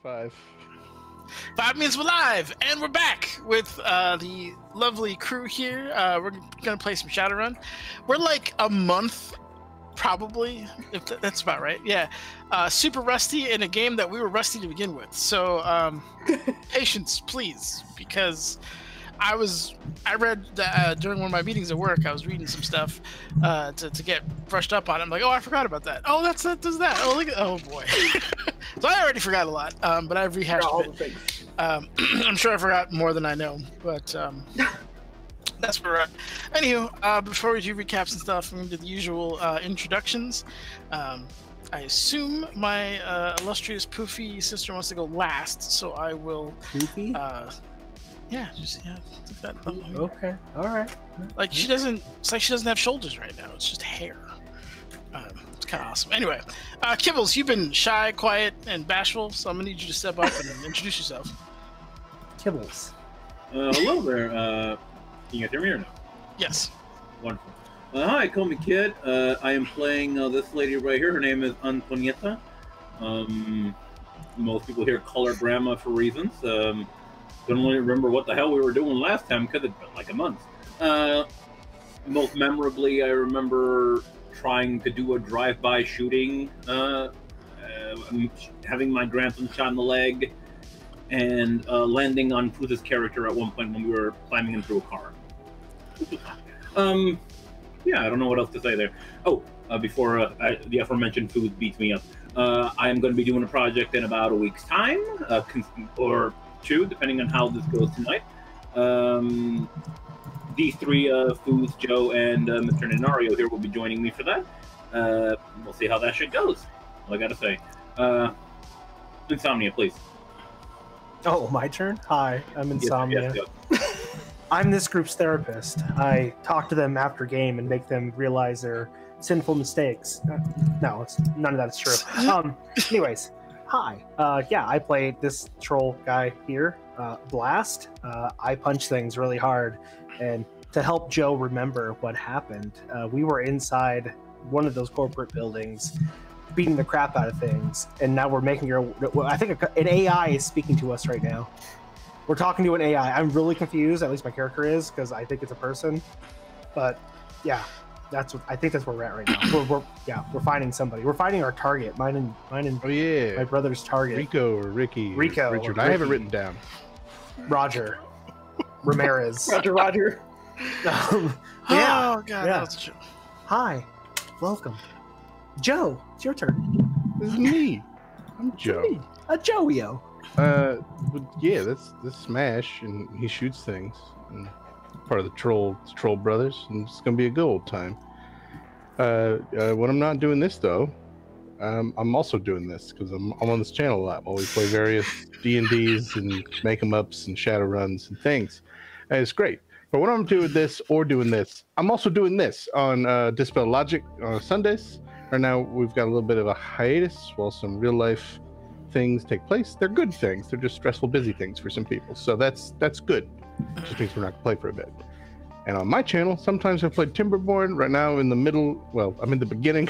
5. 5 means we're live, and we're back with the lovely crew here. We're gonna play some Shadowrun. We're like a month, probably, if that's about right. Yeah, super rusty in a game that we were rusty to begin with. So patience, please, because I read during one of my meetings at work. I was reading some stuff to get brushed up on it. I'm like, oh, I forgot about that. Oh, that does that. Oh, look at, oh boy. So I already forgot a lot, but I've rehashed all it. the things. I'm sure I forgot more than I know, but that's where we're at. Anywho, before we do recaps and stuff, I'm going to do the usual introductions. I assume my illustrious Poofy sister wants to go last, so I will... Poofy? Yeah, just that. Okay, all right. Like she doesn't. It's like she doesn't have shoulders right now. It's just hair. It's kind of awesome. Anyway, Kibbles, you've been shy, quiet, and bashful, so I'm gonna need you to step up and introduce yourself. Kibbles. Hello there. Can you guys hear me or no? Yes. Wonderful. Hi, call me Kid. I am playing this lady right here. Her name is Antonieta. Most people here call her Grandma for reasons. Don't really remember what the hell we were doing last time because it's been like a month. Most memorably, I remember trying to do a drive-by shooting, having my grandson shot in the leg, and landing on Foozca's character at one point when we were climbing in through a car. Yeah, I don't know what else to say there. Oh, before the aforementioned Fooz beats me up, I am going to be doing a project in about a week's time, or 2, depending on how this goes tonight. These 3, Foos, Joe, and Mr. Ninario here will be joining me for that. We'll see how that shit goes. All I gotta say. Insomnia, please. Oh, my turn? Hi, I'm Insomnia. Yes. I'm this group's therapist. I talk to them after game and make them realize their sinful mistakes. No, none of that's true. Anyways. Hi. Yeah, I play this troll guy here, Blast. I punch things really hard, and to help Joe remember what happened, we were inside one of those corporate buildings, beating the crap out of things, and now we're making I think an AI is speaking to us right now. We're talking to an AI. I'm really confused, at least my character is, because I think it's a person. But, yeah. I think that's where we're at right now. We're finding somebody. We're finding our target. Mine and oh yeah, my brother's target. Rico or Ricky. Rico. Or Richard. I have it written down. Roger. Ramirez. Roger. Yeah. Oh god. Yeah. Hi. Welcome. Joe, it's your turn. This is me. I'm Joe. A Joey-o. Yeah, that's Smash, and he shoots things. And part of the Troll Brothers, and it's gonna be a good old time. When I'm not doing this though, I'm also doing this because I'm on this channel a lot while we play various D&Ds and make 'em ups and shadow runs and things, and it's great. But when I'm doing this, I'm also doing this on Dispel Logic on Sundays. Right now we've got a little bit of a hiatus while some real life things take place. They're good things. They're just stressful, busy things for some people. So that's good. Just means we're not gonna play for a bit. And on my channel, sometimes I play Timberborn. Right now, I'm in the beginning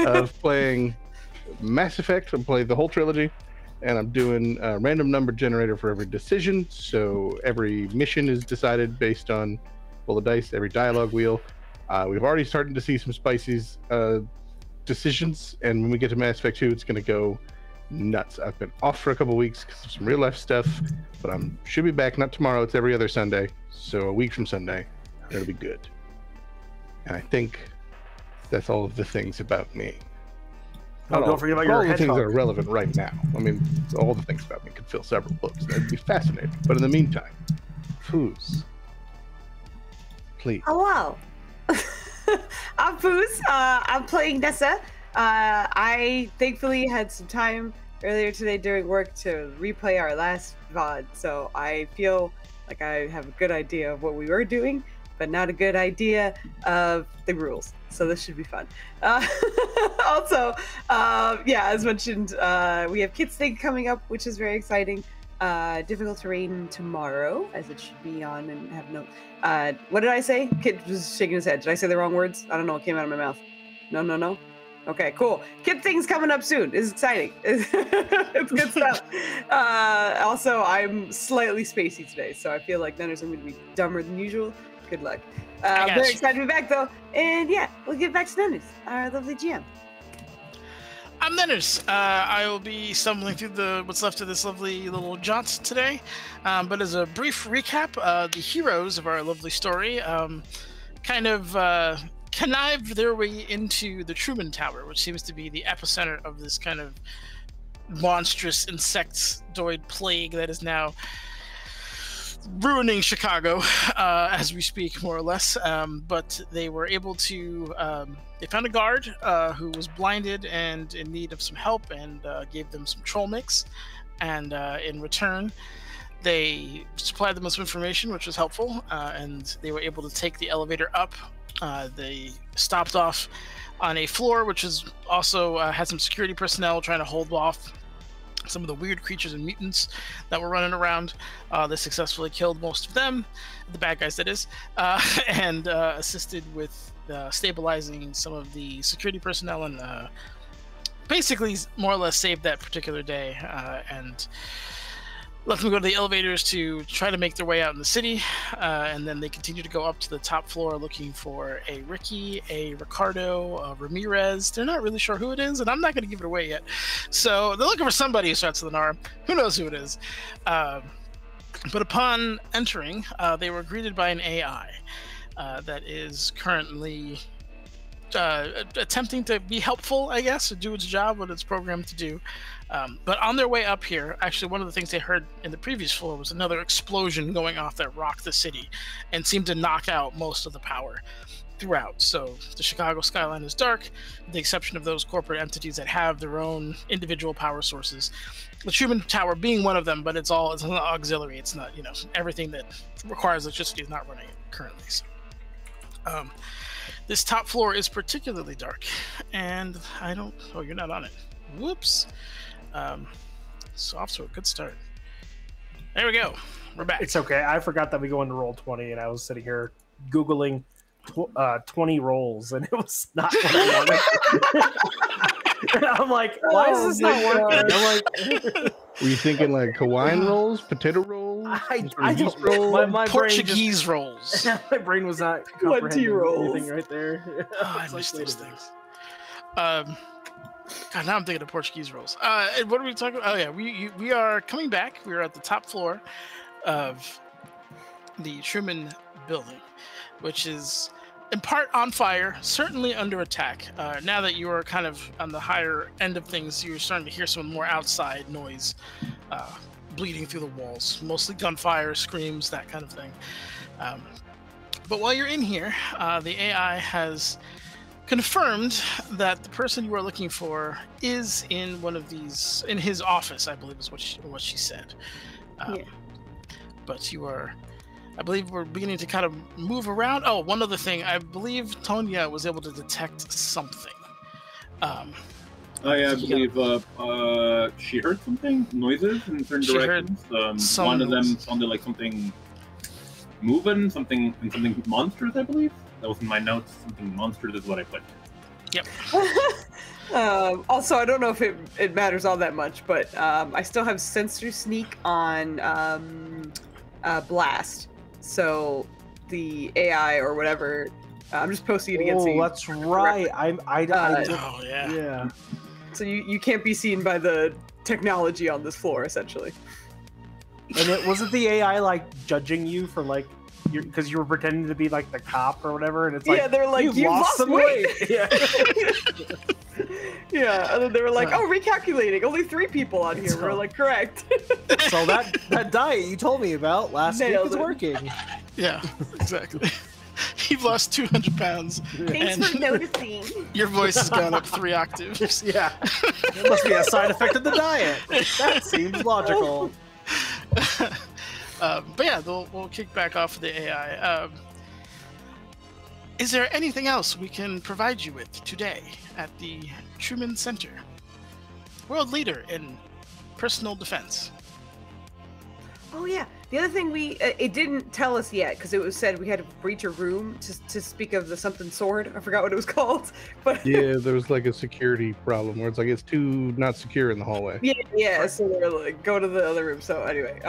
of playing Mass Effect. I'm playing the whole trilogy, and I'm doing a random number generator for every decision. So every mission is decided based on roll the dice, every dialogue wheel. We've already started to see some spicy decisions, and when we get to Mass Effect 2, it's gonna go nuts. I've been off for a couple weeks because of some real life stuff, but should be back. Not tomorrow, it's every other Sunday, so a week from Sunday it'll be good. And I think that's all of the things about me. Don't forget about your all the things hedgehog. that are relevant right now. I mean, all the things about me could fill several books. That'd be fascinating. But in the meantime, Foos, please. Hello. I'm Foos. I'm playing Nessa. I thankfully had some time earlier today during work to replay our last VOD, so I feel like I have a good idea of what we were doing, but not a good idea of the rules. So this should be fun. Also, yeah, as mentioned, we have Kids Thing coming up, which is very exciting. Difficult terrain tomorrow, as it should be on and have no... what did I say? Kid was shaking his head. Did I say the wrong words? I don't know what came out of my mouth. No. Okay, cool. Kip thing's coming up soon. It's exciting. It's good stuff. Also, I'm slightly spacey today, so I feel like none of them going to be dumber than usual. Good luck. I'm very excited to be back, though. And yeah, we'll get back to Nenners, our lovely GM. I'm Nenners. I will be stumbling through what's left of this lovely little jaunt today. But as a brief recap, the heroes of our lovely story kind of connived their way into the Truman Tower, which seems to be the epicenter of this kind of monstrous insectoid plague that is now ruining Chicago as we speak, more or less. But they were able to they found a guard who was blinded and in need of some help, and gave them some troll mix, and in return they supplied them with some information which was helpful, and they were able to take the elevator up. They stopped off on a floor which is also had some security personnel trying to hold off some of the weird creatures and mutants that were running around. They successfully killed most of them, the bad guys that is, and assisted with stabilizing some of the security personnel, and basically more or less saved that particular day, and let them go to the elevators to try to make their way out in the city, and then they continue to go up to the top floor looking for a Ricky, a Ricardo, a Ramirez. They're not really sure who it is, and I'm not going to give it away yet. So they're looking for somebody who starts with an R. Who knows who it is? But upon entering, they were greeted by an AI that is currently attempting to be helpful, I guess, to do its job, what it's programmed to do. But on their way up here, actually, one of the things they heard in the previous floor was another explosion going off that rocked the city and seemed to knock out most of the power throughout. So the Chicago skyline is dark, with the exception of those corporate entities that have their own individual power sources. The Truman Tower being one of them, but it's not auxiliary. It's not, everything that requires electricity is not running currently. So, this top floor is particularly dark, and oh, you're not on it. Whoops. So off to a good start. There we go. We're back. It's okay. I forgot that we go into roll 20, and I was sitting here Googling 20 rolls, and it was not what I wanted. I'm like, why is this not working? I'm like, were you thinking like Hawaiian rolls, potato rolls, I don't roll. My Portuguese rolls. My brain was not comprehending anything right there. Oh, I miss those things. God, now I'm thinking of Portuguese rolls. And what are we talking about? Oh yeah, we are coming back. We are at the top floor of the Truman building, which is in part on fire, certainly under attack. Now that you are kind of on the higher end of things, you're starting to hear some more outside noise bleeding through the walls. Mostly gunfire, screams, that kind of thing. But while you're in here, the AI has confirmed that the person you are looking for is in one of these, in his office, I believe is what she said. Yeah. But you are, I believe we're beginning to kind of move around. Oh, one other thing. I believe Tonya was able to detect something. I believe she heard something, noises in certain directions. One of them sounded like something moving, something monsters, I believe. That was in my notes. Something monsters is what I put. Yep. Also, I don't know if it matters all that much, but I still have sensor sneak on blast. So the AI or whatever, I'm just posting it against you. Oh, that's right. Oh yeah. Yeah. So you can't be seen by the technology on this floor, essentially. And wasn't the AI like judging you for like, because you were pretending to be like the cop or whatever, and it's like, yeah, they're like, you lost some weight. Yeah. Yeah, and then they were like, oh, recalculating, only 3 people on here. We're like, correct. So that diet you told me about last week is working. Yeah, exactly. You've lost 200 pounds. Thanks for noticing. Your voice has gone up 3 octaves. Yeah. It must be a side effect of the diet. That seems logical. But yeah, we'll kick back off of the AI. Is there anything else we can provide you with today at the Truman Center? World leader in personal defense. Oh yeah, The other thing it didn't tell us yet because it was said we had to breach a room to speak of the something sword. I forgot what it was called, but Yeah, there was like a security problem where it's like it's too not secure in the hallway. yeah. So we're like go to the other room. So anyway,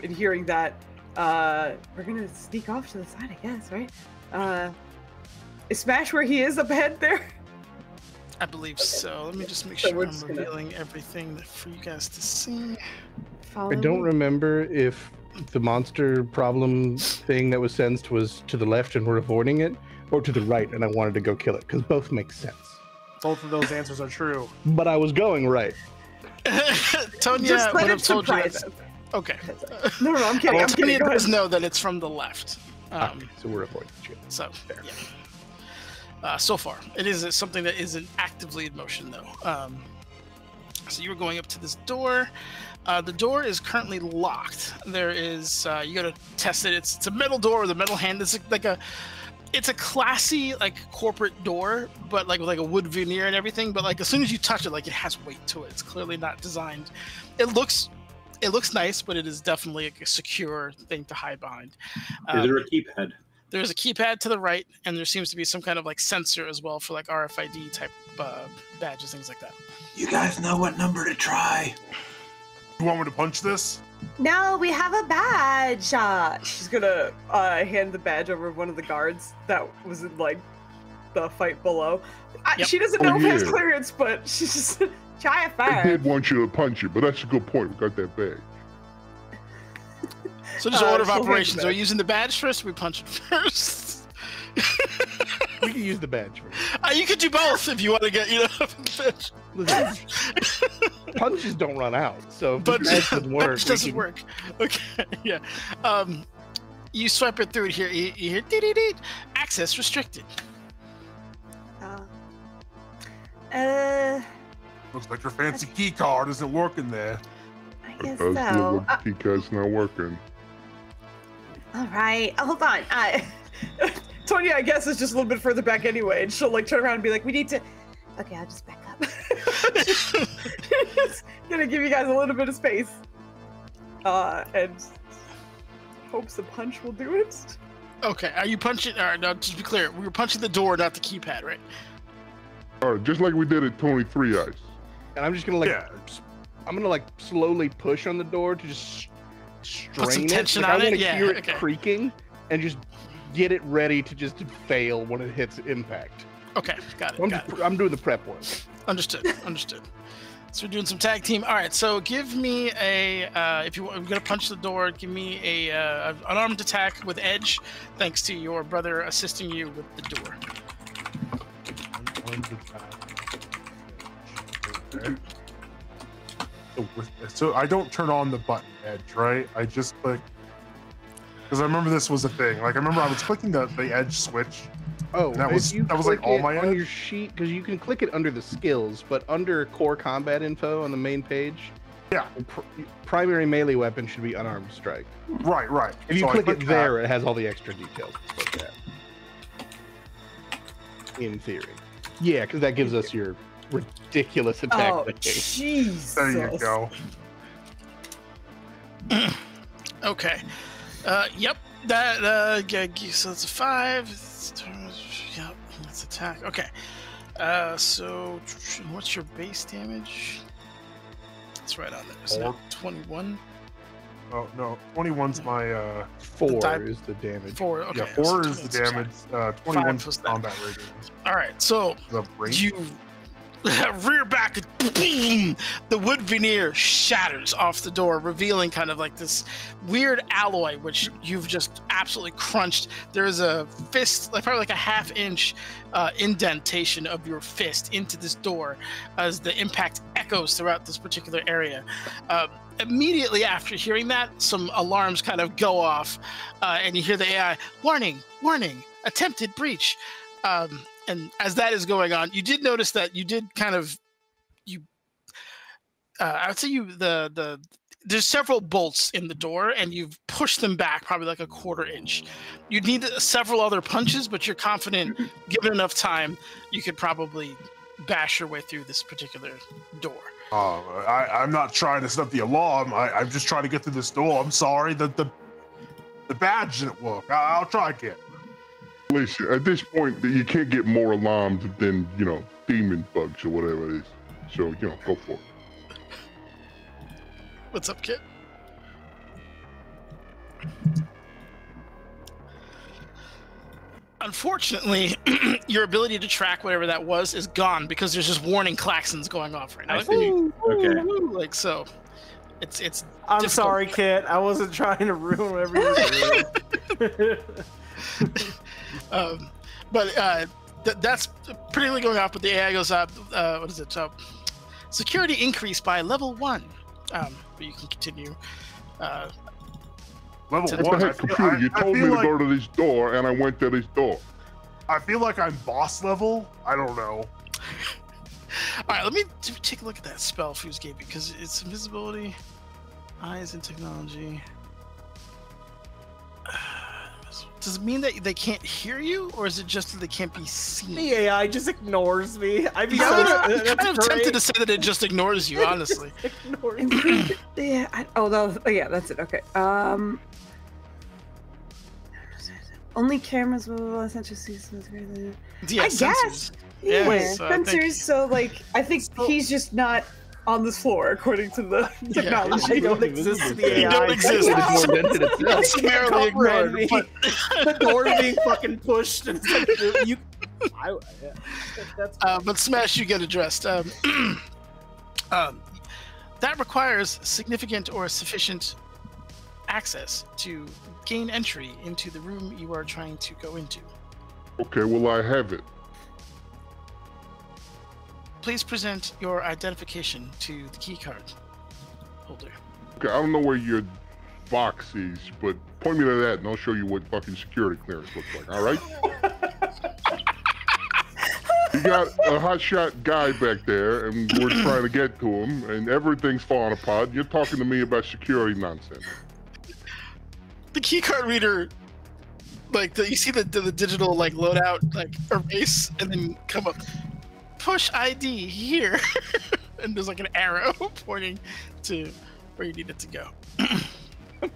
in hearing that, we're gonna sneak off to the side, I guess, right? Is Smash where he is up ahead there? I believe so. Let me just make sure I'm revealing everything for you guys to see. I don't remember if the monster problem thing that was sensed was to the left and we're avoiding it, or to the right and I wanted to go kill it, because both make sense. Both of those answers are true. But I was going right. Tonya would have told you that. Okay. No, I'm kidding. Well, Tonya does know that it's from the left. So we're avoiding it. So, yeah. So far, it is something that isn't actively in motion, though. So you were going up to this door. The door is currently locked. There is you got to test it. It's a metal door with a metal hand. It's like it's a classy like corporate door, but like with like a wood veneer and everything. But like as soon as you touch it, like it has weight to it. It's clearly not designed. It looks nice, but it is definitely like a secure thing to hide behind. Is there a keypad? There's a keypad to the right, and there seems to be some kind of like sensor as well for like RFID type badges, things like that. You guys know what number to try. You want me to punch this? No, we have a badge. She's gonna hand the badge over to one of the guards that was in like the fight below. She doesn't know if it has clearance, but she's just try it first. I did want you to punch it, but that's a good point. We got that badge. So there's an order of operations. Are we using the badge first or we punch it first? We can use the badge first. You could do both if you want to get, the badge. Punches don't run out, so but badge doesn't work. Okay, yeah. You swipe it through it here. You hear dee-dee-dee. Access restricted. Looks like your fancy key card isn't working there. I guess Look so. like the key card's not working. All right, hold on. Tonya, I guess, is just a little bit further back anyway, and she'll like turn around and be like, "We need to." Okay, I'll just back up. Just gonna give you guys a little bit of space, and hopes a punch will do it. Okay, are you punching? All right, now just be clear, we were punching the door, not the keypad, right? All right, just like we did at Tony Three Eyes. And I'm just gonna like, I'm gonna like slowly push on the door to just strain put some it. tension like, on I want it. to hear it creaking, and just get it ready to just fail when it hits impact. Okay, got it. I'm doing the prep work. Understood. So we're doing some tag team. All right, so give me a if you're gonna punch the door, give me an unarmed attack with edge, thanks to your brother assisting you with the door. Okay. So I don't turn on the button edge, right? I just click, because I remember this was a thing. Like I remember I was clicking the edge switch. Oh, that was like all my on your sheet, because you can click it under the skills, but under core combat info on the main page. Yeah. Primary melee weapon should be unarmed strike. Right. If you click it there, it has all the extra details. Like that. In theory. Yeah, because that gives us your ridiculous attack. Oh, jeez. There you go. Okay. Yep. That so it's a 5. Yep. Let's attack. Okay. So what's your base damage? It's right on there. So 21. Oh no, 21's my 4 is the damage. 4. Okay. Yeah, 4 is the damage. 21 is combat rating. All right. So you rear back, and boom, the wood veneer shatters off the door, revealing kind of like this weird alloy which you've just absolutely crunched. There's a fist, like probably like a half-inch indentation of your fist into this door as the impact echoes throughout this particular area. Immediately after hearing that, some alarms kind of go off, and you hear the AI, warning, attempted breach. And as that is going on, you did notice that you did kind of, I would say there's several bolts in the door, and you've pushed them back probably like a 1/4 inch. You'd need several other punches, but you're confident, given enough time, you could probably bash your way through this particular door. I'm not trying to set the alarm. I'm just trying to get through this door. I'm sorry. The The badge didn't work. I'll try again. Listen, at this point, you can't get more alarmed than, demon bugs or whatever it is. So, go for it. What's up, Kit? Unfortunately, your ability to track whatever that was is gone because there's just warning klaxons going off right now. I see. Okay. Like so, it's. I'm difficult. sorry, Kit. I wasn't trying to ruin whatever you were doing. But that's pretty going off. But the AI goes up. What is it? Security increased by level 1. But you can continue. What Level the 1. heck, computer? You told me to go to this door, and I went to this door. I feel like I'm boss level. I don't know. All right, let me take a look at that spell Foozca gave you because it's invisibility, eyes, and technology. Does it mean that they can't hear you, or is it just that they can't be seen? The AI just ignores me. I'm kind of tempted to say that it just ignores you, honestly. Yeah. Yeah, that's it. Okay. Only cameras will essentially see. Yeah, I sensors. guess. Yeah, sensors. So like, I think he's just not on this floor, according to the technology. I don't exist in the AI. You don't exist. It's Summarily ignored. me. The door's being fucking pushed. And it's like, but Smash, you get addressed. That requires significant or sufficient access to gain entry into the room you are trying to go into. Okay, well, I have it. Please present your identification to the keycard holder. Okay, I don't know where your box is, but point me to that and I'll show you what fucking security clearance looks like, all right? You got a hotshot guy back there, and we're trying to get to him, and everything's falling apart. You're talking to me about security nonsense. The keycard reader, you see the digital loadout, erase, and then come up. Push ID here, and there's an arrow pointing to where you need it to go.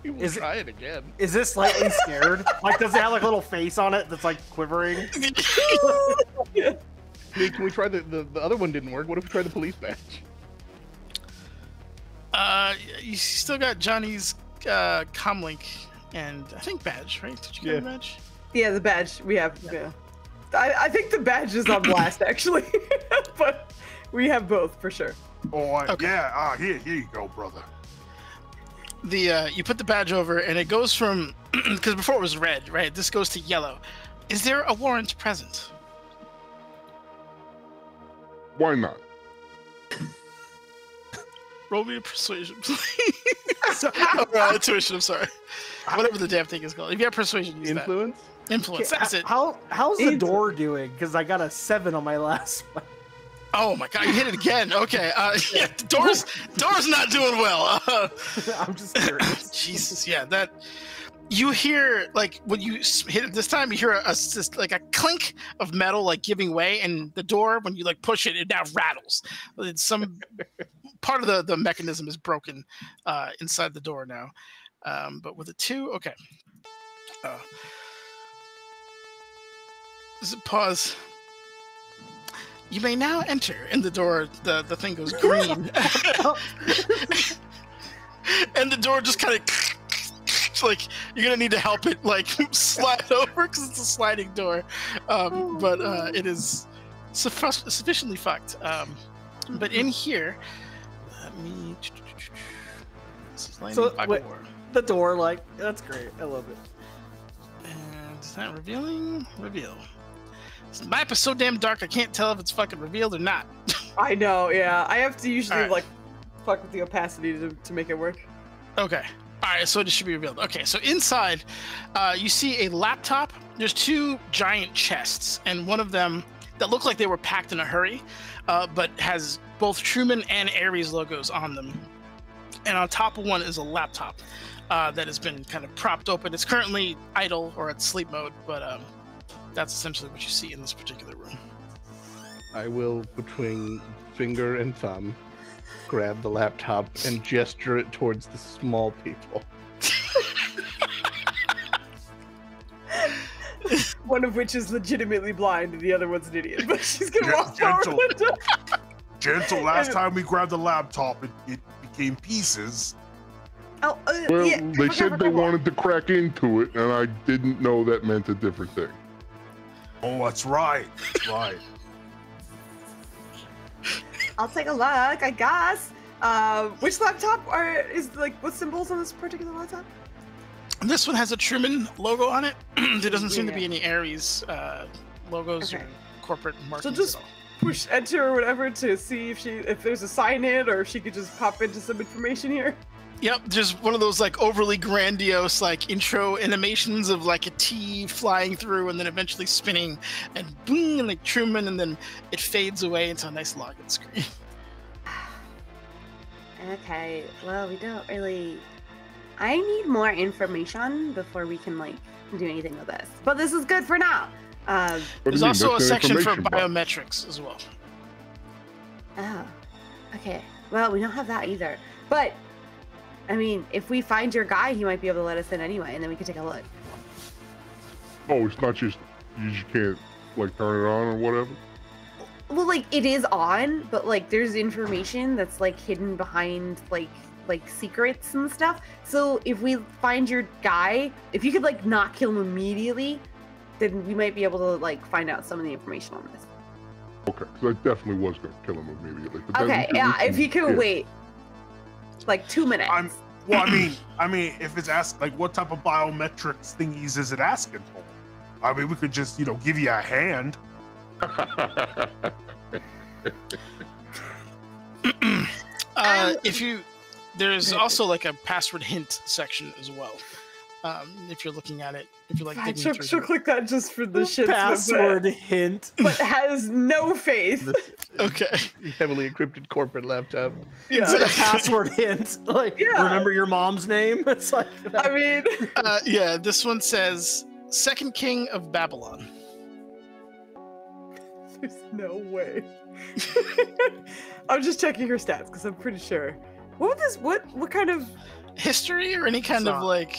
We'll try it again. is this slightly scared? Does it have a little face on it that's quivering? Can we try the other one didn't work? What if we try the police badge? You still got Johnny's comlink and I think badge, right? Did you get a badge? Yeah, the badge we have. Yeah. I think the badge is on blast actually, but we have both for sure. Oh, Okay. yeah. Here you go, brother. You put the badge over, and it goes from because before it was red, right? This goes to yellow. Is there a warrant present? Why not? Roll me a persuasion, please. Intuition. I'm sorry. Whatever the damn thing is called. If you have persuasion, use Influence. that. Influence. That's it. How's the door doing? Because I got a 7 on my last one. Oh my god, you hit it again. Okay. Yeah, door's not doing well. I'm just curious. Jesus, yeah, that you hear when you hit it this time, you hear a clink of metal giving way, and the door when you push it, it now rattles. It's some part of the mechanism is broken inside the door now. But with a 2, okay. Pause. You may now enter. And the door, the thing goes green. And the door just kind of you're gonna need to help it slide over because it's a sliding door. But it is sufficiently fucked. But in here, let me. This is the door, that's great. I love it. And is that revealing? Reveal. This map is so damn dark I can't tell if it's fucking revealed or not. I know, yeah. I have to usually Right. fuck with the opacity to make it work. Okay. Alright, so it should be revealed. Okay, so inside, you see a laptop. There's 2 giant chests, and one of them that look like they were packed in a hurry, but has both Truman and Ares logos on them. And on top of one is a laptop that has been kind of propped open. It's currently idle or at sleep mode, but that's essentially what you see in this particular room. I will, between finger and thumb, grab the laptop and gesture it towards the small people. one of which is legitimately blind and the other one's an idiot. But she's gonna walk Gentle. forward. Gentle, last time we grabbed the laptop, it became pieces. Oh, Well, yeah. they said they wanted to crack into it, and I didn't know that meant a different thing. Oh, that's right. That's right. I'll take a look, I guess. Which laptop is like what symbols on this particular laptop? This one has a Truman logo on it. There doesn't seem to be any Ares logos or corporate markings just at all. Push enter or whatever to see if there's a sign in, or if she could just pop into some information here. Yep, just one of those like overly grandiose like intro animations of like a T flying through and then eventually spinning and boom, and like Truman, and then it fades away into a nice login screen. Okay, well, we don't really... I need more information before we can, like, do anything with this. But this is good for now. What do There's you mean? also a That's an section for information box. biometrics as well. Oh, okay. Well, we don't have that either. But, I mean, if we find your guy, he might be able to let us in anyway, and then we can take a look. Oh, it's not just you just can't like turn it on or whatever. Well, like, it is on, but, like, there's information that's, like, hidden behind, like secrets and stuff. So if we find your guy, if you could, like, not kill him immediately, then we might be able to, like, find out some of the information on this. Okay, because I definitely was going to kill him immediately. But then Okay, we yeah, can- if you could wait, like, 2 minutes. Well, I mean, if it's asked, like, what type of biometrics thingies is it asking for? I mean, we could just, give you a hand. There's also like a password hint section as well. If you're looking at it, if you're like digging through. She'll click that just for the shit. Password hint. But has no faith. Okay. Heavily encrypted corporate laptop. Yeah, the password hint. Like, remember your mom's name? It's like, I mean, yeah, this one says Second King of Babylon. there's no way. I'm just checking her stats because I'm pretty sure. What kind of history or any kind of like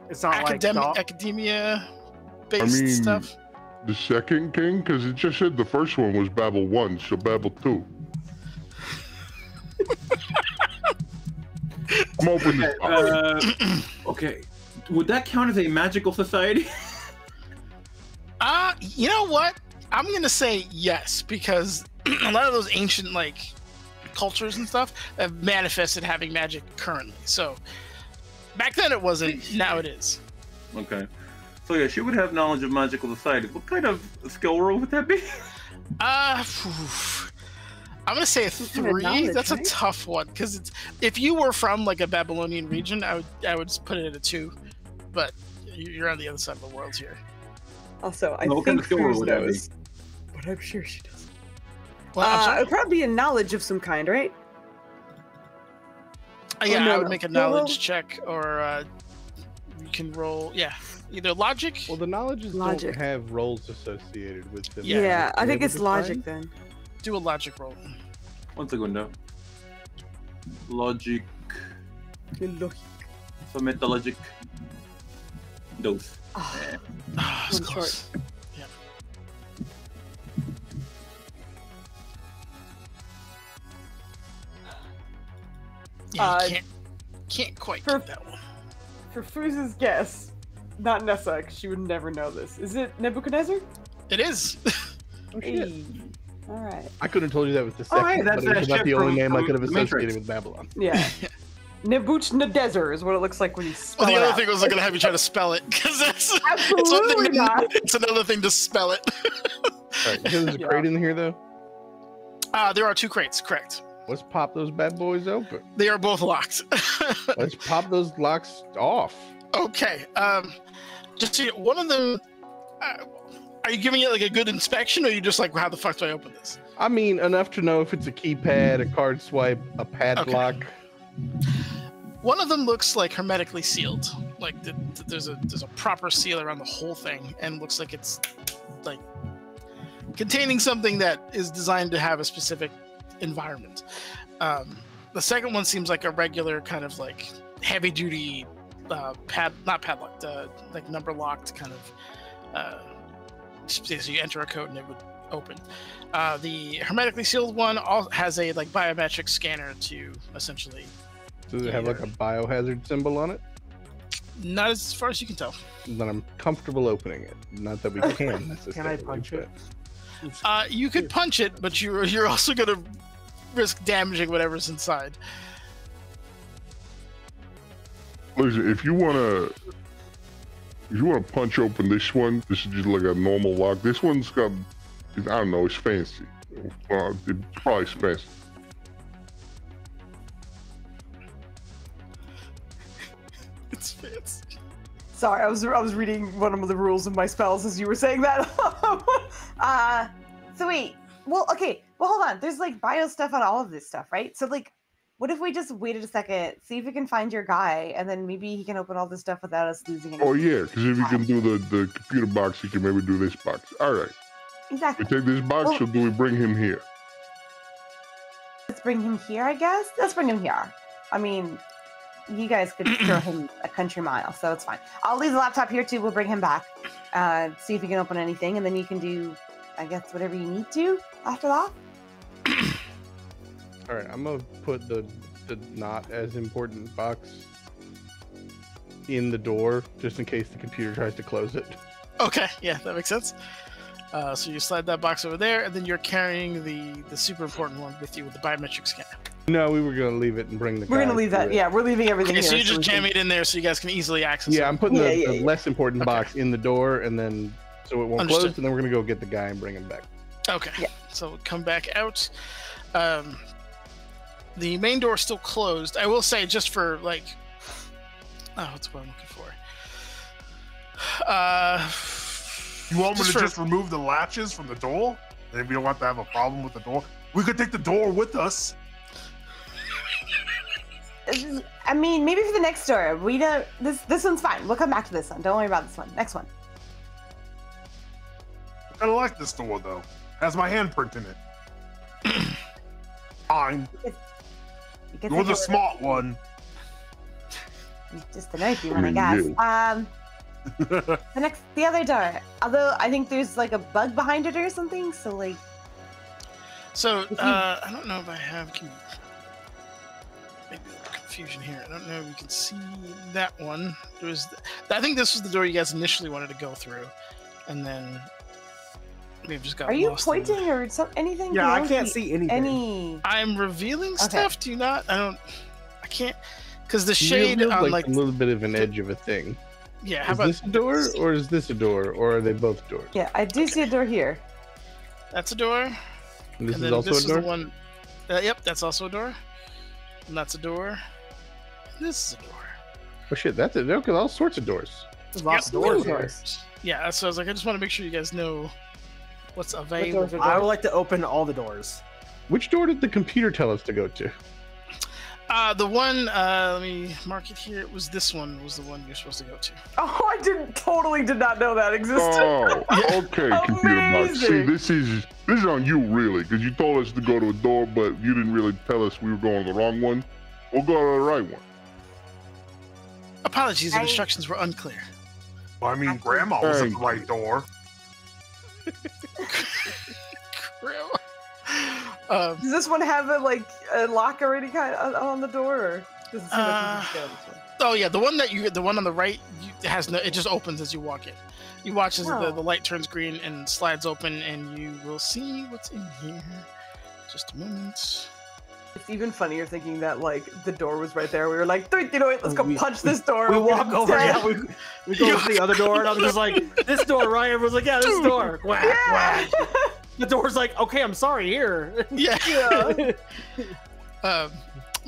it's not academia based stuff? The second king, because it just said the first one was Babel 1, so Babel 2. I'm open to okay. Would that count as a magical society? You know what? I'm gonna say yes, because a lot of those ancient like cultures and stuff have manifested having magic currently. So back then it wasn't, now it is. Okay. So yeah, she would have knowledge of magical societies. What kind of skill roll would that be? I'm gonna say a 3. That's a tough one, because if you were from like a Babylonian region, I would put it at a 2. But you're on the other side of the world here. Also, I what think kind of skill roll Foos would that be? knows, but I'm sure she doesn't. Well, it'd probably be a knowledge of some kind, right? Yeah, no, I would no. make a No, knowledge check, or you can roll. Yeah, either logic. Well, the knowledges Logic. don't have rolls associated with them. Yeah. I think Able it's to logic find? then. Do a logic roll. One segundo. Logic. Submit the logic. Dose. It's One close. Yeah. Yeah, you can't quite get that one. For Fooz's guess, not Nessa, because she would never know this. Is it Nebuchadnezzar? It is. Oh, shit. All right. I couldn't have told you that was the Oh, second, hey, that's but it was that about the shit only from- name I from could have The Matrix. associated with Babylon. Yeah. Nebuchadnezzar is what it looks like when you spell Well, the it other out. thing was I'm gonna have you try to spell it, because that's Absolutely not. It's another thing to spell it. Alright, you said there's a crate in here, though? There are 2 crates, correct? Let's pop those bad boys open. They are both locked. Let's pop those locks off. Okay. Just so one of them. Are you giving it like a good inspection, or are you just like, how the fuck do I open this? I mean, enough to know if it's a keypad, a card swipe, a padlock. One of them looks like hermetically sealed. Like there's a proper seal around the whole thing, and looks like it's like containing something that is designed to have a specific environment. The second one seems like a regular kind of like heavy duty not padlocked, like number locked kind of So you enter a code and it would open. The hermetically sealed one has a like biometric scanner to essentially. Does it have like a biohazard symbol on it? Not as far as you can tell. Then I'm comfortable opening it. Not that we can necessarily. Can I punch it? You could punch it, but you're also going to risk damaging whatever's inside. Listen, if you wanna punch open this one, this is just like a normal lock. This one's got, I don't know, it's fancy. It's probably fancy. It's fancy. Sorry, I was reading one of the rules of my spells as you were saying that. So wait. Well, okay. Well, hold on. There's like bio stuff on all of this stuff, right? So like, what if we just waited a second, see if we can find your guy, and then maybe he can open all this stuff without us losing any. Oh yeah, because if you can do the computer box, you can maybe do this box. All right. Exactly. We take this box, or do we bring him here? Let's bring him here, I guess. Let's bring him here. I mean, you guys could throw him a country mile, so it's fine. I'll leave the laptop here too. We'll bring him back, see if he can open anything, and then you can do, I guess, whatever you need to after that. All right, I'm gonna put the not as important box in the door just in case the computer tries to close it. Okay, yeah, that makes sense. So you slide that box over there, and then you're carrying the super important one with you with the biometric scanner. No, we were gonna leave it and bring the. We're gonna leave that. Yeah, we're leaving everything Okay, here. so you just jam it in there so you guys can easily access it. Yeah, I'm putting the less important box in the door, and then so it won't close, and then we're gonna go get the guy and bring him back. Okay. Yeah. So come back out. The main door is still closed. I will say, just for like, what's what I'm looking for? You want me to just remove the latches from the door? Then we don't have to have a problem with the door. We could take the door with us. I mean, maybe for the next door. We don't. This one's fine. We'll come back to this one. Don't worry about this one. Next one. I kind of like this door though. Has my handprint in it. Fine. You're the smart one. Just the nosy one, I guess. The other door. Although I think there's like a bug behind it or something. So like. So I don't know if I have. Maybe a little confusion here. I don't know if you can see that one. I think this was the door you guys initially wanted to go through, and then we've just got. Are you pointing or anything? Yeah, I can't see anything. I'm revealing stuff. Do you not? I can't, because the shade on like a little bit of an edge of a thing. Yeah. How is about this a door, or is this a door, or are they both doors? Yeah, I do see a door here. That's a door. And this is also a door. The one. Yep, that's also a door. And that's a door. And this is a door. Oh shit, that's it. Look at all sorts of doors. There's lots of doors here. Yeah, so I was like, I just want to make sure you guys know what's available. I would like to open all the doors. Which door did the computer tell us to go to? The one, let me mark it here. It was this one was the one you're supposed to go to. Oh, I totally did not know that existed. Oh, okay, computer box. See, this is on you really, because you told us to go to a door, but you didn't really tell us we were going to the wrong one. We'll go to the right one. Apologies, the instructions were unclear. Well, I mean, Grandma was at the right door. Grandma. Does this one have a lock already kind of on the door, or does it seem like you just go this one? Oh yeah, the one on the right has no. It just opens as you walk in. You watch as the light turns green and slides open, and you will see what's in here. Just a moment. It's even funnier thinking that the door was right there. We were like, you know what? Let's go punch this door. We walk over. Yeah, we go to the other door, and I'm just like, this door, right? Everyone's like, yeah, this door. Whack, whack. The door's like, okay, I'm sorry, here. Yeah. But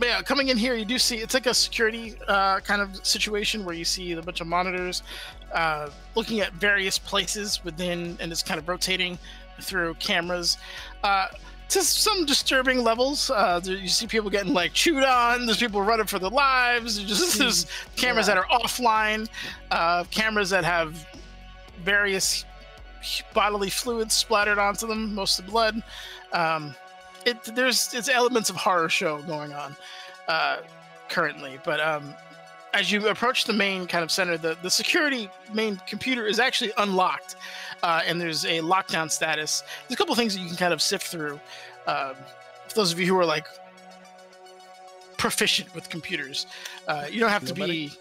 yeah, coming in here, you do see it's like a security kind of situation where you see a bunch of monitors looking at various places within, and it's kind of rotating through cameras. To some disturbing levels. You see people getting chewed on. There's people running for their lives. There's cameras that are offline. Cameras that have various bodily fluids splattered onto them, mostly blood. It's elements of horror show going on currently, but as you approach the main kind of center, the security main computer is actually unlocked, and there's a lockdown status. There's a couple things that you can kind of sift through. For those of you who are like proficient with computers, you don't have to be,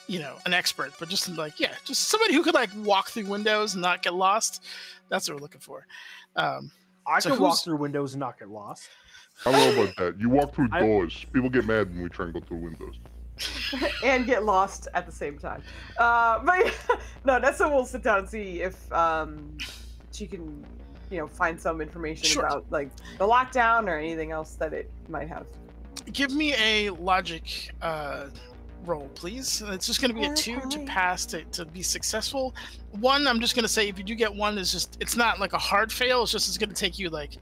an expert, but just like, just somebody who could like walk through windows and not get lost. That's what we're looking for. I could walk through windows and not get lost. I don't know about that. You walk through doors. People get mad when we try and go through windows. And get lost at the same time. But no, Nessa will sit down and see if she can, find some information about like the lockdown or anything else that it might have. Give me a logic roll, please. It's just going to be a 2 to pass to be successful. 1, I'm just going to say if you do get 1, it's not like a hard fail. It's going to take you like.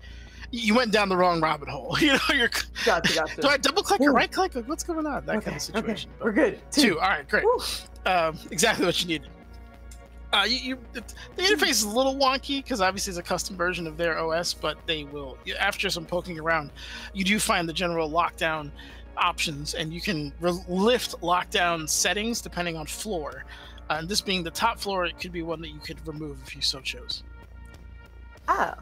You went down the wrong rabbit hole. You're. Gotcha. Do I double click or right click? Like, what's going on? That kind of situation. Okay. We're good. 2. All right, great. Exactly what you needed. The interface is a little wonky because obviously it's a custom version of their OS, but they will, after some poking around, you do find the general lockdown options, and you can lift lockdown settings depending on floor. And this being the top floor, it could be one that you could remove if you so chose. Oh.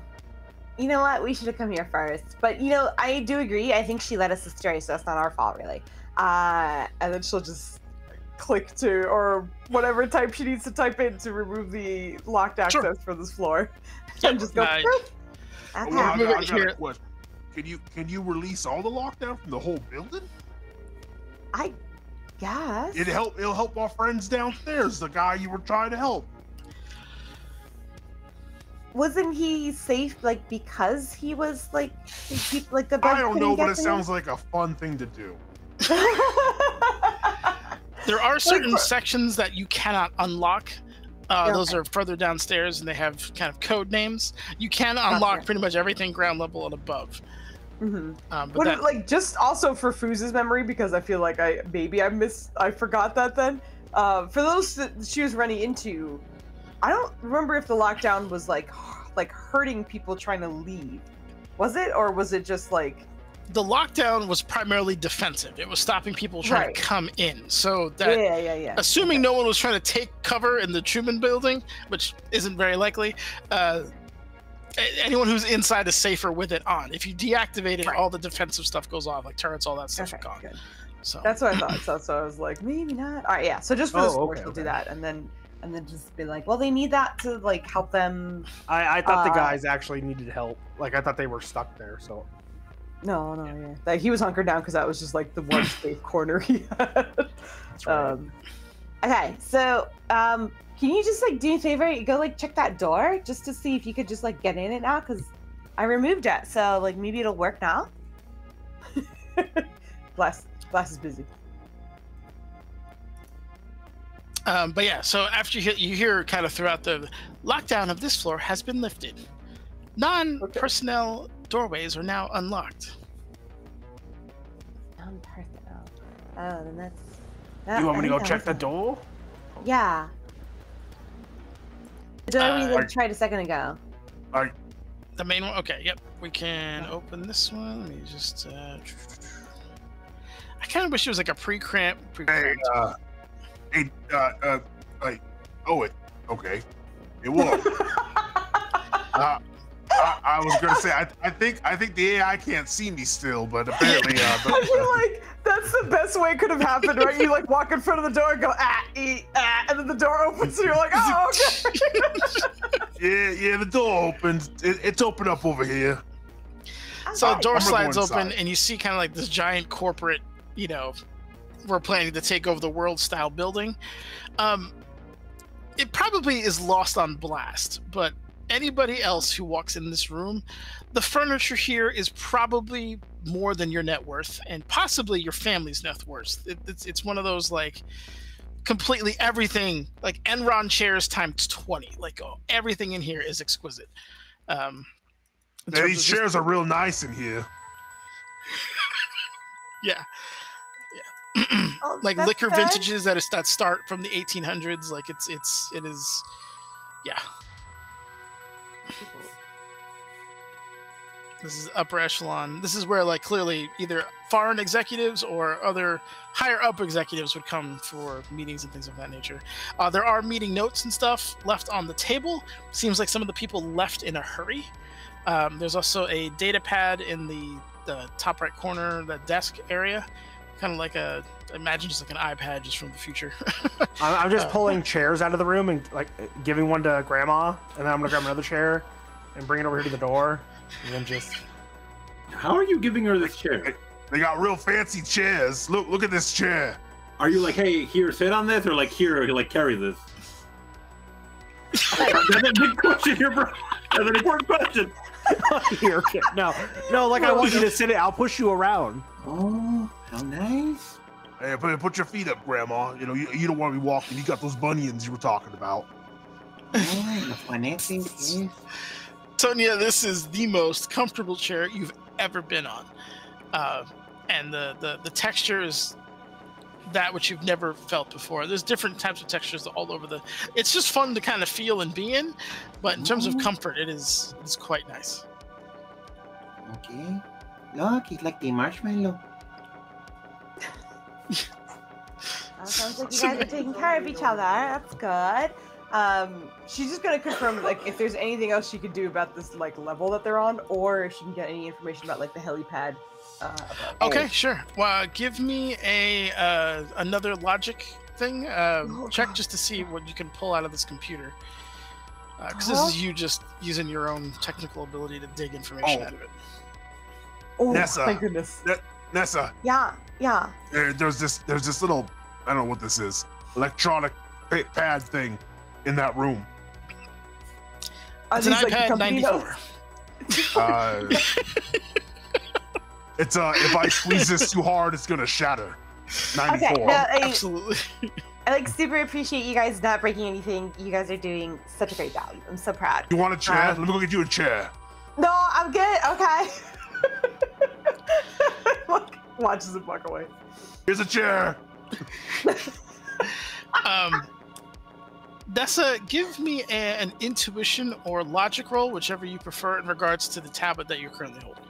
You know what? We should have come here first. But, I do agree. I think she led us astray, so that's not our fault, really. And then she'll just click to, or whatever type she needs to type in to remove the locked access for this floor. And just go, I got a question. Can you release all the lockdown from the whole building? I guess. It'll help our friends downstairs, the guy you were trying to help. Wasn't he safe, like, because he was, like the bug? I don't know, but it sounds like a fun thing to do. There are certain sections that you cannot unlock. Those are further downstairs, and they have kind of code names. You can unlock pretty much everything ground level and above. Mm-hmm. Just also for Fooz's memory, because I feel like I forgot that then. For those that she was running into, I don't remember if the lockdown was like hurting people trying to leave. Was it, or was it just like? The lockdown was primarily defensive. It was stopping people trying to come in. So that, assuming no one was trying to take cover in the Truman building, which isn't very likely, anyone who's inside is safer with it on. If you deactivate it, all the defensive stuff goes off, like turrets, all that stuff is gone. Good. So that's what I thought. So I was like, maybe not. All right, yeah. So just for this course, we'll do that, and then just be like, well, they need that to like help them. I thought the guys actually needed help. Like I thought they were stuck there. So. No. Like, he was hunkered down because that was just like the one safe corner he had. That's right. Okay, so can you just like do me a favor? Go like check that door just to see if you could just like get in it now, because I removed it. So like maybe it'll work now. Glass is busy. But yeah, so after you hear kind of throughout the lockdown of this floor has been lifted. Non-personnel doorways are now unlocked. Non-personnel. Oh, then that's. You want me to go check the door? Yeah. The door we tried a second ago. The main one? Okay, yep. We can open this one. Let me just. I kind of wish it was like a pre-cramped. Okay. It was. I was gonna say I think the AI can't see me still, but apparently I feel like that's the best way it could have happened, right? You like walk in front of the door and go and then the door opens and you're like, oh, okay. yeah, the door opens. It's open up over here. So the door slides open and you see kind of like this giant corporate, we're planning to take over the world style building. It probably is lost on blast, but anybody else who walks in this room, the furniture here is probably more than your net worth and possibly your family's net worth. It's one of those like completely everything, like Enron chairs times 20. Like everything in here is exquisite. These chairs are real nice in here. Yeah. Like liquor vintages that start from the 1800s. Like it is. Yeah. This is upper echelon. This is where, like, clearly either foreign executives or other higher up executives would come for meetings and things of that nature. There are meeting notes and stuff left on the table. Seems like some of the people left in a hurry. There's also a data pad in the top right corner, the desk area. Kind of like imagine just like an iPad just from the future. I'm just pulling chairs out of the room and like giving one to Grandma, and then I'm gonna grab another chair and bring it over here to the door, and then just. How are you giving her this chair? They got real fancy chairs. Look at this chair. Are you like, hey, here, sit on this, or like, here, like, carry this? That's a big question here, bro. That's an important question. Here, no, like I want you to sit it. I'll push you around. Oh, how nice. Hey, put your feet up, Grandma. You know, you don't want to be walking. You got those bunions you were talking about. Tonya, this is the most comfortable chair you've ever been on. And the texture is that which you've never felt before. There's different types of textures all over it's just fun to kind of feel and be in, but in terms of comfort, it's quite nice. Okay. Look, it's like the marshmallow. Sounds like you guys are taking care of each other. That's good. She's just gonna confirm like if there's anything else she could do about this like level that they're on, or if she can get any information about like the helipad. Okay, sure. Well, give me another logic thing check just to see what you can pull out of this computer. Because this is you just using your own technical ability to dig information out of it. Oh, Nessa, thank goodness. Nessa. Yeah. There's this little, I don't know what this is, electronic pad thing in that room. It's an iPad 94. It's if I squeeze this too hard, it's gonna shatter. 94. Okay, Absolutely. I like super appreciate you guys not breaking anything. You guys are doing such a great job. I'm so proud. You want a chair? Let me go get you a chair. No, I'm good. Okay. Watches it walk away. Here's a chair. Dessa, give me an intuition or logic roll, whichever you prefer, in regards to the tablet that you're currently holding.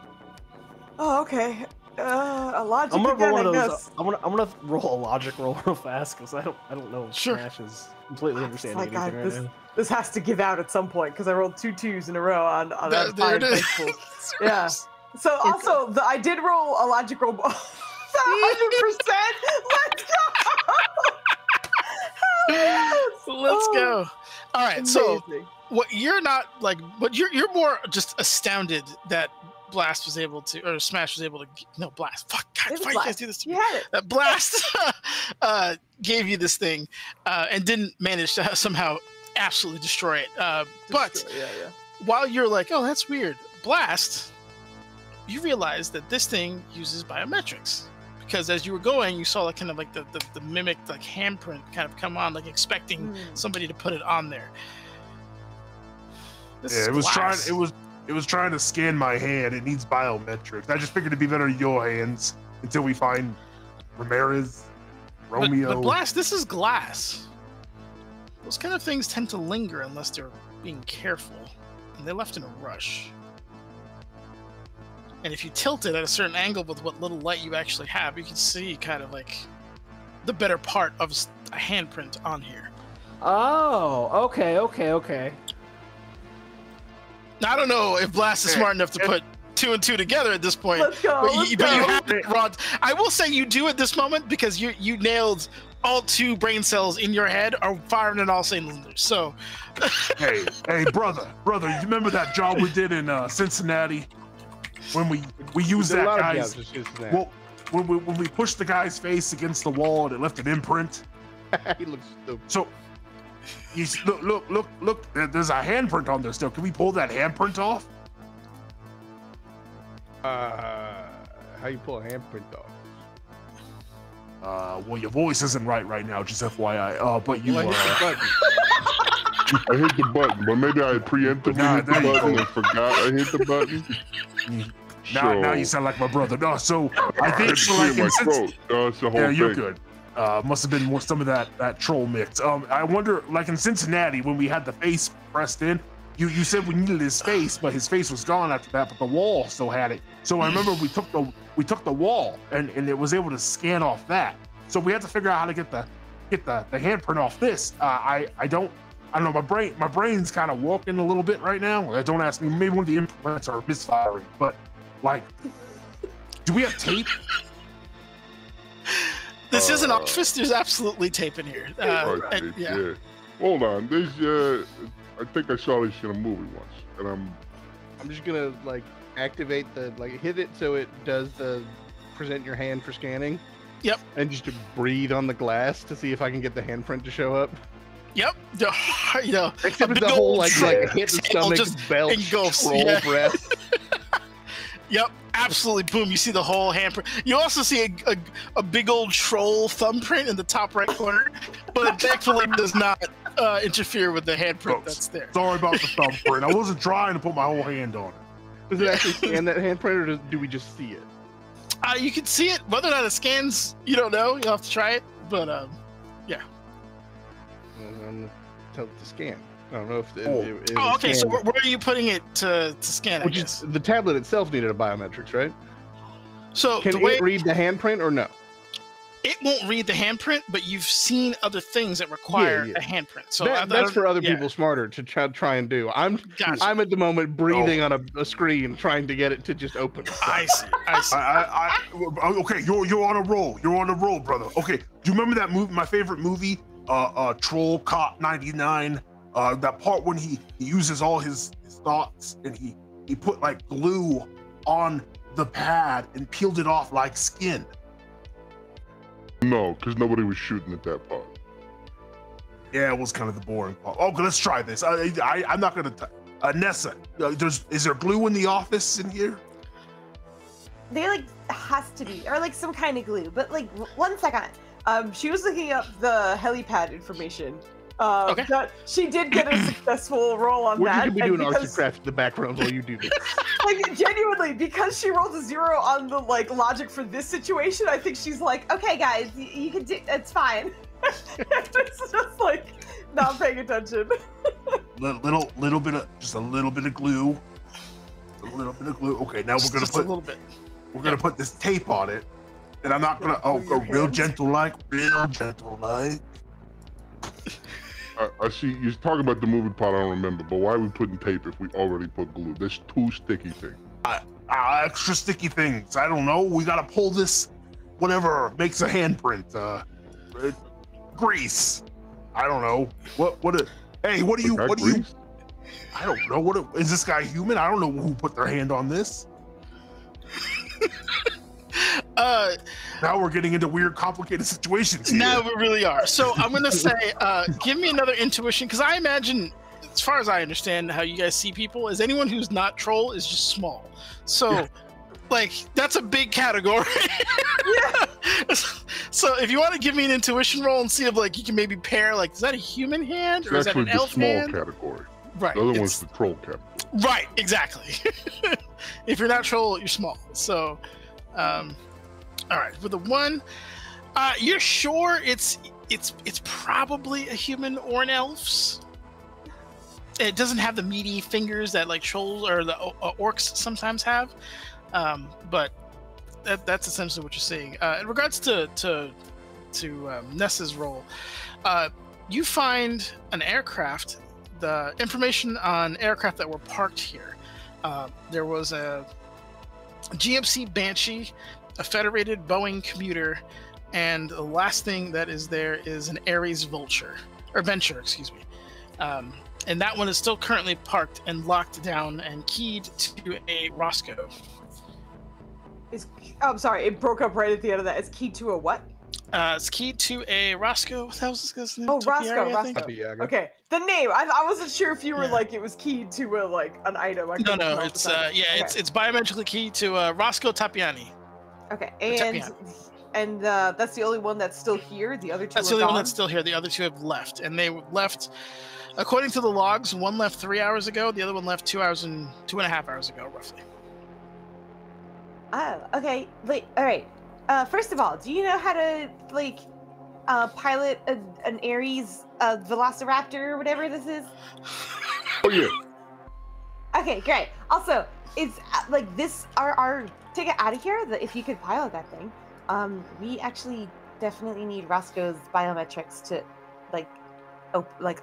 Oh, okay. A logic. I'm gonna roll one of again, I those. guess. I'm gonna roll a logic roll real fast because I don't know if Smash is completely understanding Oh my anything God, right now. This has to give out at some point because I rolled 2 2s in a row on that There it is. Yeah. So also, I did roll a logic roll. 100%. Let's go. Let's go. All right. So what you're not like, but you're more just astounded that Blast was able to, or Smash was able to. No, Blast. Fuck. God, why you guys do this to me? You had it. That Blast gave you this thing and didn't manage to somehow absolutely destroy it. But while you're like, oh, that's weird, Blast, you realize that this thing uses biometrics. Because as you were going, you saw like kind of like the mimicked like handprint kind of come on, like expecting somebody to put it on there. It was trying to scan my hand. It needs biometrics. I just figured it'd be better in your hands until we find Ramirez, Romeo. But Blast, this is glass. Those kind of things tend to linger unless they're being careful, and they left in a rush. And if you tilt it at a certain angle with what little light you actually have, you can see kind of like the better part of a handprint on here. Oh, okay. Now, I don't know if Blast is smart enough to put 2 and 2 together at this point. Let's go. But you have it, Rod. I will say you do at this moment because you nailed all 2 brain cells in your head are firing in all cylinders. So, hey, brother, you remember that job we did in Cincinnati? When we used that guy's, well, when we pushed the guy's face against the wall and it left an imprint. He looks stupid. So, you look. There's a handprint on there still. Can we pull that handprint off? How you pull a handprint off? Well, your voice isn't right now. Just FYI. But you. I hit the button, but maybe I preemptively hit the button and forgot I hit the button. Now you sound like my brother. No, so I think so like my throat. That's the whole thing. You're good. Must have been some of that troll mix. I wonder, like in Cincinnati, when we had the face pressed in, you said we needed his face, but his face was gone after that, but the wall still had it. So I remember we took the wall and it was able to scan off that. So we had to figure out how to get the handprint off this. I don't know, my brain's kind of walking a little bit right now. Don't ask me, maybe one of the implants are misfiring, but like, do we have tape? This is an office. There's absolutely tape in here. Yeah. Hold on. There's I think I saw this in a movie once, and I'm just gonna like activate hit it so it does the present your hand for scanning. Yep. And just to breathe on the glass to see if I can get the handprint to show up. Yep. You know, except it's the whole like hit the stomach, belch, troll breath. Yep, absolutely. Boom! You see the whole handprint. You also see a big old troll thumbprint in the top right corner, but it thankfully does not interfere with the handprint that's there. Sorry about the thumbprint. I wasn't trying to put my whole hand on it. Does it actually scan that handprint, or do we just see it? You can see it. Whether or not it scans, you don't know. You'll have to try it. But yeah. I'm gonna tell it to scan. I don't know if okay. So where are you putting it to scan? Which is the tablet itself needed a biometrics, right? So can it read the handprint or no? It won't read the handprint, but you've seen other things that require a handprint. So that's for other people smarter to try and do. I'm at the moment breathing on a screen trying to get it to just open. I see. Okay, you're on a roll. You're on a roll, brother. Okay, do you remember that movie? My favorite movie, Troll Cop 99. That part when he uses all his thoughts and he put like glue on the pad and peeled it off like skin. No, because nobody was shooting at that part. Yeah, it was kind of the boring part. Okay, let's try this. I'm not gonna. Nessa, is there glue in the office in here? There has to be, or like some kind of glue. But like 1 second. She was looking up the helipad information. Okay. She did get a successful roll on that. You could be doing artsy in the background while you do this. Like genuinely, because she rolled a 0 on the logic for this situation, I think she's like, okay, guys, you can do. It's fine. It's just like not paying attention. little bit of glue. A little bit of glue. Okay, now we're gonna put a little bit. We're gonna put this tape on it, and I'm not gonna go real gentle like. I see you're talking about the movie part. I don't remember, but why are we putting tape if we already put glue? There's 2 sticky things. Extra sticky things. I don't know. We gotta pull this, whatever makes a handprint. Grease. I don't know. Hey, what do you? I don't know. Is this guy human? I don't know who put their hand on this. Now we're getting into weird, complicated situations here. Now we really are. So I'm going to say, give me another intuition, because I imagine, as far as I understand how you guys see people, is anyone who's not troll is just small. So, that's a big category. So if you want to give me an intuition roll and see if you can maybe pair, is that a human hand or is that an elf hand? That's the small category. Right. The other one's the troll category. Right. Exactly. If you're not troll, you're small. So. All right, with the 1, you're sure it's probably a human or an elf's. It doesn't have the meaty fingers that trolls or the orcs sometimes have, but that's essentially what you're seeing. In regards to Nessa's role, you find an aircraft. The information on aircraft that were parked here. There was a GMC Banshee, a Federated Boeing Commuter, and the last thing that is there is an Ares Venture, excuse me. And that one is still currently parked and locked down and keyed to a Roscoe. I'm sorry, it broke up right at the end of that. It's keyed to a what? It's keyed to a Roscoe. What the hell was this guy's name? Oh, Roscoe. Okay, the name. I wasn't sure if you were it was keyed to an item. No. It's it's biometrically keyed to Roscoe Tapiani. Okay, and that's the only one that's still here. The other 2. That's the only one that's still here. The other 2 have left, and they left. According to the logs, one left 3 hours ago. The other one left 2 hours and 2.5 hours ago, roughly. Oh, okay. All right. First of all, do you know how to pilot an Ares Velociraptor or whatever this is? Oh yeah. Okay, great. Also, it's like this our ticket out of here. If you could pilot that thing, we actually definitely need Roscoe's biometrics to like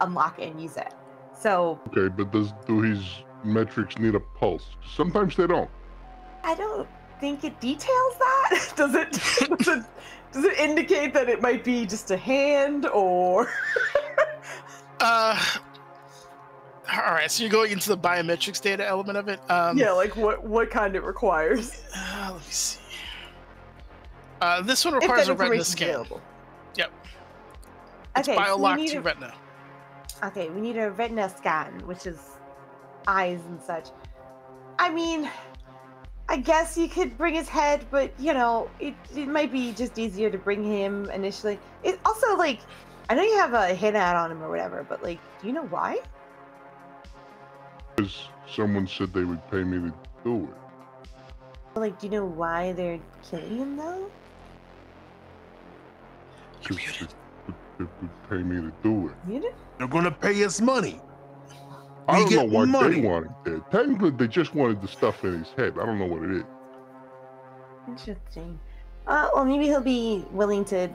unlock it and use it. So okay, but do his metrics need a pulse? Sometimes they don't. I don't think it details that. Does it indicate that it might be just a hand or? All right, so you're going into the biometrics data element of it. Yeah, like what kind it requires. Let me see. This one requires a retina scan. Available. Yep. It's Okay, bio-locked to retina. Okay, we need a retina scan, which is eyes and such. I mean, I guess you could bring his head, but you know, it might be just easier to bring him initially. It also, like, I know you have a hit ad on him or whatever, but like, do you know why? Because someone said they would pay me to do it. Like, do you know why they're killing him though? They would pay me to do it. Muted? They're gonna pay us money. I don't know why they wanted that. Technically, they just wanted the stuff in his head. I don't know what it is. Interesting. Well, maybe he'll be willing to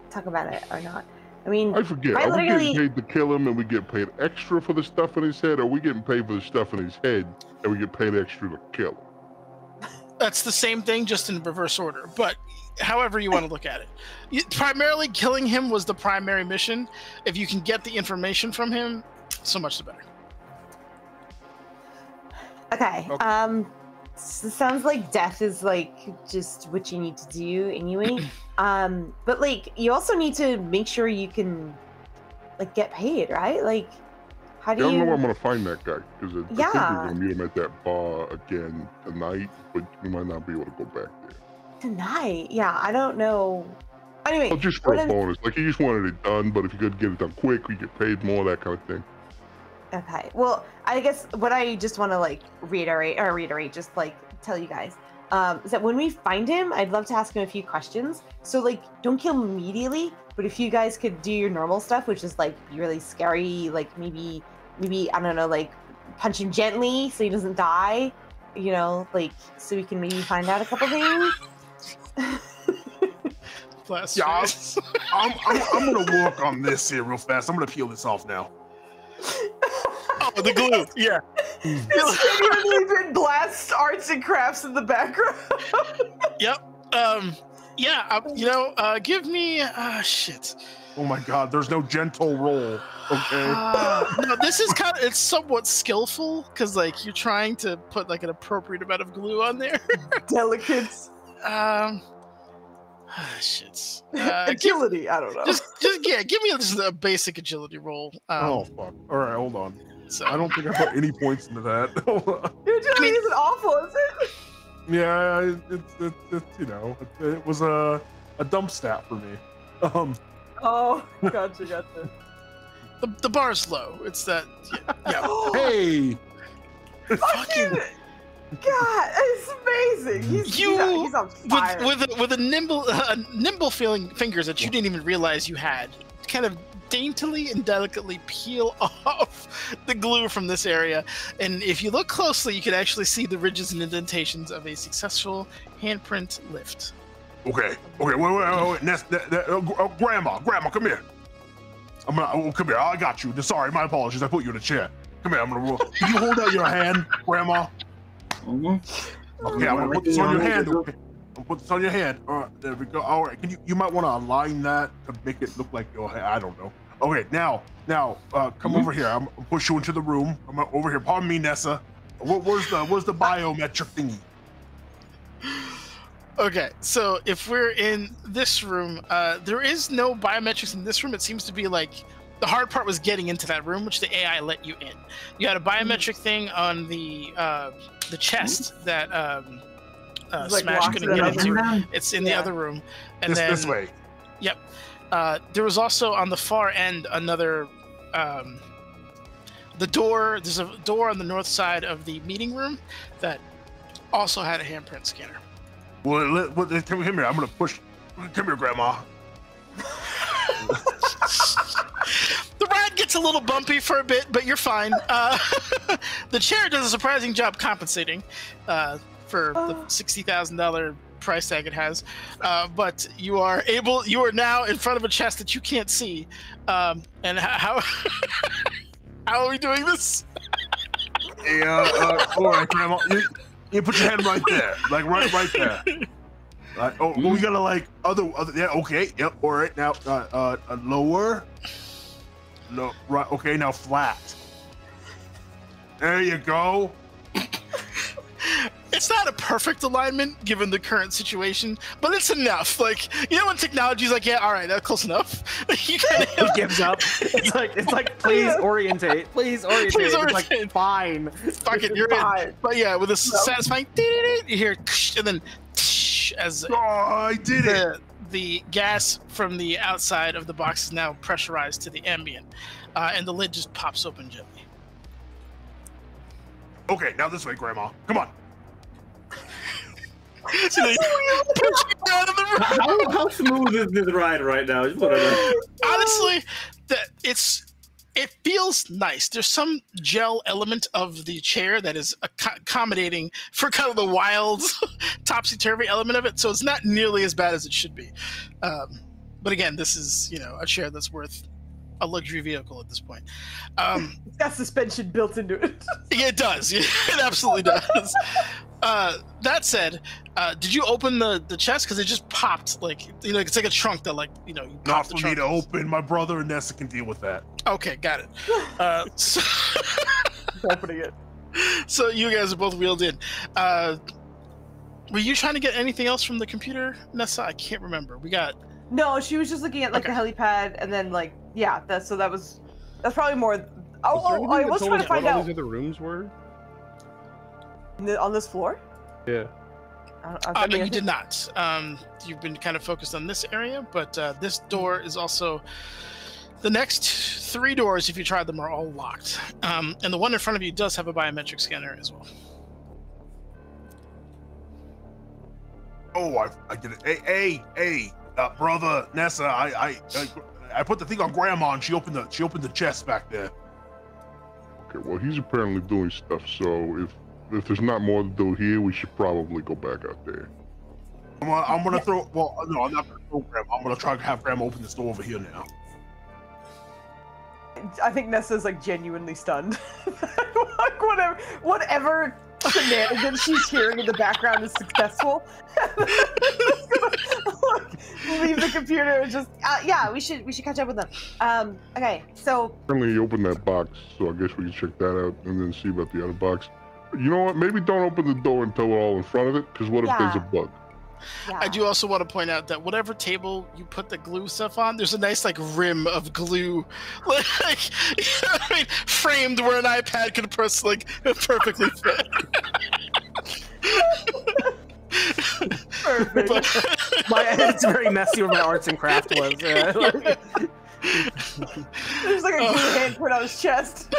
talk about it or not. I mean, I forget. Are we getting paid to kill him and we get paid extra for the stuff in his head, or are we getting paid for the stuff in his head and we get paid extra to kill him? That's the same thing, just in reverse order. But however you want to look at it. Primarily, killing him was the primary mission. If you can get the information from him, so much the better. Okay. Sounds like death is like just what you need to do anyway. But like you also need to make sure you can like get paid, right? Like how do you? I don't know where I'm gonna find that guy because I think we're gonna meet him at that bar again tonight, but we might not be able to go back there. Tonight? Yeah, I don't know. Anyway, well, just for a bonus. Like you just wanted it done, but if you could get it done quick, you get paid more, that kind of thing. Okay. Well, I guess what I just want to like reiterate, just like tell you guys, is that when we find him, I'd love to ask him a few questions. So like, don't kill him immediately, but if you guys could do your normal stuff, which is like be really scary, like maybe I don't know, like punch him gently so he doesn't die, you know, like so we can maybe find out a couple things. Yeah, I'm gonna work on this here real fast. I'm gonna peel this off now. Oh, the glue. Yeah. Genuinely blast arts and crafts in the background. Yep. Yeah. You know, give me. Shit. Oh my God. There's no gentle roll. Okay. No, this is kind of. It's somewhat skillful because like you're trying to put like an appropriate amount of glue on there. Delicate. Shits. Agility. I don't know. Just give me just a basic agility roll. Oh fuck! All right, hold on. So I don't think I put any points into that. Your agility isn't awful, is it? Yeah, it's you know, it was a dump stat for me. Oh, gotcha. The bar's low. It's that. Yeah. Hey. Fucking. God, it's amazing. He's on fire. With a nimble fingers that you didn't even realize you had, kind of daintily and delicately peel off the glue from this area, and if you look closely, you can actually see the ridges and indentations of a successful handprint lift. Okay. Wait. Grandma, come here. Come here. I got you. Sorry, my apologies. I put you in a chair. Come here. I'm gonna roll. Can you hold out your hand, Grandma? Mm-hmm. Okay, I'm gonna put this on your hand. Okay. I'll put this on your hand. All right, there we go. All right, you might want to align that to make it look like your hand. I don't know. Okay, now, come over here. I'm gonna push you into the room. I'm over here. Pardon me, Nessa. Where's the biometric thingy? Okay, so if we're in this room, there is no biometrics in this room. It seems to be like the hard part was getting into that room, which the AI let you in. You had a biometric thing on the chest that Smash couldn't get into. It's in the other room, and this way. Yep. There was also on the far end another. The door. There's a door on the north side of the meeting room that also had a handprint scanner. Well, come here. I'm gonna push. Come here, Grandma. The rat gets It's a little bumpy for a bit, but you're fine. The chair does a surprising job compensating for the $60,000 price tag it has, but you are now in front of a chest that you can't see. And how how are we doing this? Yeah, all right, Grandma. You put your hand right there, like right there. Like, oh, we gotta like other. Yeah, okay, yep. All right, now lower. No, right. Okay, now flat. There you go. It's not a perfect alignment given the current situation, but it's enough. Like, you know when technology's like, yeah, all right, that's close enough. He gives up. It's like, please orientate. Please orientate. It's like, fine. Fuck it, you're in. But yeah, with a satisfying, you hear, and then as I did it. The gas from the outside of the box is now pressurized to the ambient, and the lid just pops open gently. Okay, now this way, Grandma. Come on. How smooth is this ride right now? Honestly, it feels nice. There's some gel element of the chair that is accommodating for kind of the wild, topsy-turvy element of it, so it's not nearly as bad as it should be. But again, this is a chair that's worth a luxury vehicle at this point. It's got suspension built into it. Yeah, it does. It absolutely does. That said, did you open the chest? Because it just popped. Like, it's like a trunk that, you not for me to open. My brother and Nessa can deal with that. Okay, got it. So opening it. So you guys are both wheeled in. Were you trying to get anything else from the computer, Nessa? I can't remember. No, she was just looking at the helipad, and then that's probably more. Oh, I was trying to find out what all these other rooms were. On this floor? Yeah. No, you did not. You've been kind of focused on this area, but this door is also. The next 3 doors, if you tried them, are all locked. And the one in front of you does have a biometric scanner as well. Oh, I did it. Hey, brother Nessa, I put the thing on Grandma, and she opened the chest back there. Okay, well, he's apparently doing stuff, so if there's not more to do here, we should probably go back out there. I'm gonna throw. Well, no, I'm not gonna throw Grandma. I'm gonna try to have Grandma open this door over here now. I think Nessa's genuinely stunned. Whatever shenanigans she's hearing in the background is successful. Leave the computer and just we should catch up with them. Okay, so Apparently he opened that box, so I guess we can check that out and then see about the other box. You know what? Maybe don't open the door until we're all in front of it, because what if there's a bug? Yeah. I do also want to point out that whatever table you put the glue stuff on, there's a nice rim of glue, framed where an iPad could perfectly fit. Perfect. It's very messy where my arts and craft was. There's a glue handprint on his chest.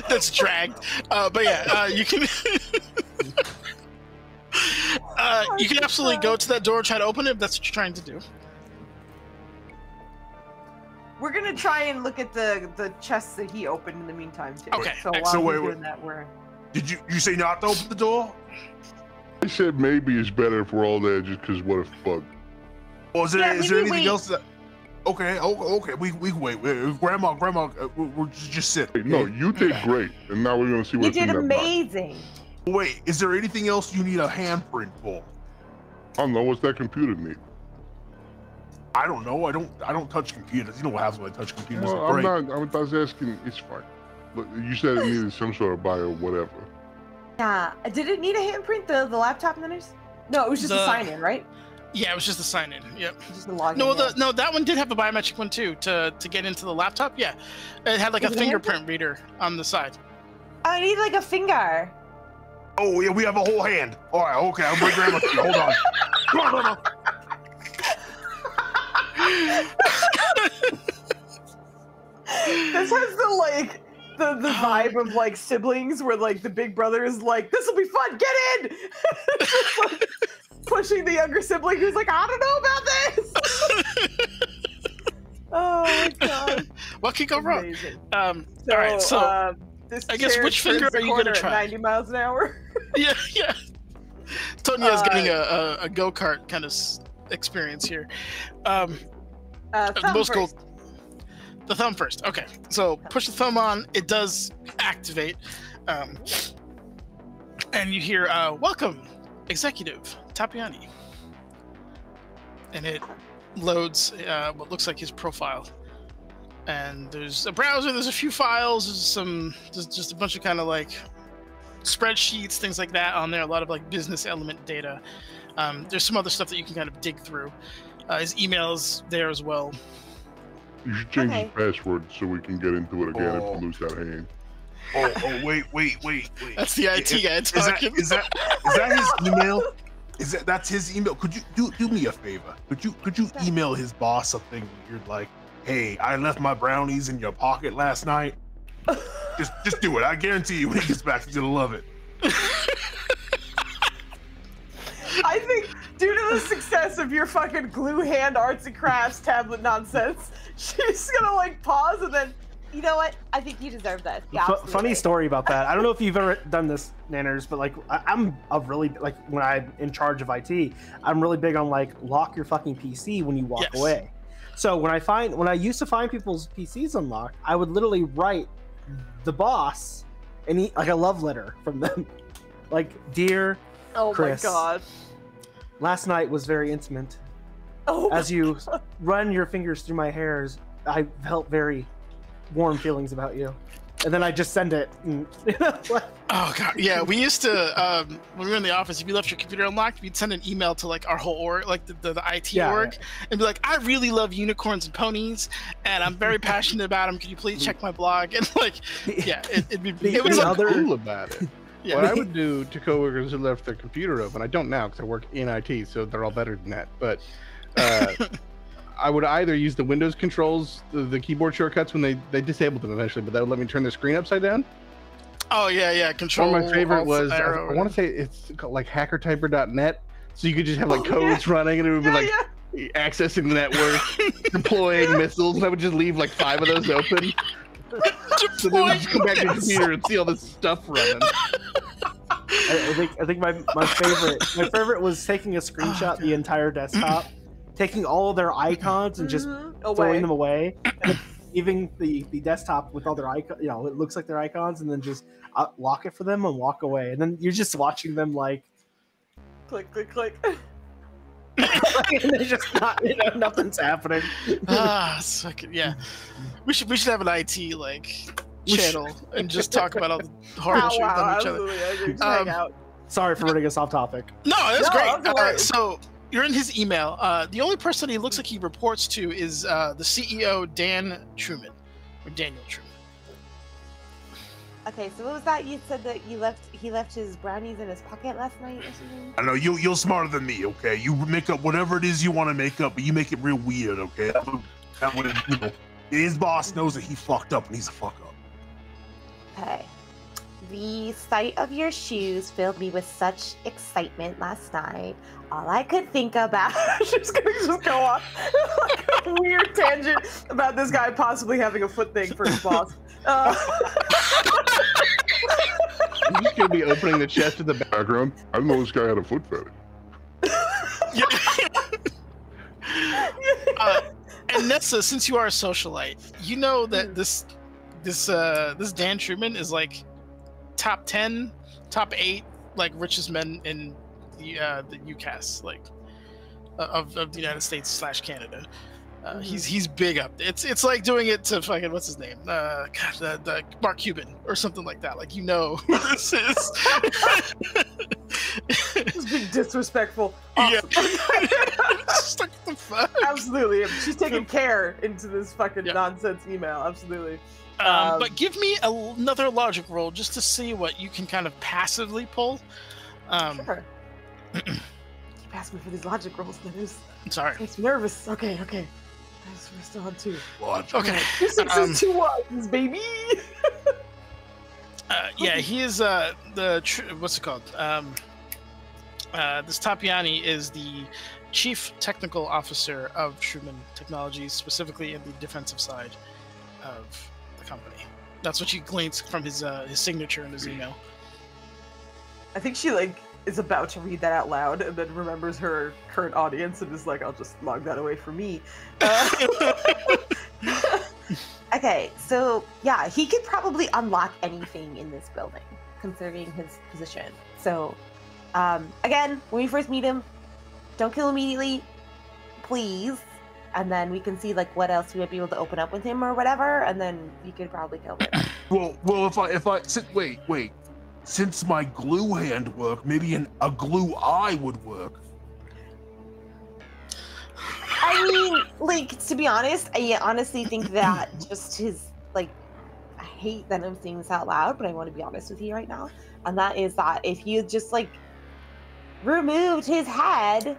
That's dragged. But yeah, you can. You can absolutely go to that door and try to open it if that's what you're trying to do. We're gonna try and look at the chests that he opened in the meantime too. Okay. So while we're doing that, Did you say not to open the door? I said maybe it's better if we're all there, just because what if bug? Or is there anything else that? Okay, we wait. Grandma, we'll just sit. Hey, no, you did great, and now we're gonna see what's in that box. You did amazing. Wait, is there anything else you need a handprint for? I don't know. What's that computer need? I don't know. I don't touch computers. You know what happens when I touch computers? Well, I was asking. It's fine. Look, you said it needed some sort of bio, whatever. Yeah. Did it need a handprint? The laptop and the No, it was just a sign in, right? Yeah, it was just the sign in. Yep. Just the login. No, that one did have a biometric one too to get into the laptop. Yeah, it had a fingerprint reader on the side. I need a finger. Oh yeah, we have a whole hand. All right, okay, I'll bring Grandma to you. Hold on. Come on. This has the vibe of siblings where the big brother is this will be fun, get in. Just, pushing the younger sibling who's I don't know about this. Oh my god. What could go wrong? Amazing. All right, so this I guess which finger are you gonna try? 90 miles an hour. Yeah. Tonya's getting a go-kart kind of experience here. Thumb first. The thumb first. Okay, so push the thumb on. It does activate, and you hear "Welcome, Executive Tapiani," and it loads what looks like his profile. And there's a browser. There's a few files. There's just a bunch of kind of like spreadsheets, things like that on there. A lot of like business element data. There's some other stuff that you can kind of dig through. His email's there as well. You should change his password so we can get into it again if we lose that hand. Wait. That's the IT guy talking. Is that his email? That's his email? Could you do me a favor? Could you email his boss a thing weird like, "Hey, I left my brownies in your pocket last night." just do it. I guarantee you when he gets back, he's gonna love it. I think due to the success of your fucking glue hand arts and crafts tablet nonsense, she's gonna like pause and then, you know what? I think you deserve that. Yeah. Funny story about that. I don't know if you've ever done this, Nanners, but like I'm a really like when I'm in charge of IT, I'm really big on like lock your fucking PC when you walk away. So when I used to find people's PCs unlocked, I would literally write the boss like a love letter from them, like, "Dear Chris, my god, last night was very intimate. As you run your fingers through my hairs, I felt very warm feelings about you." And then I just send it. And, oh god, yeah. We used to when we were in the office, if you left your computer unlocked, we'd send an email to like our whole org, like the IT org, and be like, "I really love unicorns and ponies, and I'm very passionate about them. Can you please check my blog?" And like, yeah, it was cool about it. Yeah. What I would do to coworkers who left their computer open, I don't now because I work in IT, so they're all better than that. But I would either use the Windows controls, the keyboard shortcuts when they disabled them eventually, but that would let me turn their screen upside down. Oh yeah. Control. One of my favorite was I want to say it's called like hackertyper.net, so you could just have like codes running and it would be like accessing the network, deploying missiles, and I would just leave like 5 of those open. So they would just come back to the computer and see all this stuff running. I think my favorite was taking a screenshot of the entire desktop, taking all of their icons and just throwing them away, and leaving the desktop with all their icons. You know, it looks like their icons, and then just lock it for them and walk away. And then you're just watching them like click. And they're just not, nothing's happening. Yeah. We should have an IT like channel and just talk about all the horrible shit on each other. Sorry for running us off topic. No, that's great. So you're in his email. The only person he looks like he reports to is the CEO Dan Truman, or Daniel Truman. Okay, so what was that? You said that he left his brownies in his pocket last night or something? I know you're smarter than me, okay? You make up whatever it is you want to make up, but you make it real weird, okay? That way, his boss knows that he fucked up and he's a fuck up. Okay. The sight of your shoes filled me with such excitement last night. All I could think about... She's gonna just go off like a weird tangent about this guy possibly having a foot thing for his boss. I'm just gonna be opening the chest in the background. I didn't know this guy had a foot fetish. And Nessa, since you are a socialite, you know that this Dan Truman is like top 10, top 8 like richest men in the UCAS, like of the United States / Canada. He's big up. It's like doing it to fucking what's his name? The Mark Cuban or something like that. Like who this is. Just being disrespectful. Awesome. Yeah. Like, the fuck? Absolutely. She's taking care into this fucking nonsense email. Absolutely. But give me another logic roll just to see what you can kind of passively pull. Sure. Keep asking me for these logic rolls, Liz. Sorry. Makes me nervous. Okay. We're still on 2. Okay. 2 6s, 2 1s, baby. Yeah, he is what's it called? This Tapiani is the Chief Technical Officer of Truman Technologies, specifically in the defensive side. of the company. That's what she gleans from his signature in his email. I think she is about to read that out loud and then remembers her current audience and is like, I'll just log that away for me. Okay, so yeah, he could probably unlock anything in this building, considering his position. So, again, when we first meet him, don't kill immediately, please. And then we can see what else we might be able to open up with him or whatever, and then you could probably kill him. Well, if I wait. Since my glue hand work, maybe a glue eye would work. I mean, to be honest, I honestly think that just his, I hate that I'm saying this out loud, but I want to be honest with you right now. And that is that if you just, removed his head,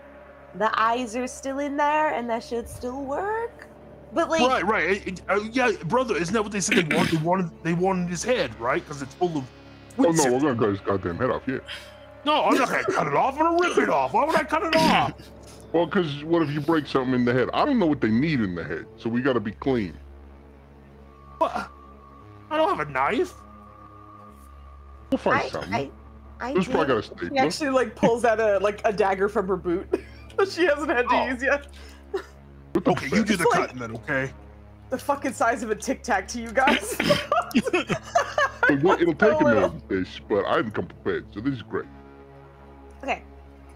the eyes are still in there, and that should still work. But, Right. Yeah, brother, isn't that what they said they wanted? They wanted his head, right? Because it's full of... Oh, no, we're going to cut his goddamn head off, yeah. No, I'm not going to cut it off. I'm going to rip it off. Why would I cut it off? Well, because what if you break something in the head? I don't know what they need in the head, so we got to be clean. What? I don't have a knife. We'll find something. Who's probably got a stapler? She actually, pulls out a dagger from her boot that she hasn't had to use yet. Okay, you do the cutting then, okay? The fucking size of a Tic Tac to you guys. It'll take a minute, this, but I didn't come prepared, so this is great. Okay.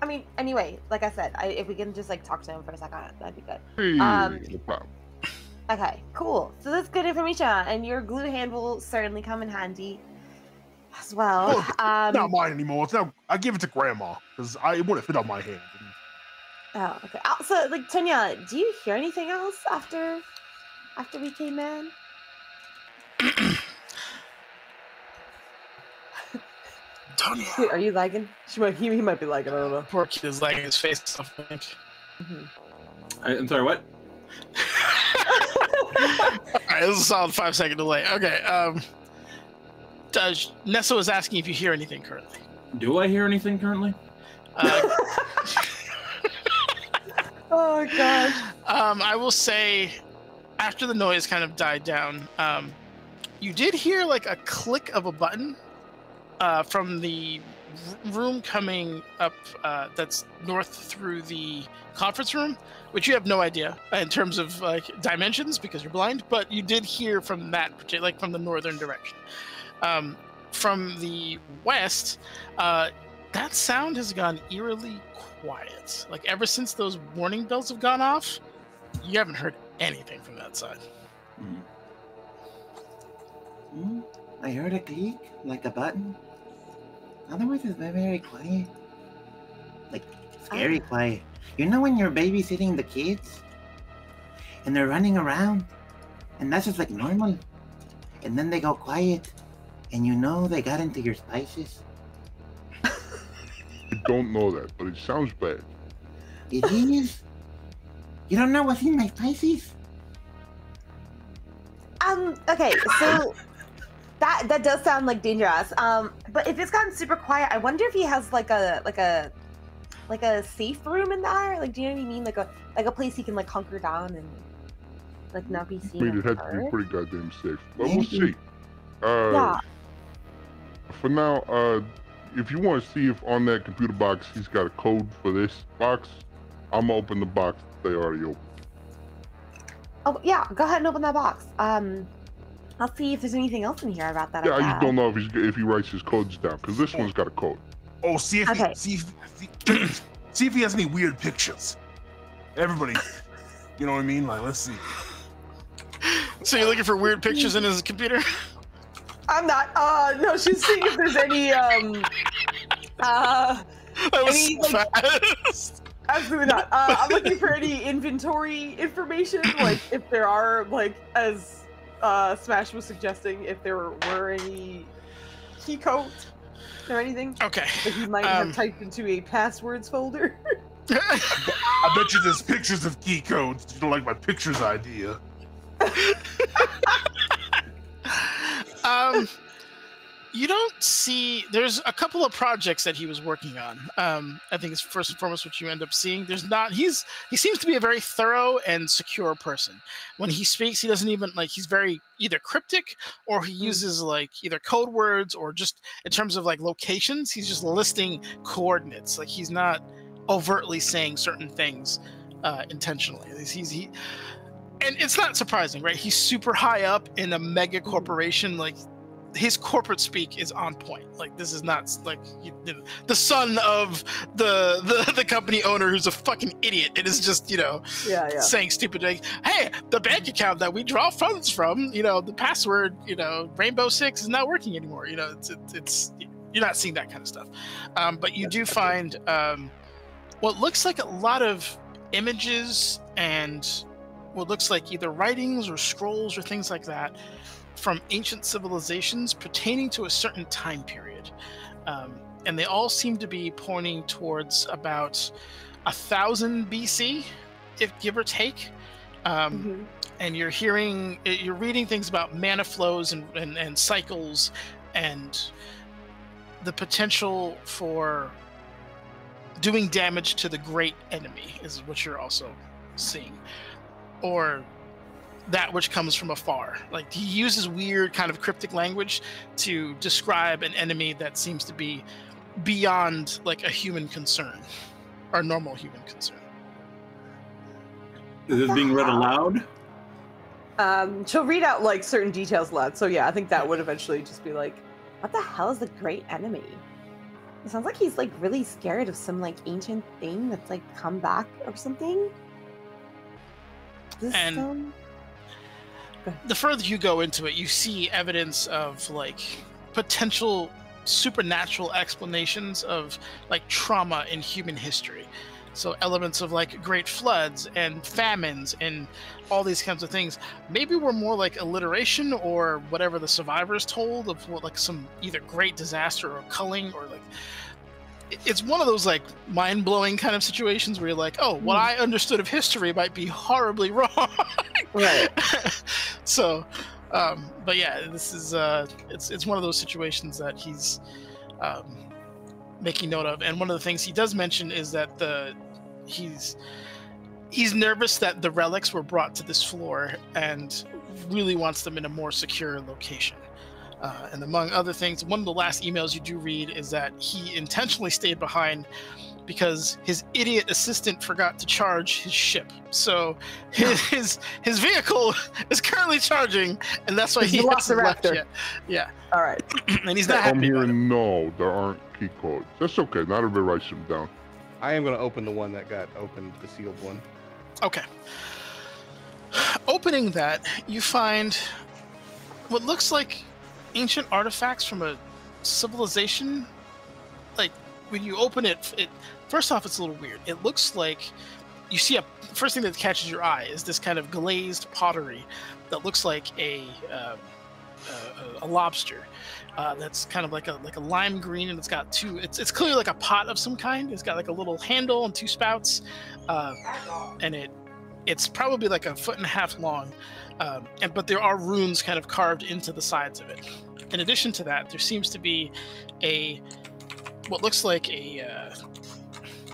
I mean, anyway, like I said, if we can just talk to him for a second, that'd be good. Hey, no problem. Okay, cool. So that's good information, and your glue hand will certainly come in handy as well. It's not mine anymore. I give it to Grandma because it wouldn't fit on my hand. Oh, okay. So, Tonya, do you hear anything else after we came in? Tonya. Wait, are you lagging? He might be lagging. I don't know. Poor kid is lagging his face off, I think. I'm sorry, what? Alright, this is a solid 5-second delay. Okay, Nessa was asking if you hear anything currently. Do I hear anything currently? Oh, gosh. I will say, after the noise kind of died down, you did hear a click of a button from the room coming up that's north through the conference room, which you have no idea in terms of dimensions because you're blind, but you did hear from that particular, from the northern direction. From the west, that sound has gone eerily quiet. Ever since those warning bells have gone off, you haven't heard anything from that side. I heard a click, like a button. Otherwise, it's very, very quiet. Scary quiet. You know when you're babysitting the kids? And they're running around? And that's just normal. And then they go quiet. And you know they got into your spices. I don't know that, but it sounds bad. It is? You don't know what's in my spices? Okay, so that does sound dangerous. But if it's gotten super quiet, I wonder if he has a safe room in there. Do you know what I mean? Like a place he can hunker down and not be seen. I mean, it had to be pretty goddamn safe. But we'll see. Yeah. For now, if you want to see if on that computer box he's got a code for this box, I'm gonna open the box they already opened. Oh yeah, go ahead and open that box. I'll see if there's anything else in here about that. Yeah, I just don't know if he writes his codes down because this one's got a code. Oh, see if he has any weird pictures. Everybody, you know what I mean? Let's see. So you're looking for weird pictures in his computer? I'm not. No, she's seeing if there's any. That was fast. Absolutely not. I'm looking for any inventory information, if there are, as Smash was suggesting, if there were any key codes or anything. Okay. That he might have typed into a passwords folder. I bet you there's pictures of key codes. You don't like my pictures idea. You don't see. There's a couple of projects that he was working on. I think it's first and foremost what you end up seeing. There's not. He seems to be a very thorough and secure person. When he speaks, he doesn't even like. He's very either cryptic or he uses like either code words or just in terms of like locations. He's just listing coordinates. Like he's not overtly saying certain things intentionally. And it's not surprising, right? He's super high up in a mega corporation. Like his corporate speak is on point. Like this is not like the son of the company owner who's a fucking idiot. It is just saying stupid things. Hey, the bank account that we draw funds from, the password, Rainbow 6 is not working anymore. It's you're not seeing that kind of stuff. But you do find what looks like a lot of images and what looks like either writings or scrolls or things like that from ancient civilizations pertaining to a certain time period. And they all seem to be pointing towards about 1000 BC, if give or take. And you're reading things about mana flows and cycles and the potential for doing damage to the great enemy is what you're also seeing. Or that which comes from afar. Like he uses weird kind of cryptic language to describe an enemy that seems to be beyond like a human concern or normal human concern. Is this being read aloud? She'll read out like certain details aloud. So yeah, I think that would eventually just be like, what the hell is the great enemy? It sounds like he's like really scared of some like ancient thing that's like come back or something. The further you go into it, you see evidence of like potential supernatural explanations of like trauma in human history. So elements of like great floods and famines and all these kinds of things maybe were more like alliteration or whatever the survivors told of what like some either great disaster or culling or like it's one of those like mind-blowing kind of situations where you're like, oh, what I understood of history might be horribly wrong. Right. So, but yeah, this is it's one of those situations that he's making note of. And one of the things he does mention is that he's nervous that the relics were brought to this floor and really wants them in a more secure location. And among other things, one of the last emails you do read is that he intentionally stayed behind because his idiot assistant forgot to charge his ship. So his vehicle is currently charging, and that's why he lost the raptor. Yet. Yeah. All right. And he's not I'm happy about it. hearing no, there aren't key codes. That's okay. Not everybody writes them down. I am going to open the one that got opened, the sealed one. Okay. Opening that, you find what looks like ancient artifacts from a civilization. Like when you open it, first off, it's a little weird. It looks like you see first thing that catches your eye is this kind of glazed pottery that looks like a lobster. That's kind of like a lime green, and it's got two. It's clearly like a pot of some kind. It's got like a little handle and two spouts, and it's probably like 1.5 feet long. But there are runes kind of carved into the sides of it. In addition to that, there seems to be what looks like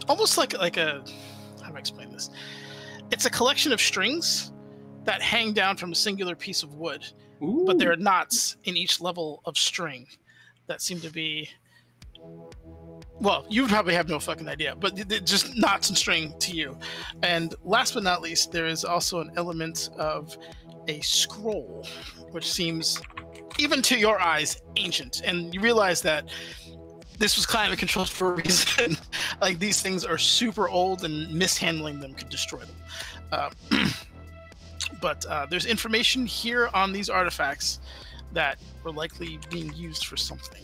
almost like a, how do I explain this? It's a collection of strings that hang down from a singular piece of wood. Ooh. But there are knots in each level of string that seem to be, well, you probably have no fucking idea, but just knots and string to you. And last but not least, there is also an element of a scroll, which seems, even to your eyes, ancient. And you realize that this was climate controlled for a reason. Like, these things are super old, and mishandling them could destroy them. But there's information here on these artifacts that were likely being used for something.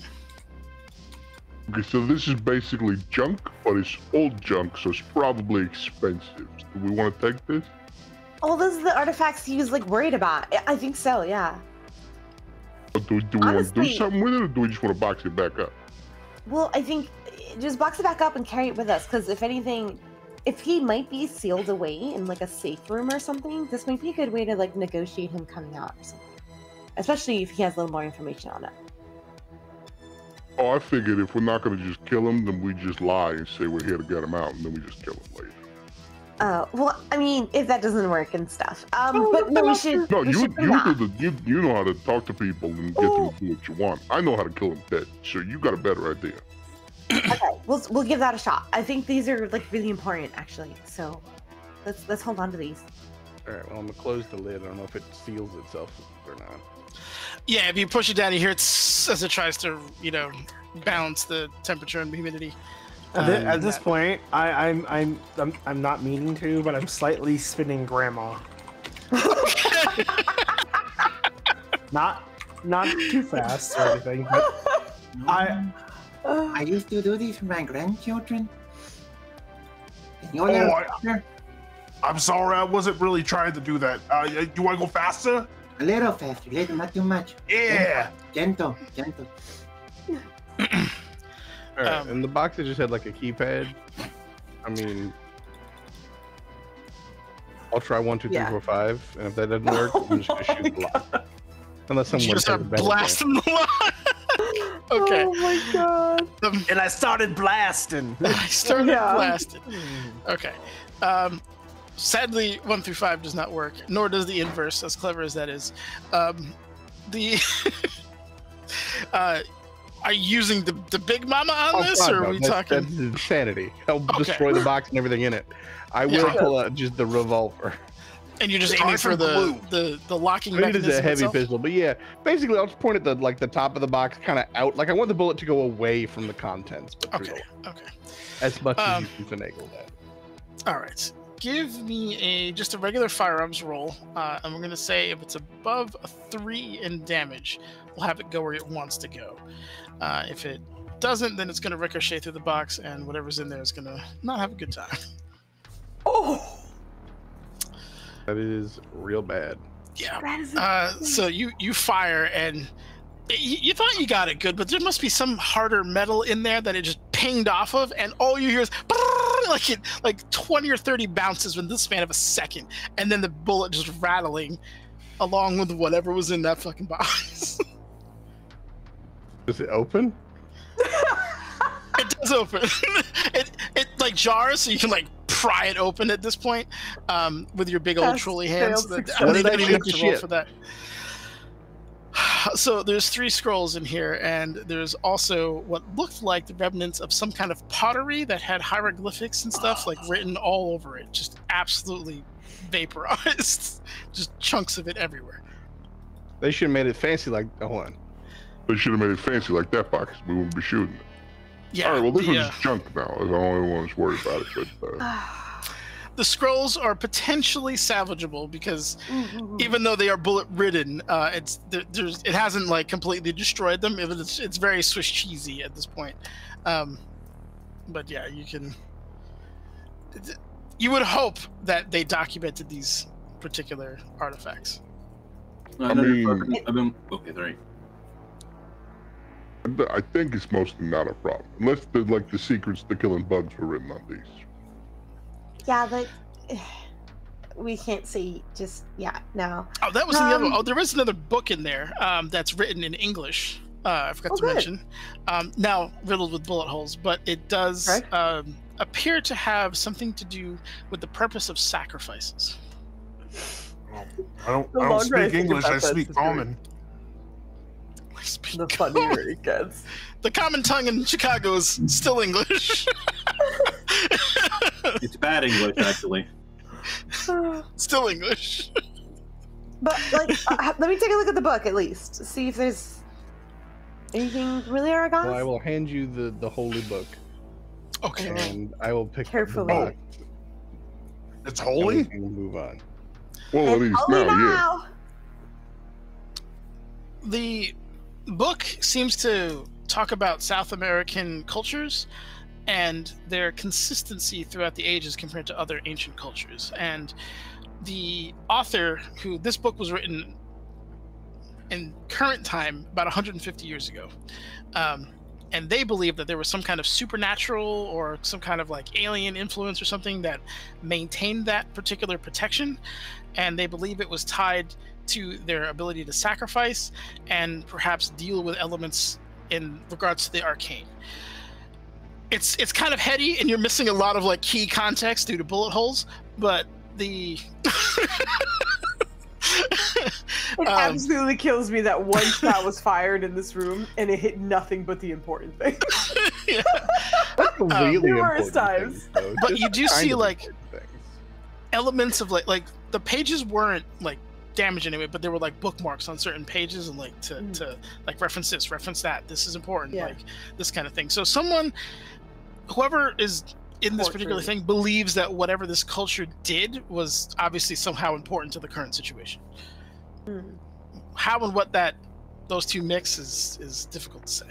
Okay, so this is basically junk, but it's old junk, so it's probably expensive. Do we want to take this? Oh, those are the artifacts he was like worried about. I think so, yeah. Or do we want to do something with it, or do we just want to box it back up? Well, I think just box it back up and carry it with us, because if anything, if he might be sealed away in like a safe room or something, this might be a good way to like negotiate him coming out or something. Especially if he has a little more information on it. Oh, I figured if we're not going to just kill him, then we just lie and say we're here to get him out, and then we just kill him later. Well, I mean, if that doesn't work and stuff. But no, we should. No, we you should you know how to talk to people and get them to do what you want. I know how to kill them dead, so you got a better idea. Okay, we'll give that a shot. I think these are like really important, actually. So let's hold on to these. All right. Well, I'm gonna close the lid. I don't know if it seals itself or not. Yeah, if you push it down, you hear it as it tries to, balance the temperature and humidity. At this point, I'm not meaning to, but I'm slightly spinning Grandma. not too fast or anything, but I used to do this for my grandchildren. I'm sorry, I wasn't really trying to do that. You want to go faster? A little faster, not too much. Yeah. Gentle. All right, and the box that just had like a keypad. I mean, I'll try 1, 2, 3, 4, 5, and if that doesn't work, I'm just gonna shoot the lock. Unless someone just start blasting the lock. Okay. Oh my god. And I started blasting. Blasting. Okay. Sadly, 1 through 5 does not work, nor does the inverse, as clever as that is. Are you using the Big Mama on this, or are we talking? That's insanity. I'll destroy the box and everything in it. I will pull out just the revolver. And you're just aiming for the locking mechanism. It is a heavy itself? pistol, but yeah, basically I'll just point at the top of the box, kind of out. Like I want the bullet to go away from the contents. But okay. As much as you can finagle that. All right. Give me just a regular firearms roll, and we're gonna say if it's above a 3 in damage, we'll have it go where it wants to go. If it doesn't, then it's gonna ricochet through the box, and whatever's in there is gonna not have a good time. Oh, that is real bad. Yeah. So you fire, and you thought you got it good, but there must be some harder metal in there that it just pinged off of, and all you hear is like 20 or 30 bounces in the span of a second, and then the bullet just rattling along with whatever was in that fucking box. Does it open? It does open. it like jars, so you can like pry it open at this point with your big old trolley hands. I don't even have to roll for that. So there's 3 scrolls in here, and there's also what looked like the remnants of some kind of pottery that had hieroglyphics and stuff like written all over it, just absolutely vaporized, just chunks of it everywhere. They should have made it fancy like hold on. They should have made it fancy like that box. We wouldn't be shooting it. Yeah. All right. Well, this one's junk now. I don't want to worry about it, but. The scrolls are potentially salvageable because even though they are bullet ridden, it hasn't like completely destroyed them. It's very Swiss cheesy at this point. But yeah, you would hope that they documented these particular artifacts. Okay, sorry. I think it's mostly not a problem, unless the secrets to killing bugs were written on these. Yeah, but we can't see just no. Oh, that was the other. Oh, there is another book in there that's written in English. I forgot to mention. Now riddled with bullet holes, but it does appear to have something to do with the purpose of sacrifices. I don't speak English. I speak common. The funnier it gets. The common tongue in Chicago is still English. It's bad English, actually. Still English. But let me take a look at the book at least. See if there's anything familiar, guys. Well, I will hand you the holy book. Okay. And I will pick carefully. The box. It's holy. And move on. Well, at least now. The book seems to talk about South American cultures and their consistency throughout the ages compared to other ancient cultures. And the author, who this book was written in current time about 150 years ago, and they believe that there was some kind of supernatural or some kind of like alien influence or something that maintained that particular protection, and they believe it was tied to their ability to sacrifice and perhaps deal with elements in regards to the arcane. It's kind of heady, and you're missing a lot of like key context due to bullet holes. But the it absolutely kills me that one shot was fired in this room, and it hit nothing but the important thing. Yeah. That's really numerous important times. things, But you do see like things. elements of like the pages weren't like damaged anyway, but there were like bookmarks on certain pages and like to like reference this, reference that. This is important, like this kind of thing. So whoever is in this particular thing believes that whatever this culture did was obviously somehow important to the current situation. How and what those two mix is difficult to say.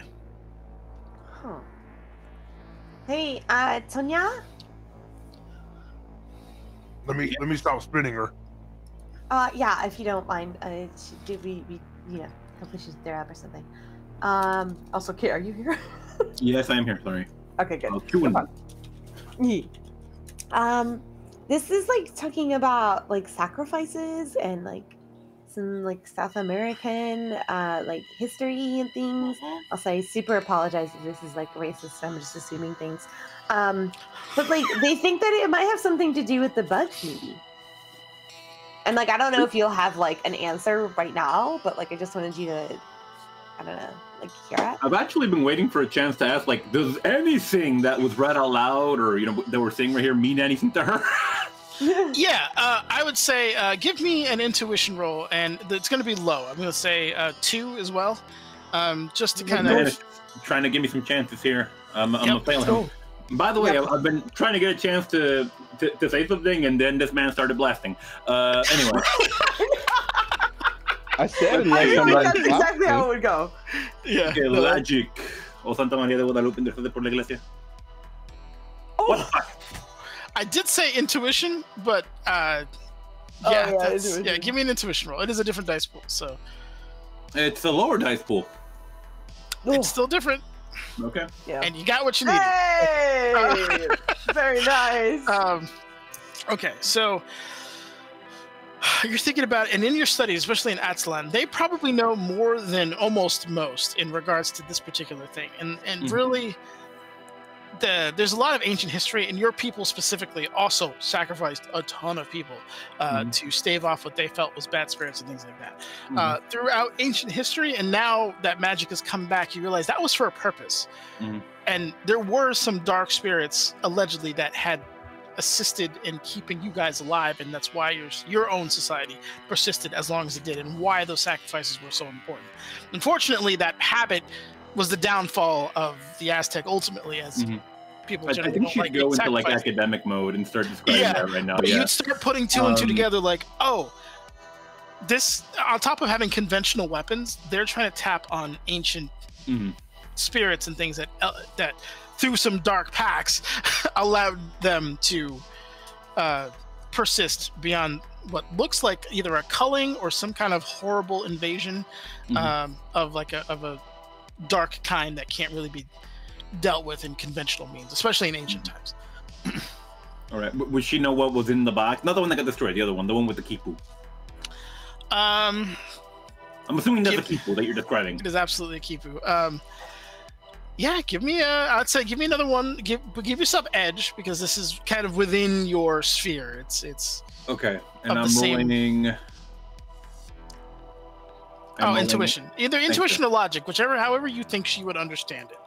Huh. Hey, Tonya? Let me stop spinning her. Yeah, if you don't mind. Did we hopefully she's there up or something. Also, Kate, are you here? Yes, I am here. Sorry. Okay, good. This is like talking about like sacrifices and like some like South American like history and things. Also, I super apologize if this is like racist. I'm just assuming things. But like they think that it might have something to do with the bugs, maybe. And like I don't know if you'll have like an answer right now, but like I just wanted you to, I don't know, like hear it. I've actually been waiting for a chance to ask, like, does anything that was read out loud or that we're saying right here mean anything to her? Yeah, I would say give me an intuition roll, and it's going to be low. I'm going to say 2 as well, just to kind of trying to give me some chances here. I'm gonna play on him. By the way, I've been trying to get a chance to say something, and then this man started blasting. Anyway. I said that's exactly how it would go. Yeah. Okay, logic. O Santa María de Guadalupe, intercede por la iglesia. What the fuck? I did say intuition, but give me an intuition roll. It is a different dice pool, so it's a lower dice pool. It's still different. Okay. Yeah. And you got what you needed. Hey! Very nice. Okay, so you're thinking about it, and in your studies, especially in Atlan, they probably know more than almost most in regards to this particular thing. And really, there's a lot of ancient history, and your people specifically also sacrificed a ton of people to stave off what they felt was bad spirits and things like that. Throughout ancient history, and now that magic has come back, you realize that was for a purpose. And there were some dark spirits, allegedly, that had assisted in keeping you guys alive, and that's why your own society persisted as long as it did, and why those sacrifices were so important. Unfortunately, that habit was the downfall of the Aztec ultimately, as people generally I think you should go into like academic mode and start describing that right now. But you'd start putting two and two together, like, oh, this, on top of having conventional weapons, they're trying to tap on ancient spirits and things that through some dark pacts allowed them to persist beyond what looks like either a culling or some kind of horrible invasion of a dark kind that can't really be dealt with in conventional means, especially in ancient times. All right. Would she know what was in the box? Not the one that got destroyed, the other one, the one with the kipu. I'm assuming that's a kipu that you're describing. It is absolutely a kipu. Yeah, I'd say give me another one. Give yourself edge, because this is kind of within your sphere. It's okay. And I'm rolling. Intuition. Either intuition or logic, however you think she would understand it.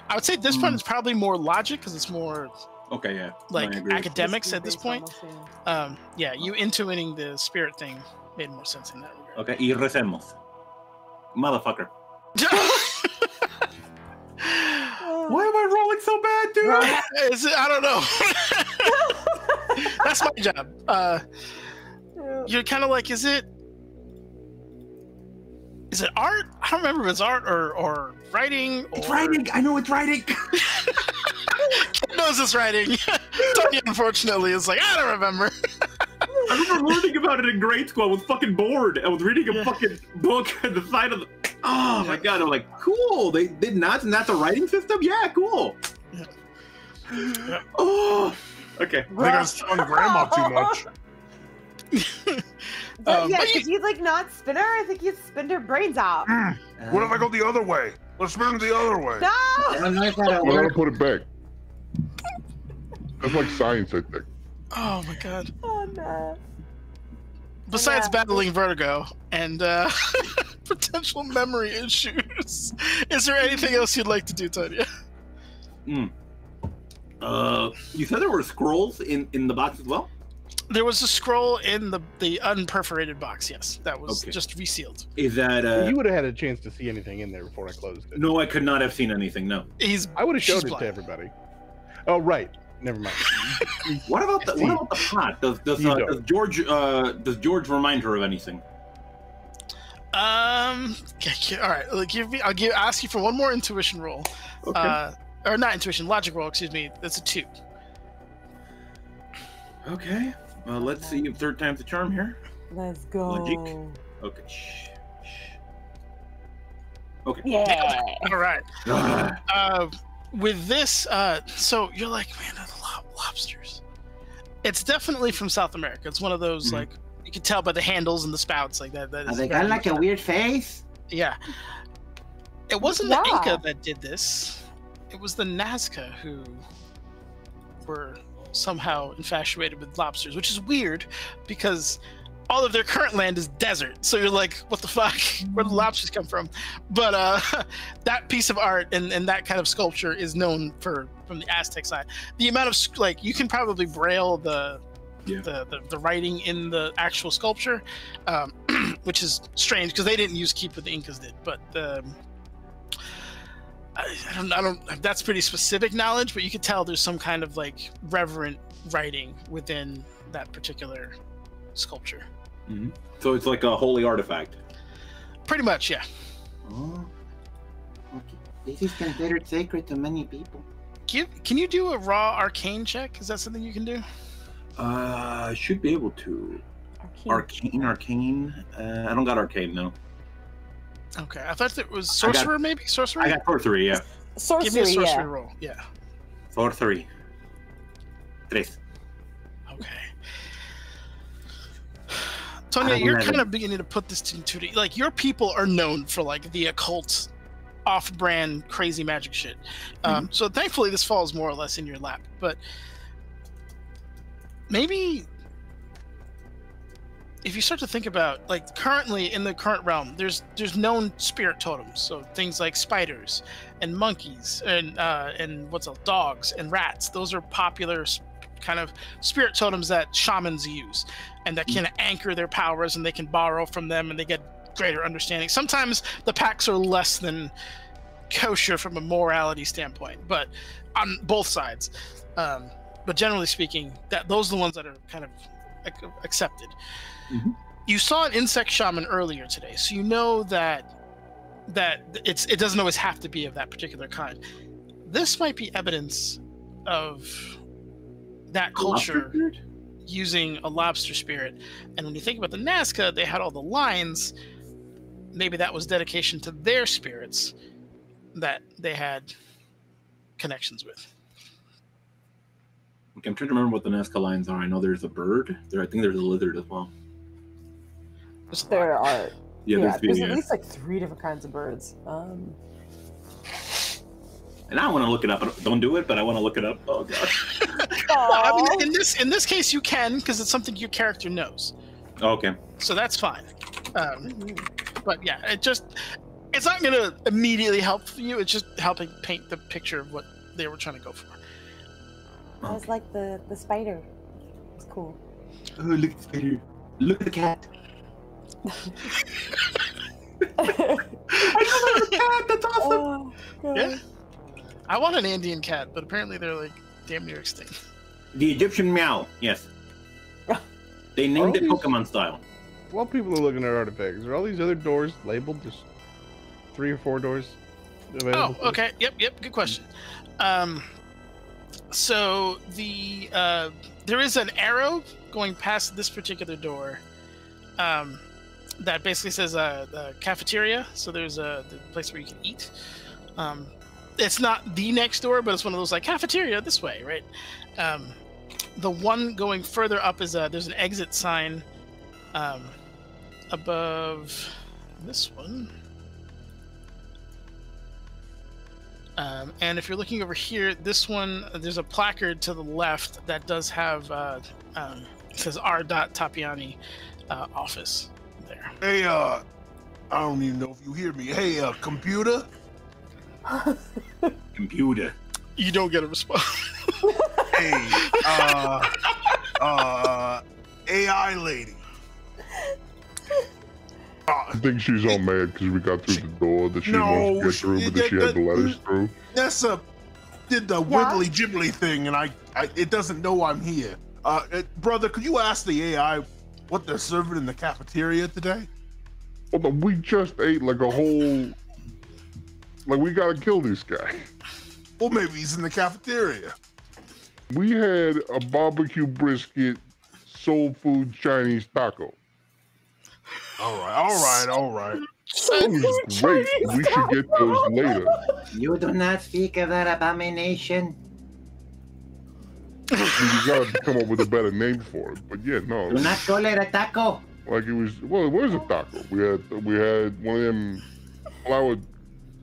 I would say this one is probably more logic, because it's more like academics at this point. You intuiting the spirit thing made more sense in that regard. Okay, y recemos. Motherfucker. Why am I rolling so bad, dude? I don't know. That's my job. You're kind of like, is it art? I don't remember if it's art or writing. It's writing. I know it's writing. Kid knows it's writing. Tony, unfortunately, is like, I don't remember. I remember learning about it in grade school. I was fucking bored. I was reading a fucking book at the side of the... Oh my god, I'm like, cool. They did not, and that's a writing system? Yeah, cool. Oh, okay. I think I was telling grandma too much. Because you'd like not spin her. I think you'd spin her brains out. What if I go the other way? Let's bring it the other way. No! I don't know if that'll We're work. gonna put it back. That's like science, I think. Oh my god. Oh no. Besides Yeah. battling vertigo and potential memory issues, is there anything else you'd like to do, Tanya? You said there were scrolls in the box as well? There was a scroll in the unperforated box, yes. That was Okay. just resealed. Is that You would have had a chance to see anything in there before I closed it. No, I could not have seen anything, no. I would have showed she's it blind. to everybody. Oh, right. Never mind. What about the pot? Does George remind her of anything? Okay, all right. I'll ask you for one more intuition roll. Okay. Or not intuition, logic roll. Excuse me. That's a 2. Okay. Well, let's see if third time's the charm here. Let's go. Logic. Okay. Shh. Okay. Yeah. All right. With this, so you're like, man, the lobsters. It's definitely from South America. It's one of those like you can tell by the handles and the spouts like that. That Have is they very got like a weird face? Yeah. It wasn't the Inca that did this. It was the Nazca who were somehow infatuated with lobsters, which is weird because all of their current land is desert. So you're like, what the fuck? Where do the lobsters come from? But that piece of art and that kind of sculpture is known from the Aztec side. The amount of like you can probably braille the writing in the actual sculpture, which is strange because they didn't use keep what the Incas did. But I don't. That's pretty specific knowledge, but you could tell there's some kind of like reverent writing within that particular sculpture. Mm-hmm. So it's like a holy artifact. Pretty much, yeah. Oh. Okay. This is considered sacred to many people. Can you do a raw arcane check? Is that something you can do? I should be able to. Arcane. I don't got arcane, no. Okay, I thought it was sorcerer, maybe? Sorcerer? I got sorcery, yeah. Sorcery, Give me a sorcery roll, yeah. Sorcery. 3. Okay. Tonya, you're kind of beginning to put this into like your people are known for like the occult, off-brand, crazy magic shit. So thankfully, this falls more or less in your lap. But maybe if you start to think about like currently in the current realm, there's known spirit totems. So things like spiders and monkeys and what's else, dogs and rats. Those are popular kind of spirit totems that shamans use and that can anchor their powers, and they can borrow from them and they get greater understanding. Sometimes the packs are less than kosher from a morality standpoint, but on both sides. But generally speaking, those are the ones that are kind of accepted. You saw an insect shaman earlier today, so you know that it doesn't always have to be of that particular kind. This might be evidence of that culture using a lobster spirit. And when you think about the Nazca, they had all the lines. Maybe that was dedication to their spirits that they had connections with. Okay, I'm trying to remember what the Nazca lines are. I know there's a bird. I think there's a lizard as well. There are. Yeah, there's at least like 3 different kinds of birds. And I want to look it up. Don't do it, but I want to look it up. Oh gosh. I mean, in this case, you can because it's something your character knows. Okay. So that's fine. But yeah, it's not going to immediately help you. It's just helping paint the picture of what they were trying to go for. I was like the spider. It's cool. Oh, look at the spider. Look at the cat. I love the cat. That's awesome. Oh, yeah. I want an Andean cat, but apparently they're like damn near extinct. The Egyptian meow. Yes. They named it Pokemon style. While people are looking at artifacts, are all these other doors labeled? There's 3 or 4 doors available. Oh, okay. Yep. Good question. So there is an arrow going past this particular door that basically says the cafeteria. So there's the place where you can eat. It's not the next door, but it's one of those like cafeteria this way, right? The one going further up is there's an exit sign above this one. And if you're looking over here, this one, there's a placard to the left that does have, it says R. Tapiani office there. Hey, I don't even know if you hear me. Hey, computer? Computer. You don't get a response. Hey, AI lady. I think she's all mad because we got through the door that she wants to get through, but that she had to let us through. Nessa did the wiggly jibbly thing, and it doesn't know I'm here. Brother, could you ask the AI what they're serving in the cafeteria today? Well, we just ate like a whole. Like, we gotta kill this guy. Well, maybe he's in the cafeteria. We had a barbecue brisket, soul food Chinese taco. All right. That was great. We should get those later. You do not speak of that abomination. You gotta come up with a better name for it. But yeah, no. Do not call it a taco. Like it was. Well, it was a taco. We had one of them flour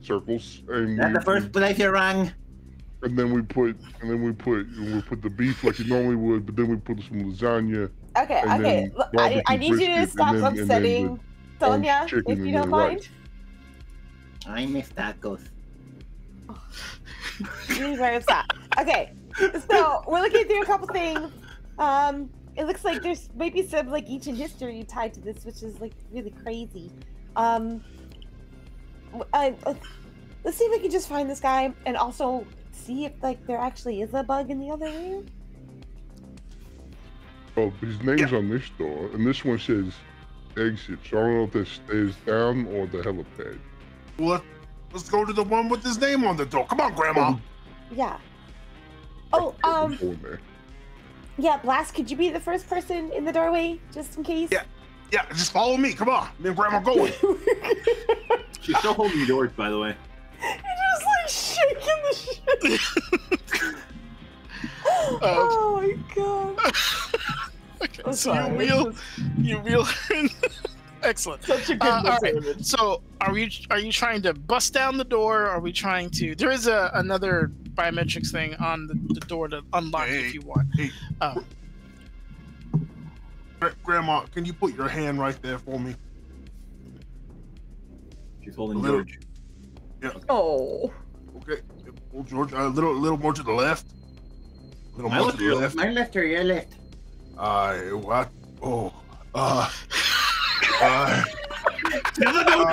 circles, and That's the first place you're wrong. And then we put the beef like you normally would, but then we put some lasagna. Okay. I need you to stop upsetting Sonia, if you don't mind. I miss tacos. You're very upset. Okay, so we're looking through a couple things. It looks like there's maybe some like ancient history tied to this, which is like really crazy. Let's see if we can just find this guy, and also see if like there actually is a bug in the other room. Oh, his name's on this door, and this one says exit. So I don't know if that stays down or the helipad. Well, let's go to the one with his name on the door. Come on, Grandma. Yeah. Oh, yeah, Blast, could you be the first person in the doorway, just in case? Yeah, just follow me. Come on. Me and Grandma going. She's still holding the doors, by the way. You're just like shaking the shit. Oh my god. Okay, so you wheel in. Excellent. Such a good right. So are you trying to bust down the door? Are we trying to? There is another biometrics thing on the door to unlock if you want. Hey. Grandma, can you put your hand right there for me? She's holding George. Yeah. Oh. Okay. Hold George. A little more to the left. A little more to the left. My left or your left? What? Oh.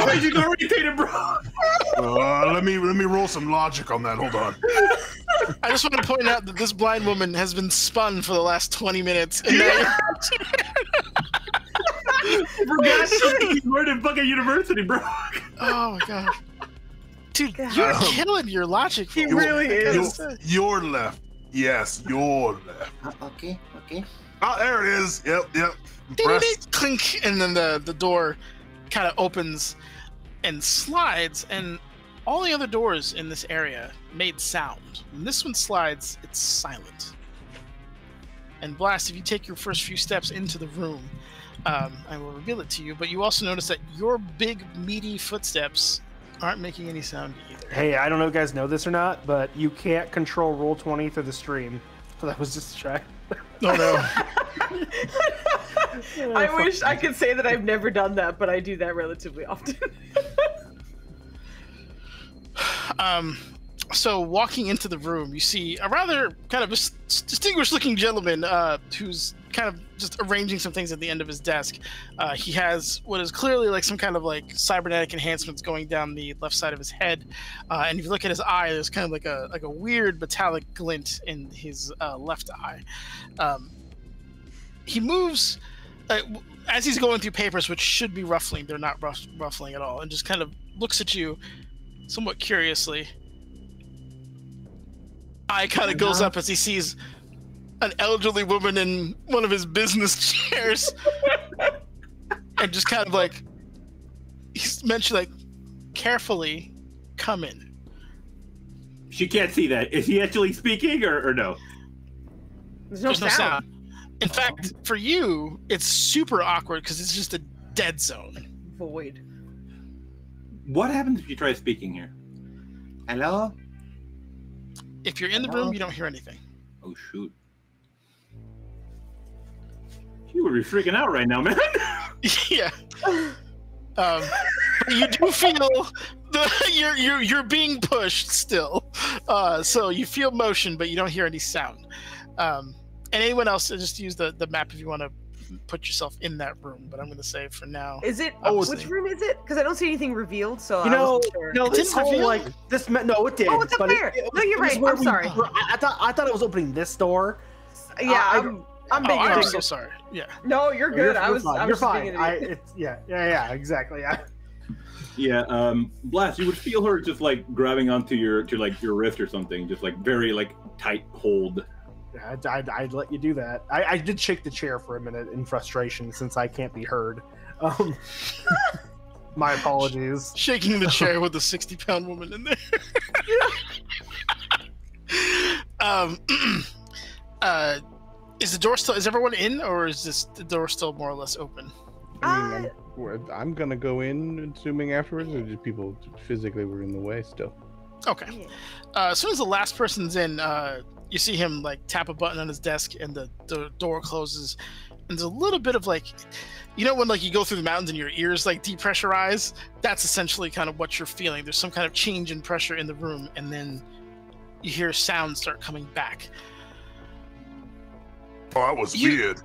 Crazy orientated, bro. Let me roll some logic on that. Hold on. I just want to point out that this blind woman has been spun for the last 20 minutes. And now forgot something you learned in fucking university, bro. Oh my god. Dude, you're killing your logic. He really is. Your left. Yes, your left. Okay. Oh, there it is. Yep. Clink, and then the door kind of opens and slides, and all the other doors in this area made sound. When this one slides, it's silent. And Blast, if you take your first few steps into the room, I will reveal it to you, but you also notice that your big, meaty footsteps aren't making any sound either. Hey, I don't know if you guys know this or not, but you can't control Roll20 through the stream. So that was just a try. Oh no. I wish I could say that I've never done that, but I do that relatively often. So walking into the room, you see a rather kind of distinguished looking gentleman who's kind of just arranging some things at the end of his desk. He has what is clearly like some kind of like cybernetic enhancements going down the left side of his head. And if you look at his eye, there's kind of like a weird metallic glint in his left eye. He moves as he's going through papers, which should be ruffling. They're not ruffling at all, and just kind of looks at you somewhat curiously. Eye kind of goes up as he sees an elderly woman in one of his business chairs, and just kind of like he's mentioned, like, carefully come in. She can't see that. Is he actually speaking or no? There's no sound. In fact, for you, it's super awkward because it's just a dead zone. Void. What happens if you try speaking here? Hello? If you're in the room, you don't hear anything. Oh shoot! You would be freaking out right now, man. Yeah. You do feel you're being pushed still. So you feel motion, but you don't hear any sound. And anyone else, just use the map if you want to put yourself in that room. But I'm going to say for now. Is it? Which room is it? Because I don't see anything revealed. So sure. No, this whole reveal? like this. No, it did. Oh, it's up there. No, you're right. I'm sorry. I thought it was opening this door. Yeah, I'm being. I'm so sorry. Yeah. No, you're good. You're You're fine. Yeah, exactly. Yeah, Blast, you would feel her just like grabbing onto your wrist or something, just like very like tight hold. Yeah, I'd let you do that. I did shake the chair for a minute in frustration since I can't be heard. My apologies. Shaking the chair with a 60-pound woman in there. Is the door still? Is everyone in, or is the door still more or less open? I mean, I'm gonna go in, assuming afterwards, or just people physically were in the way still. Okay. As soon as the last person's in, you see him like tap a button on his desk, and the door closes. And there's a little bit of like, you know, when like you go through the mountains and your ears like depressurize. That's essentially kind of what you're feeling. There's some kind of change in pressure in the room, and then you hear sounds start coming back. Oh, that was weird.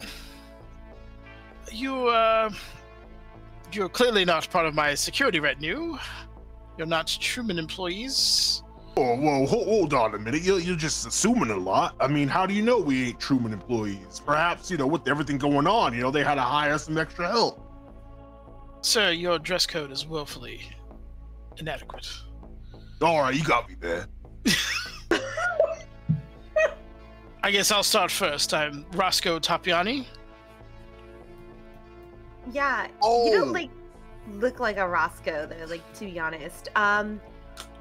You're clearly not part of my security retinue. You're not Truman employees. Oh, whoa, hold on a minute. You're just assuming a lot. I mean, how do you know we ain't Truman employees? Perhaps, with everything going on, they had to hire some extra help. Sir, your dress code is woefully inadequate. All right, you got me there. I guess I'll start first. I'm Roscoe Tapiani. Yeah, Oh. you don't look like a Roscoe though, to be honest.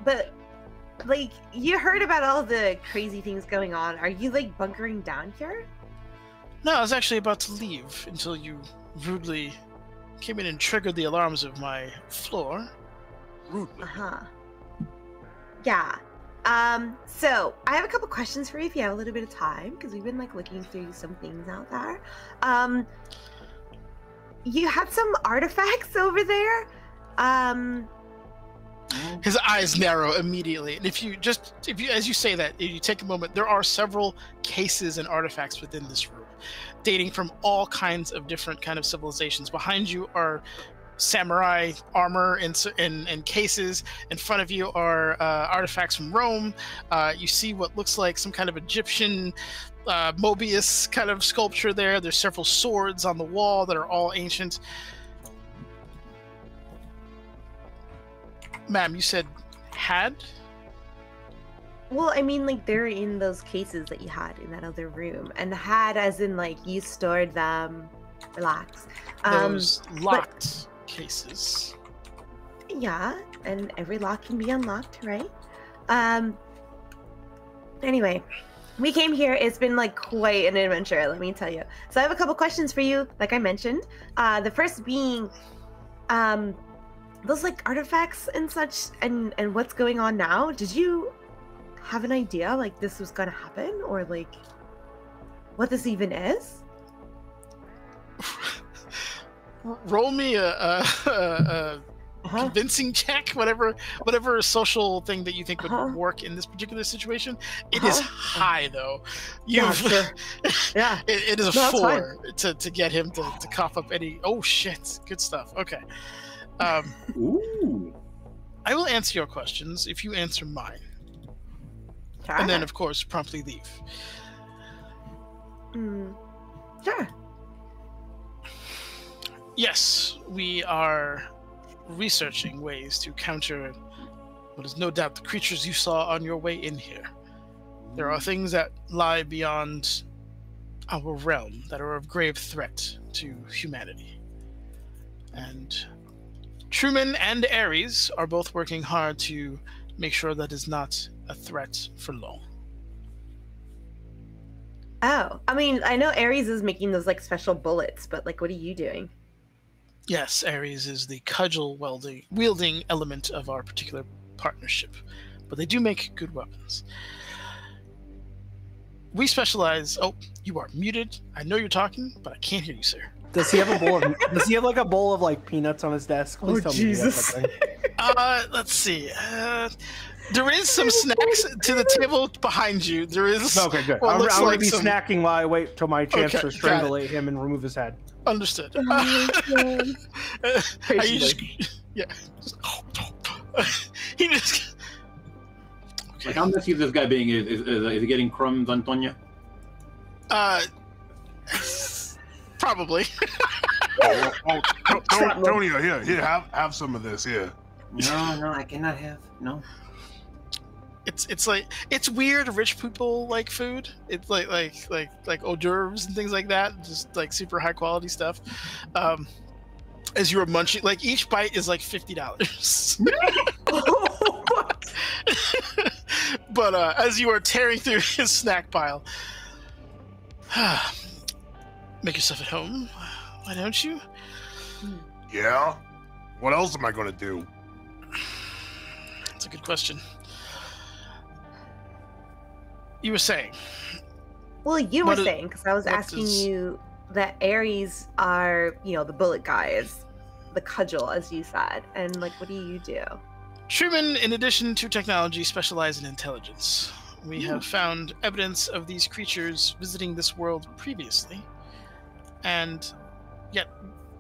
But you heard about all the crazy things going on. Are you bunkering down here? No, I was actually about to leave until you rudely came in and triggered the alarms of my floor. Rudely. Yeah. So I have a couple questions for you if you have a little bit of time, because we've been looking through some things out there. You had some artifacts over there. His eyes narrow immediately, and if you as you say that, if you take a moment, there are several cases and artifacts within this room, dating from all kinds of different kind of civilizations. Behind you are samurai armor and cases. In front of you are artifacts from Rome. You see what looks like some kind of Egyptian Mobius kind of sculpture there. There's several swords on the wall that are all ancient. Ma'am, you said had? Well, I mean, they're in those cases that you had in that other room, and had as in you stored them. Relax. Those locked cases. Yeah, and every lock can be unlocked, right? Anyway, we came here. It's been quite an adventure, let me tell you. So I have a couple questions for you, like I mentioned. The first being, those artifacts and such, and what's going on now. Did you have an idea this was gonna happen, or what this even is? Roll me a convincing check, whatever social thing that you think would work in this particular situation. It is high though. Yeah, sure. Yeah. It is a 4 to get him to cough up any. Oh shit! Good stuff. Okay. Ooh. I will answer your questions if you answer mine, and then of course promptly leave. Sure. Yes, we are researching ways to counter what is no doubt the creatures you saw on your way in here. There are things that lie beyond our realm that are of grave threat to humanity. And Truman and Ares are both working hard to make sure that is not a threat for long. Oh, I mean, I know Ares is making those special bullets, but what are you doing? Yes, Ares is the cudgel wielding element of our particular partnership, but they do make good weapons. We specialize. Oh, you are muted. I know you're talking, but I can't hear you, sir. Does he have a bowl of? Does he have like a bowl of like peanuts on his desk? Please tell me he has Jesus. something. Let's see. There is some snacks to the table behind you. There is. Okay, good. what I'm looks gonna like be some- snacking while I wait till my chance Okay, to got it. strangulate him and remove his head. Understood. Oh, Are you just, yeah. He just. Like, how messy is this guy being? Is he getting crumbs, Antonia? Probably. Tonio, here, have some of this. Here. No, I cannot have. No. It's like it's weird. Rich people like food. It's like hors d'oeuvres and things like that. Just like super high quality stuff. As you were munching, like each bite is like $50. But as you are tearing through his snack pile, make yourself at home. Why don't you? Yeah. What else am I gonna do? That's a good question. You were saying. Well, you were What is- saying, because I was what asking does- you that Ares are, the bullet guys, the cudgel, as you said, and like, what do you do? Truman, in addition to technology, specialize in intelligence. We have found evidence of these creatures visiting this world previously, and yet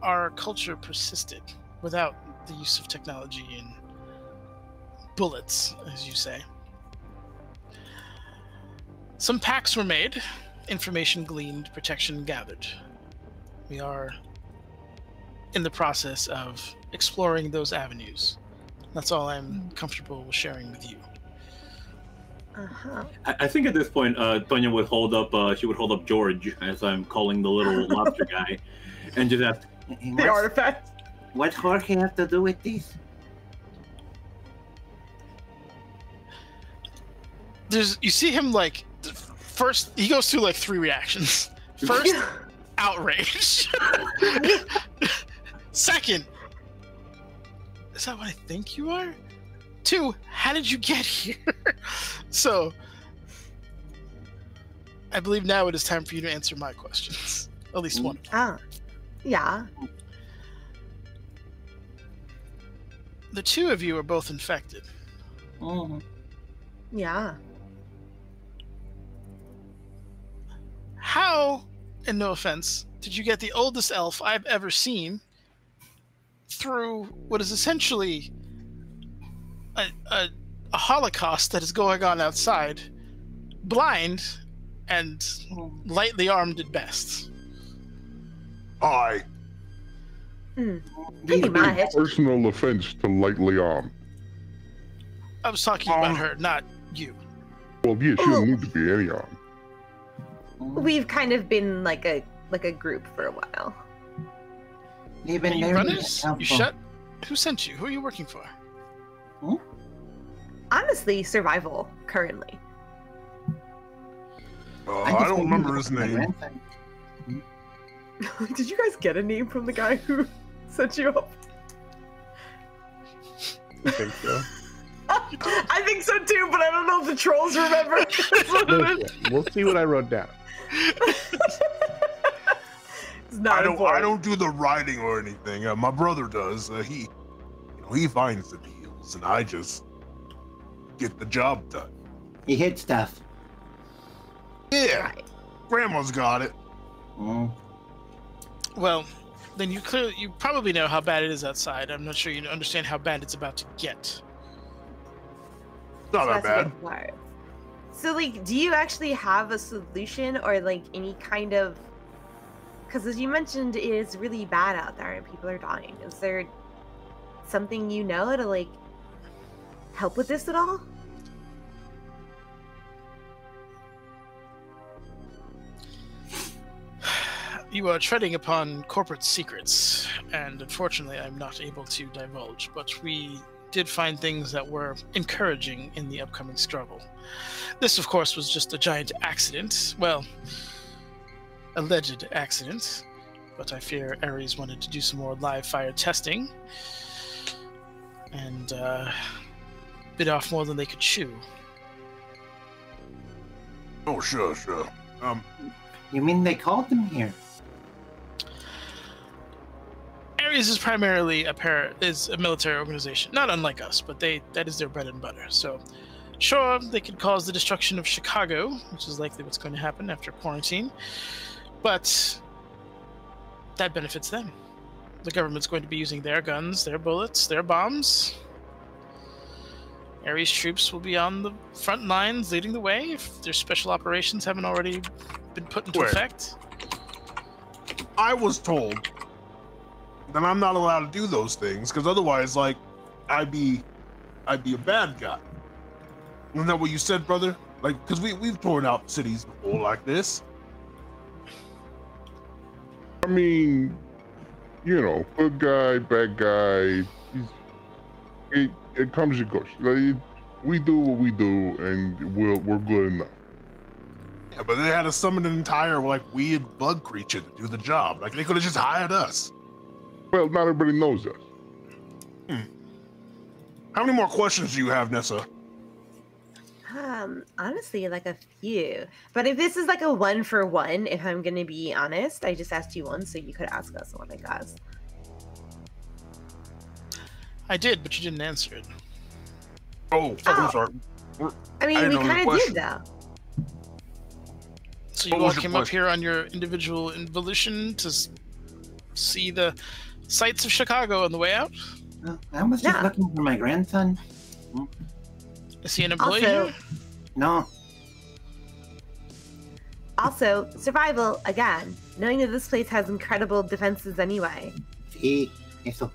our culture persisted without the use of technology and bullets, as you say. Some pacts were made, information gleaned, protection gathered. We are in the process of exploring those avenues. That's all I'm comfortable with sharing with you. Uh-huh. I think at this point, Tonya would hold up. She would hold up George, as I'm calling the little lobster guy, and just ask, The artifact. What Jorge have to do with this? You see him like first he goes through like 3 reactions. First, outrage. Second, is that what I think you are? 2, how did you get here? So I believe now it is time for you to answer my questions. At least one. Ah, yeah. The 2 of you are both infected. Yeah. How, and no offense, did you get the oldest elf I've ever seen through what is essentially a holocaust that is going on outside, blind and lightly armed at best? Hi. Pretty much. Personal offense to lightly armed. I was talking about her, not you. Well, yeah, she doesn't need to be any armed. We've kind of been like a group for a while. Are you runners? You shut? Who sent you? Who are you working for? Honestly, survival currently. I don't remember his name. Did you guys get a name from the guy who set you up? I think so. I think so too, but I don't know if the trolls remember. That's what it is. Listen, we'll see what I wrote down. It's not I important. don't do the writing or anything. My brother does. He finds the deals, and I just get the job done. He hid stuff. Yeah, Grandma's got it. Well, then you probably know how bad it is outside. I'm not sure you understand how bad it's about to get. Not that That's a bad. good part. So, like, do you actually have a solution or like any kind of? Because as you mentioned, it is really bad out there and people are dying. Is there something you know to like help with this at all? You are treading upon corporate secrets, and unfortunately I'm not able to divulge, but we did find things that were encouraging in the upcoming struggle. This, of course, was just a giant accident. Well, alleged accident, but I fear Ares wanted to do some more live fire testing and bit off more than they could chew. Oh, sure. You mean they called them here? Ares is primarily a military organization, not unlike us, but that is their bread and butter. So, sure, they could cause the destruction of Chicago, which is likely what's going to happen after quarantine, but that benefits them. The government's going to be using their guns, their bullets, their bombs. Ares troops will be on the front lines leading the way if their special operations haven't already been put into effect. I was told that I'm not allowed to do those things because otherwise, like, I'd be a bad guy. Isn't that what you said, brother? Like, because we've torn out cities before like this. I mean, you know, good guy, bad guy. It comes and goes. Like, we do what we do, and we're good enough. Yeah, but they had to summon an entire like weird bug creature to do the job. Like they could have just hired us. Well, not everybody knows us. How many more questions do you have, Nessa? Honestly, like a few. But if this is like a 1-for-1, if I'm gonna be honest, I just asked you one, so you could ask us one, I guess. I did, but you didn't answer it. Oh, I'm sorry. I mean, we kind of did, though. So you all came up here on your individual volition to see the sights of Chicago on the way out? I was just looking for my grandson. Is he an employee here? No. Also, survival, again. Knowing that this place has incredible defenses anyway. Sí, eso.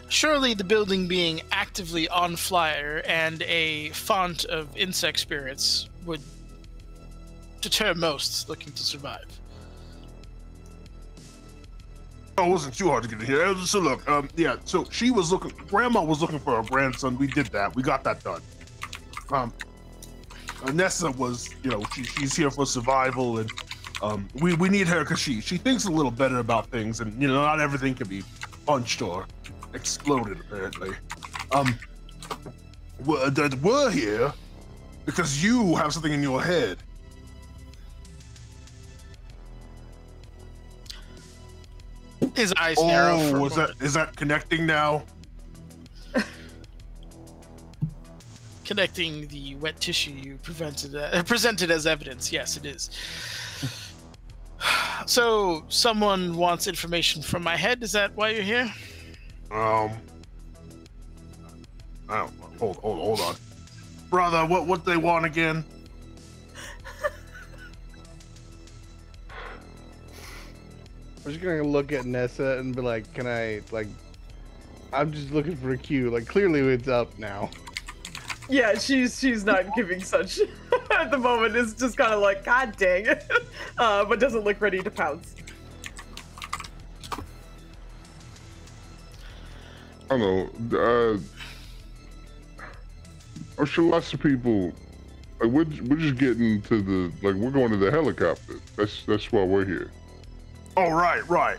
Surely the building being actively on fire and a font of insect spirits would deter most looking to survive. Oh, it wasn't too hard to get in here. So look, so Grandma was looking for her grandson. We did that. We got that done. Nessa was, she's here for survival, and we need her because she thinks a little better about things, and not everything can be punched or exploded apparently. We're here because you have something in your head. His eyes narrow for a moment. Is that connecting now? Connecting the wet tissue you presented as evidence. Yes, it is. So, someone wants information from my head. Is that why you're here? Hold on. Brother, what they want again? I'm just gonna look at Nessa and be like, can I, I'm just looking for a cue. Like, clearly it's up now. Yeah, she's not giving such at the moment. It's just kind of like, God dang it. But doesn't look ready to pounce. I don't know. I'm sure lots of people, like, we're just getting to the, we're going to the helicopter. That's why we're here. Oh, right.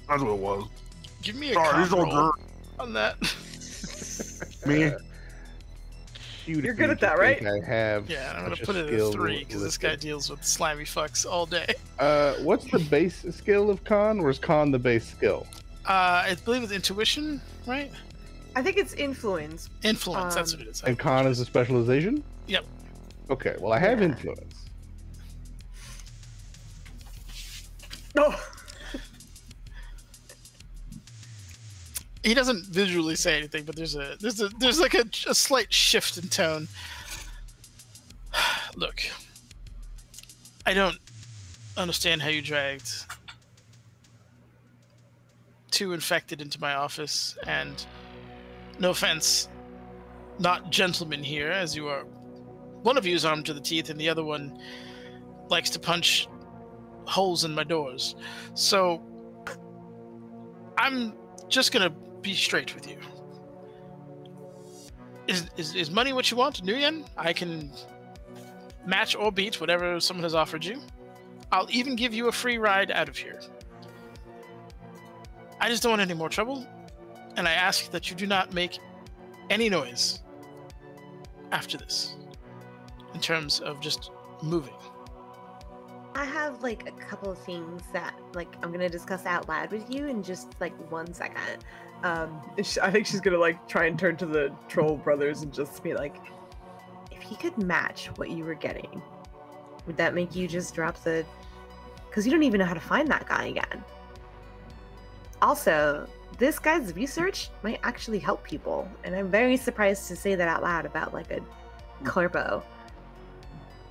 That's what it was. Give me a con roll on that. Me? You're good at that, right? I have. Yeah, I'm gonna put it at 3 because this guy deals with slimy fucks all day. What's the base skill of con, or is con the base skill? I believe it's intuition, right? I think it's influence. Influence, that's what it is. And con is a specialization? Yep. Okay, well, I have influence. No. He doesn't visually say anything, but there's like a slight shift in tone. Look, I don't understand how you dragged 2 infected into my office, and no offense, not gentlemen here, as you are. One of you is armed to the teeth, and the other one likes to punch holes in my doors. So I'm just gonna be straight with you. Is money what you want, Nguyen? I can match or beat whatever someone has offered you. I'll even give you a free ride out of here. I just don't want any more trouble, and I ask that you do not make any noise after this. in terms of just moving? I have like a couple of things that like I'm gonna discuss out loud with you in just like 1 second. I think she's gonna like try and turn to the troll brothers and just be like, if he could match what you were getting, would that make you just drop the... Because you don't even know how to find that guy again. Also, this guy's research might actually help people, and I'm very surprised to say that out loud about like a corpo.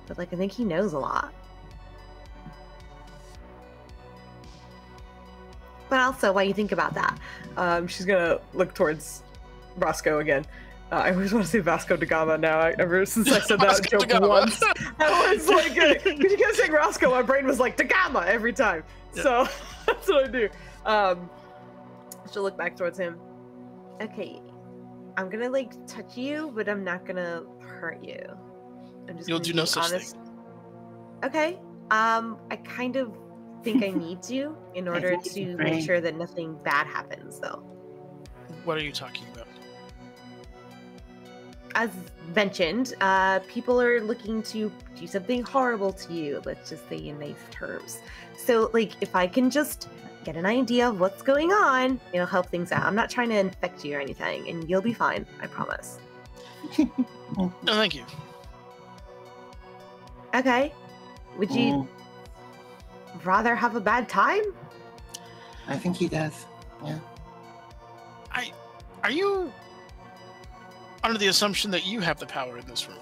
But like I think he knows a lot. But also, while you think about that, she's gonna look towards Roscoe again. I always want to say Vasco da Gama now. Ever since I said that joke once, I was like, because you kept saying Roscoe, my brain was like da Gama every time. Yeah. So that's what I do. She'll look back towards him. Okay, I'm gonna like touch you, but I'm not gonna hurt you. I'm just. You'll do no such thing. Okay. I kind of think I need to in order to make sure that nothing bad happens, though. What are you talking about? As mentioned, people are looking to do something horrible to you, let's just say in nice terms. So, like, if I can just get an idea of what's going on, it'll help things out. I'm not trying to infect you or anything, and you'll be fine, I promise. No, thank you. Okay. Would you rather have a bad time? I think he does. Yeah. Are you under the assumption that you have the power in this room?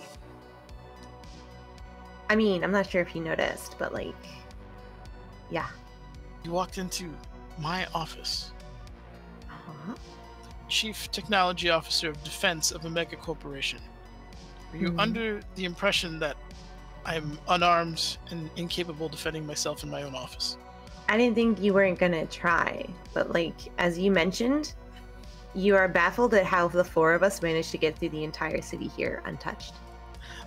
I mean, I'm not sure if you noticed, but like, yeah. You walked into my office. Uh-huh. Chief Technology Officer of Defense of a mega corporation. Are you under the impression that I'm unarmed and incapable of defending myself in my own office? I didn't think you weren't gonna try, but like, as you mentioned, you are baffled at how the four of us managed to get through the entire city here untouched.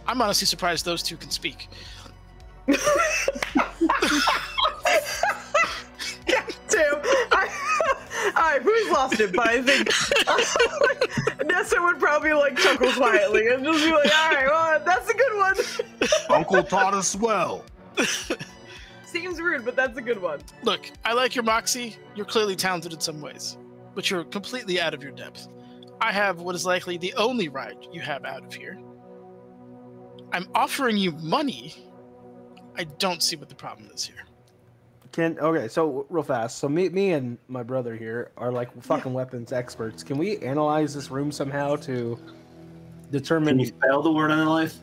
I'm honestly surprised those two can speak. God damn. Alright, who's lost it? But I think Nessa would probably like chuckle quietly and just be like, alright, well, that's a good one. Uncle taught us well. Seems rude, but that's a good one. Look, I like your moxie. You're clearly talented in some ways, but you're completely out of your depth. I have what is likely the only ride you have out of here. I'm offering you money. I don't see what the problem is here. Okay, so real fast. So me and my brother here are like fucking weapons experts. Can we analyze this room somehow to determine? Can you spell the word analyze?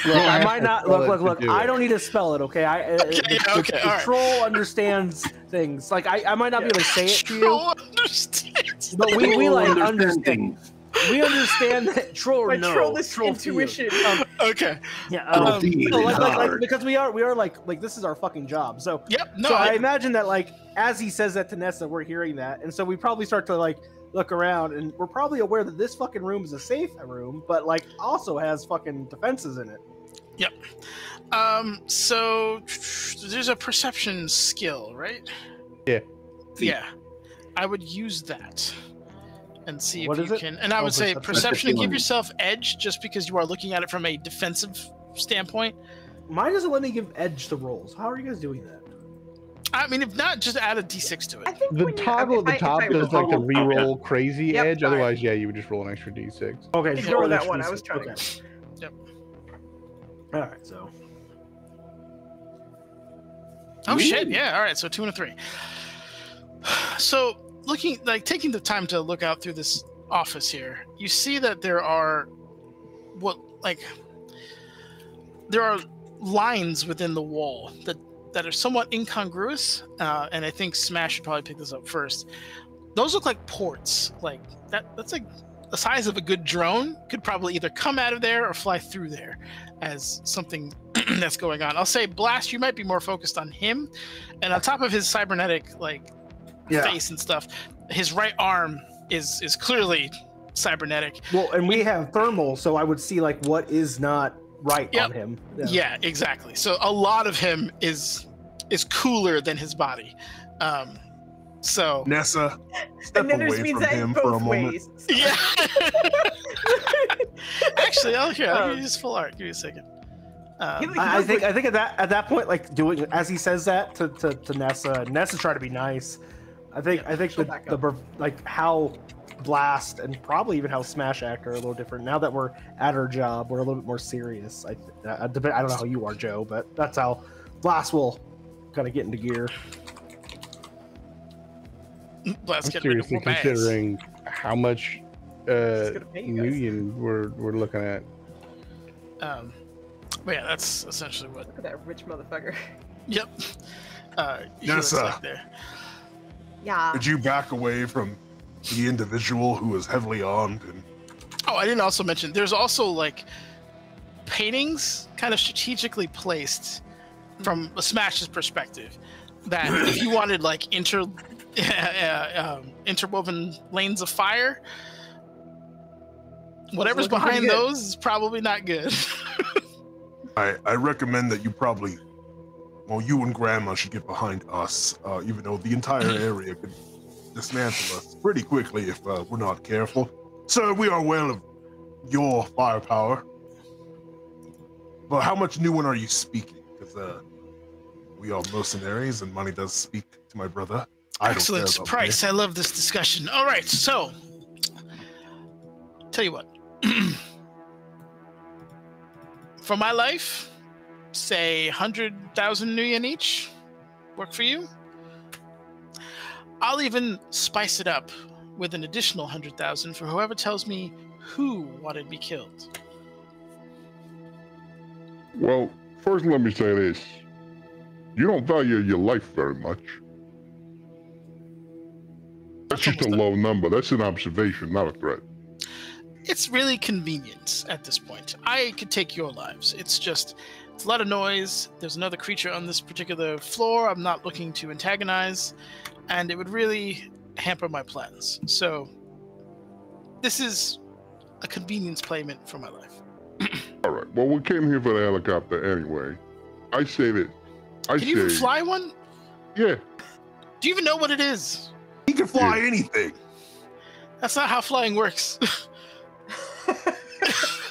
Look, I might not. Look. I don't need to spell it. Okay. The troll understands things. Like I might not be able to say it to you. Troll understands. But we like understand. We understand that troll knows. Troll this intuition. Okay. Yeah. So like because we are like this is our fucking job. So yep. No. So I imagine that like as he says that to Nessa, we're hearing that, and so we probably start to like look around, and we're probably aware that this fucking room is a safe room, but like also has fucking defenses in it. Yep. So there's a perception skill, right? Yeah. Yeah. I would use that and see if What is you it? can. And I would say perception. perception and give yourself edge just because you are looking at it from a defensive standpoint. Mine doesn't let me give edge to rolls. How are you guys doing that? I mean, if not, just add a d6 to it. The toggle at the top does like the re-roll crazy edge. Otherwise, yeah, you would just roll an extra d6. Okay, ignore that one. I was trying. Okay. Yep. All right, so. Oh shit! Yeah. All right. So 2 and a 3. So taking the time to look out through this office here, you see that there are lines within the wall that are somewhat incongruous, and I think Smash should probably pick this up first. Those look like ports. Like that's like the size of a good drone. Could probably either come out of there or fly through there as something that's going on. I'll say Blast, you might be more focused on him, and on top of his cybernetic face and stuff, his right arm is clearly cybernetic. Well, and we have thermal, so I would see like what is not right on him. Yeah, exactly. So a lot of him is cooler than his body. So Nessa, step and then away there's means from that him both for a moment. ways. yeah. Actually, I'll give you this full art. Give me a second. I think at that point, like doing as he says that to Nessa, Nessa's trying to be nice. I think the like how Blast and probably even how Smash Act are a little different now that we're at our job. We're a little bit more serious. I don't know how you are, Joe, but that's how Blast will kind of get into gear. I'm seriously considering how much million we're looking at. But yeah, that's essentially what. Look at that rich motherfucker. Yep. Yes, like there. Yeah. Did you back away from the individual who was heavily armed? And Oh, I didn't also mention there's also like paintings kind of strategically placed from a Smash's perspective that if you wanted like interwoven lanes of fire, whatever's behind those is probably not good. I recommend that you probably, well, you and Grandma should get behind us, even though the entire area could dismantle us pretty quickly if we're not careful. Sir, we are aware of your firepower, but how much new one are you speaking? Because we are mercenaries and money does speak to my brother. Excellent. Price, I love this discussion. All right, so, tell you what. For my life, say 100,000 New Yen each. Work for you? I'll even spice it up with an additional 100,000 for whoever tells me who wanted me killed. Well, first let me say this. You don't value your life very much. That's just a low number. That's an observation, not a threat. It's really convenient at this point. I could take your lives. It's a lot of noise. There's another creature on this particular floor I'm not looking to antagonize, and it would really hamper my plans. So this is a convenience payment for my life. All right. Well, we came here for the helicopter anyway. I say this. Can you even fly one? Yeah. Do you even know what it is? He can fly anything. That's not how flying works.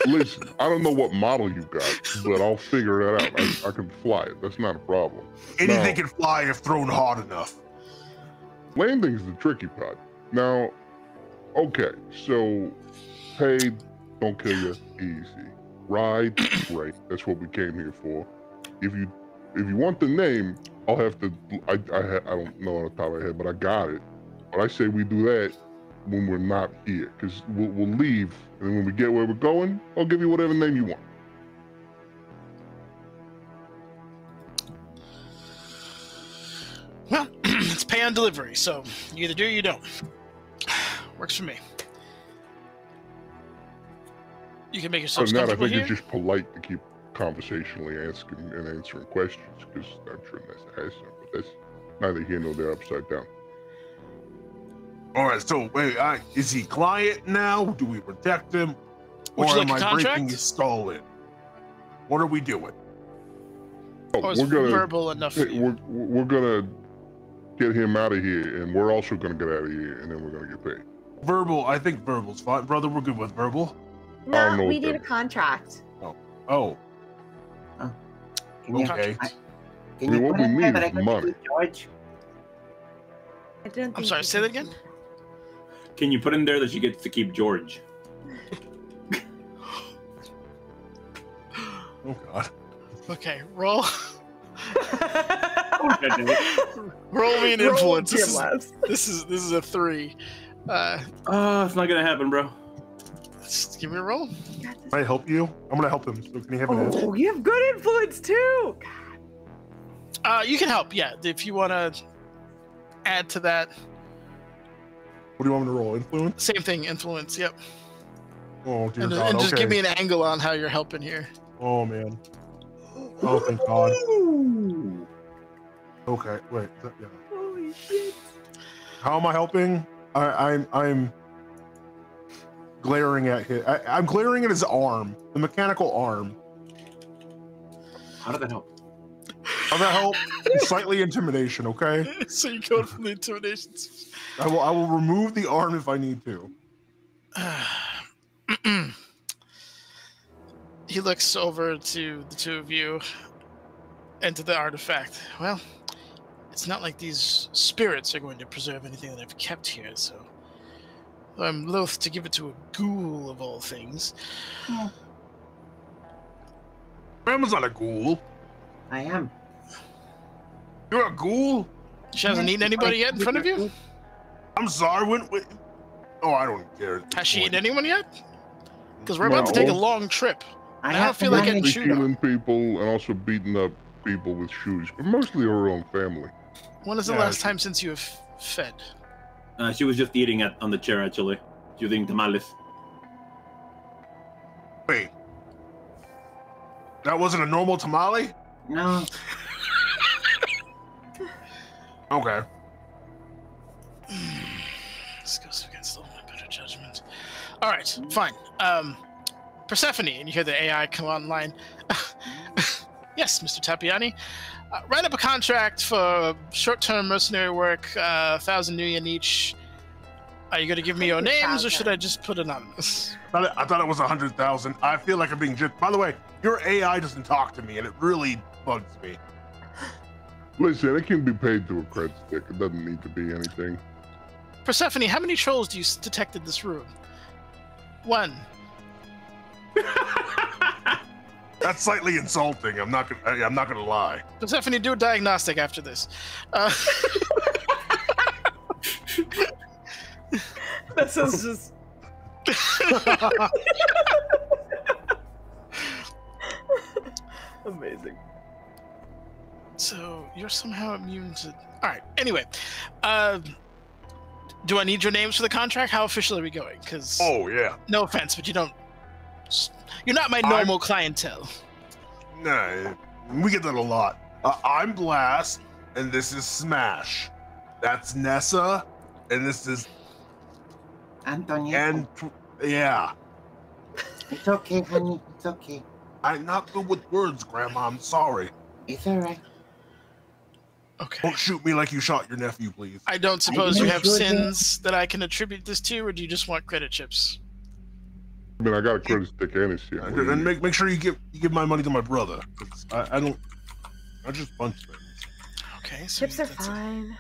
Listen, I don't know what model you got, but I'll figure it out. I can fly it. That's not a problem. Anything can fly if thrown hard enough. Landing's the tricky part. Now, okay, so pay, don't kill you, easy. Ride, great. That's what we came here for. If you want the name, I'll have to. I don't know on the top of my head, but I got it. But I say we do that when we're not here, because we'll leave, and then when we get where we're going, I'll give you whatever name you want. Well, it's pay on delivery, so you either do or you don't. Works for me. You can make yourself comfortable here. I think it's just polite to keep conversationally asking and answering questions, because I'm sure Nessa has some, but that's neither here nor there, upside down. All right, so wait, is he client now? Do we protect him? Would or you like am a I contract? breaking his skull in? What are we doing? Or is verbal enough for you? We're gonna get him out of here, and we're also gonna get out of here, and then we're gonna get paid. Verbal, I think verbal's fine. Brother, we're good with verbal. No, we need a contract. Oh. Okay. I mean, what we need is money. George? I'm sorry, say that again? Can you put in there that she gets to keep George? Oh, God. Okay, roll. Roll me an influence. This is a 3. It's not gonna happen, bro. Just give me a roll. Can I help you? I'm gonna help him. So can you have an edge? Oh, you have good influence too. You can help, yeah. If you want to add to that. What do you want me to roll? Influence? Same thing, influence. Yep. Oh dear and God. And just okay. give me an angle on how you're helping here. Oh man. Oh thank God. Okay, wait. Yeah. Holy shit. How am I helping? I'm glaring at his. I'm glaring at his arm, the mechanical arm. How did that help? How that help? Slightly intimidation, okay? So you go from the intimidation. I will remove the arm if I need to. He looks over to the two of you and to the artifact. Well, it's not like these spirits are going to preserve anything that I've kept here, so I'm loath to give it to a ghoul of all things. Yeah. Grandma's not a ghoul. I am. You're a ghoul? She hasn't eaten anybody yet in front of you? I'm sorry, oh, I don't care. Has she eaten anyone yet? Because we're about to take a long trip. I don't feel like getting chewed killing on. people and also beating up people with shoes, but mostly her own family. When is the last time since you have fed? She was just eating on the chair, actually. She was eating tamales. Wait. That wasn't a normal tamale? No. Okay. This goes against all my better judgment. All right, fine. Persephone, and you hear the AI come online. Yes, Mr. Tapiani. Write up a contract for short-term mercenary work, 1,000 new yen each. Are you going to give me your names, or should I just put anonymous? I thought it was 100,000. I feel like I'm being jipped. By the way, your AI doesn't talk to me, and it really bugs me. Listen, it can be paid through a credit stick. It doesn't need to be anything. Persephone, how many trolls do you detect in this room? 1. That's slightly insulting. I'm not gonna lie. Persephone, do a diagnostic after this. This is just. Amazing. So you're somehow immune to. All right. Anyway, do I need your names for the contract? How official are we going? Because oh yeah. No offense, but you don't. You're not my normal clientele. Nah, we get that a lot. I'm Blast, and this is Smash. That's Nessa, and this is Antonio. And yeah. It's okay, honey. It's okay. I'm not good with words, Grandma. I'm sorry. It's all right. Okay. Don't shoot me like you shot your nephew, please. I don't suppose you have sins that I can attribute this to, or do you just want credit chips? I mean, I got a credit stick and a shit. And make sure you give my money to my brother. I just punch things. Okay. So Chips are fine.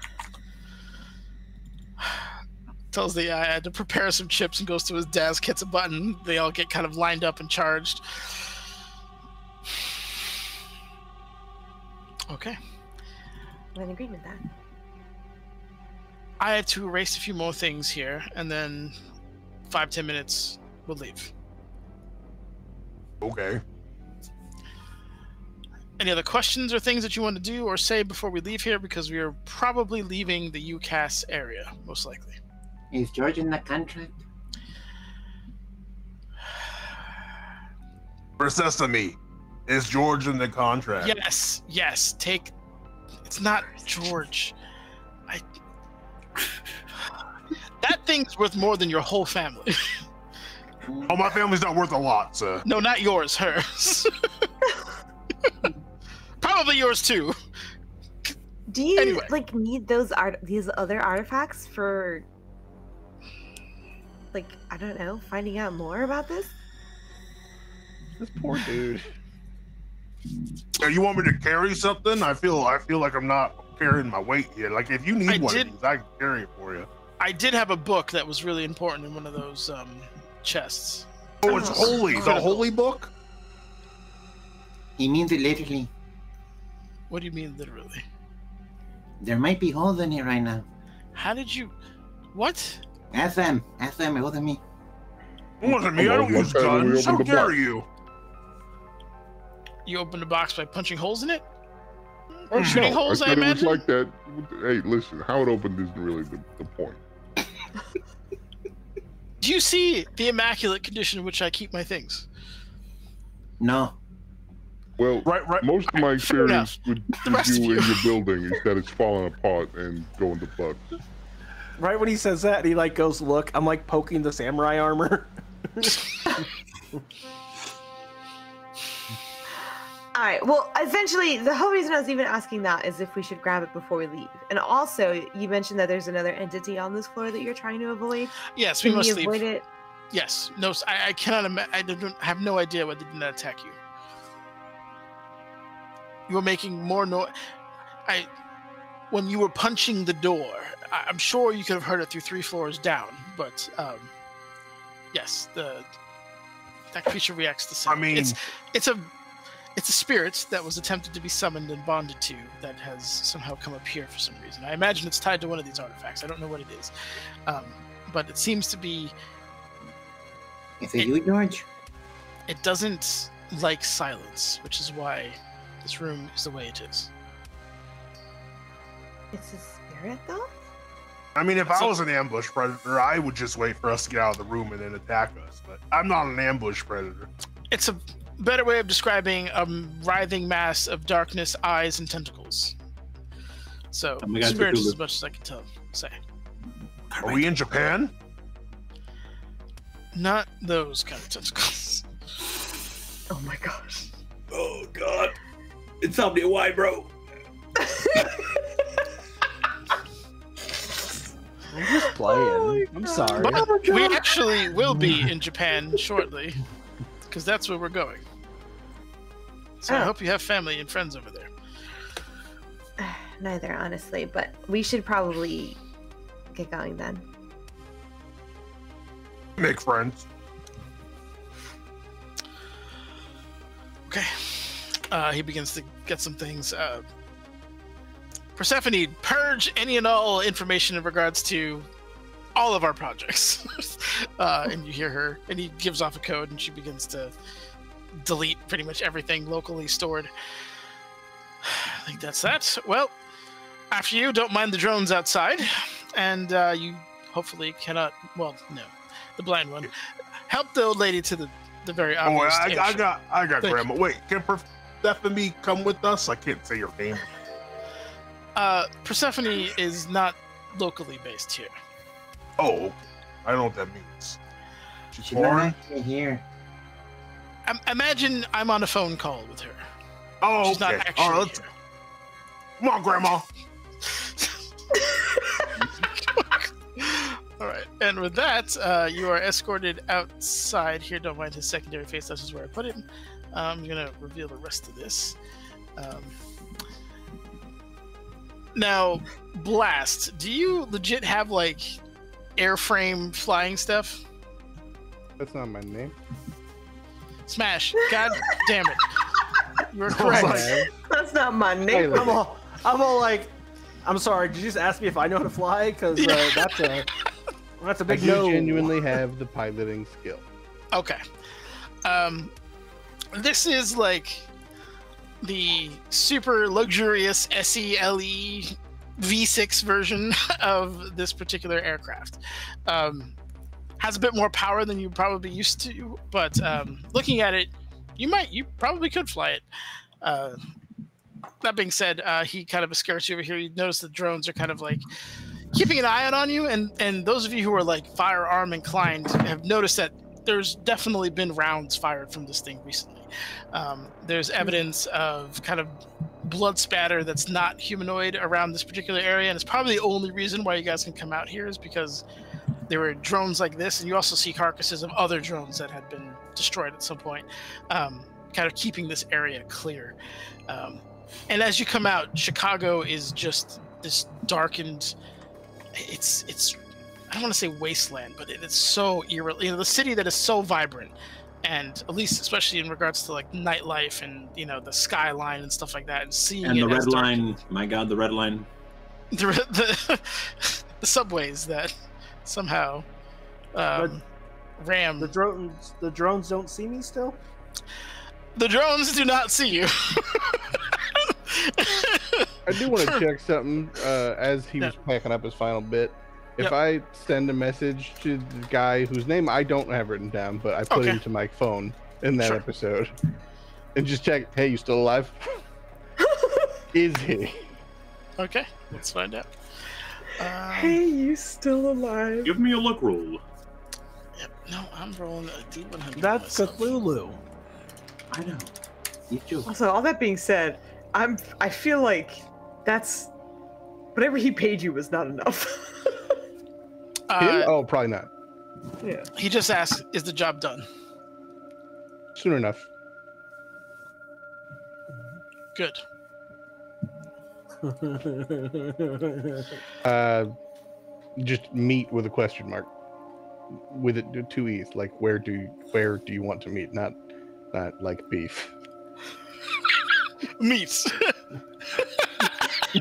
Tells the AI to prepare some chips and goes to his desk, hits a button. They all get kind of lined up and charged. Okay. I'm in agreement with that. I had to erase a few more things here, and then 5-10 minutes, we'll leave. Okay. Any other questions or things that you want to do or say before we leave here? Because we are probably leaving the UCAS area, most likely. Is George in the contract? For Sesame, is George in the contract? Yes. It's not George. That thing's worth more than your whole family. Oh, my family's not worth a lot, sir. No, not yours, hers. Probably yours too. Do you like need these other artifacts for, like, I don't know, finding out more about this? This poor dude. You want me to carry something? I feel like I'm not carrying my weight here. Like, if you need one of these, I can carry it for you. I did have a book that was really important in one of those chests. Oh, it's holy. The holy book? He means it literally. What do you mean literally? There might be holes in it right now. How did you... What? Ask them. It wasn't me. It wasn't me. I don't use guns. How dare you? You opened the box by punching holes in it? Or shooting holes, I said imagine? It was like that. Hey, listen, how it opened isn't really the point. Do you see the immaculate condition in which I keep my things? No. Well, most of my experience with you in your building is that it's falling apart and going to bugs. Right when he says that, he like goes, look, I'm like poking the samurai armor. All right. Well, essentially, the whole reason I was even asking that is if we should grab it before we leave. And also, you mentioned that there's another entity on this floor that you're trying to avoid. Yes, we must leave. Avoid it? Yes. No. I cannot. I have no idea why they did not attack you. You were making more noise. When you were punching the door, I'm sure you could have heard it through 3 floors down. But yes, that creature reacts the same. I mean, it's a spirit that was attempted to be summoned and bonded to that has somehow come up here for some reason. I imagine it's tied to one of these artifacts. I don't know what it is, but it seems to be. Is it you, George? It doesn't like silence, which is why this room is the way it is. It's a spirit, though? I mean, if I was an ambush predator, I would just wait for us to get out of the room and then attack us. But I'm not an ambush predator. It's a better way of describing a writhing mass of darkness, eyes, and tentacles. So, spirits is as much as I can say. Are we in Japan? Not those kind of tentacles. Oh my gosh. Oh god. Insomnia, why, bro? I'm just playing. I'm sorry. But we actually will be in Japan shortly, because that's where we're going. So I hope you have family and friends over there. Neither, honestly, but we should probably get going then. Make friends. Okay. He begins to get some things. Persephone, purge any and all information in regards to all of our projects. And you hear her, and he gives off a code, and she begins to delete pretty much everything locally stored. I think that's that. Well, after you, don't mind the drones outside, and you hopefully cannot. Well, no, the blind one. Help the old lady to the very obvious. Oh, I got Grandma. Wait, can Persephone come with us? I can't say your name. Persephone is not locally based here. Oh, I don't know what that means. She's She's foreign? not here. Imagine I'm on a phone call with her. Oh, she's not okay. actually All right, here. Come on, Grandma. All right, and with that, you are escorted outside here. Don't mind his secondary face. That's just where I put him. I'm gonna reveal the rest of this. Now, Blast, do you legit have like airframe flying stuff? That's not my name. Smash! God damn it! You're correct. That's not my name. I'm all like, I'm sorry. Did you just ask me if I know how to fly? Because that's a big no. I genuinely have the piloting skill. Okay. This is like the super luxurious SELE V6 version of this particular aircraft. Has a bit more power than you probably used to, but looking at it, you probably could fly it. That being said, he kind of escorts you over here. You notice the drones are kind of like keeping an eye on you, and those of you who are like firearm inclined have noticed that there's definitely been rounds fired from this thing recently. There's evidence of kind of blood spatter that's not humanoid around this particular area, and it's probably the only reason why you guys can come out here is because there were drones like this, and you also see carcasses of other drones that had been destroyed at some point, kind of keeping this area clear. And as you come out, Chicago is just this darkened. It's I don't want to say wasteland, but it is so eerie. You know, the city that is so vibrant, and at least especially in regards to like nightlife and the skyline and stuff like that, and seeing and it the red as dark- line. My God, the red line. the subways that somehow ram the drones don't see me still. The drones do not see you. I do want to check something as he was packing up his final bit. If I send a message to the guy whose name I don't have written down, but I put into my phone in that episode, and just check, hey, you still alive? Is he? Okay, let's find out. Hey, you still alive? Give me a luck roll. Yep. No, I'm rolling a D100. That's Cthulhu. I know. You too. Also, all that being said, I feel like that's whatever he paid you was not enough. Him? Oh, probably not. Yeah. He just asks, "Is the job done?" Soon enough. Good. Just meet with a question mark. With it 2 E's. Like where do you want to meet? Not like beef. Meats.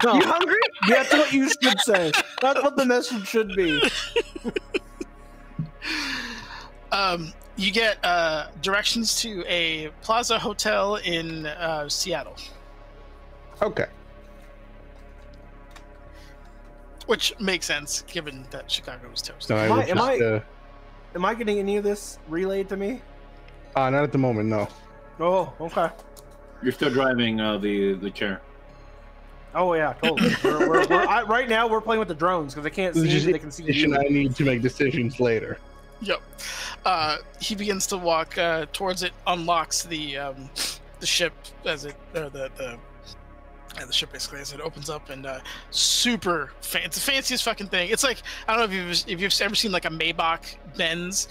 No, You hungry? that's what you should say. That's what the message should be. You get directions to a Plaza Hotel in Seattle. Okay. Which makes sense, given that Chicago was toast. So Am I getting any of this relayed to me? Not at the moment, no. Oh, okay. You're still driving the chair. Oh yeah, totally. Right now we're playing with the drones because they can't see me. They can see you. I need to make decisions later. Yep. He begins to walk towards it, unlocks the ship as it, or the ship basically as it opens up, and super fancy. It's the fanciest fucking thing. It's like, I don't know if you've ever seen like a Maybach Benz.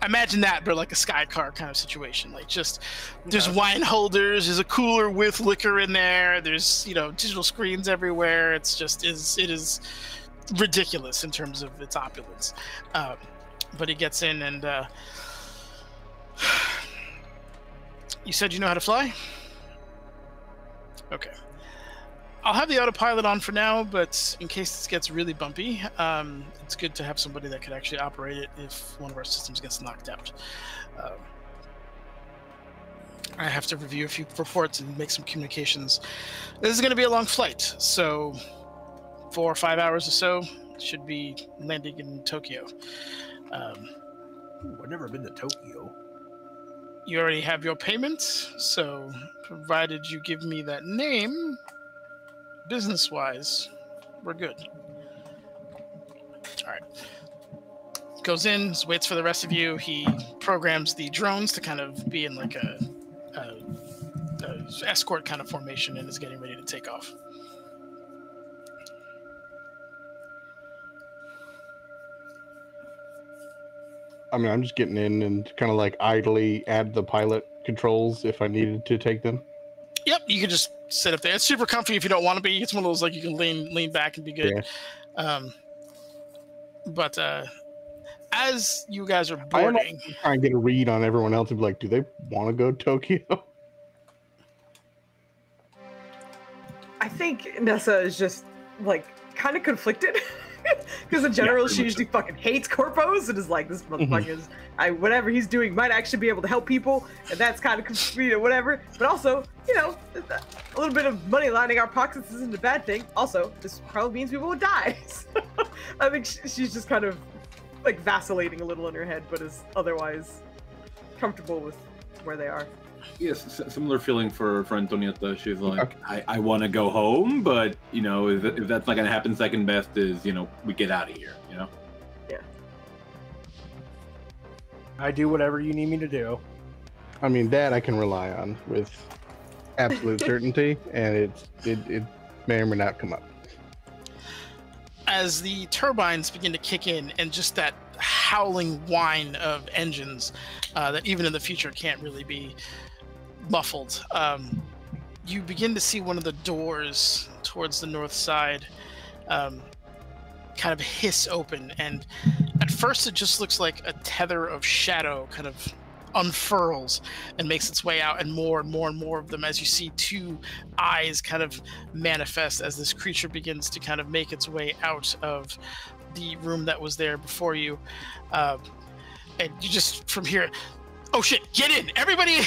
Imagine that, but like a Sky Car kind of situation. Like just there's wine holders, there's a cooler with liquor in there. There's digital screens everywhere. It is ridiculous in terms of its opulence. But he gets in and you said you know how to fly? Okay. I'll have the autopilot on for now, but in case this gets really bumpy, it's good to have somebody that could actually operate it if one of our systems gets knocked out. I have to review a few reports and make some communications. This is going to be a long flight, so 4 or 5 hours or so should be landing in Tokyo. I've never been to Tokyo. You already have your payment, so provided you give me that name, business-wise, we're good. All right. Goes in, waits for the rest of you. He programs the drones to kind of be in like a escort kind of formation and is getting ready to take off. I mean, I'm just getting in and kind of like idly add the pilot controls if I needed to take them. Yep, you can just sit up there. It's super comfy if you don't want to be. It's one of those like you can lean back and be good. Yeah. But as you guys are boarding, I try and get a read on everyone else and be like, do they want to go to Tokyo? I think Nessa is just like kind of conflicted. Because in general, she usually fucking hates corpos and is like, this motherfucker is, whatever he's doing might actually be able to help people, and that's kind of, whatever. But also, a little bit of money lining our pockets isn't a bad thing. Also, this probably means people would die. So, I think she's just kind of like vacillating a little in her head, but is otherwise comfortable with where they are. Yes, similar feeling for Antonietta. She's like, I want to go home, but if that's not gonna happen, second best is we get out of here. Yeah. I do whatever you need me to do. I mean, that I can rely on with absolute certainty, and it may or may not come up. As the turbines begin to kick in, and just that howling whine of engines that even in the future can't really be muffled, you begin to see one of the doors towards the north side kind of hiss open, and at first it just looks like a tether of shadow kind of unfurls and makes its way out, and more of them as you see 2 eyes kind of manifest as this creature begins to kind of make its way out of the room that was there before you, and you just from here, oh shit, get in, everybody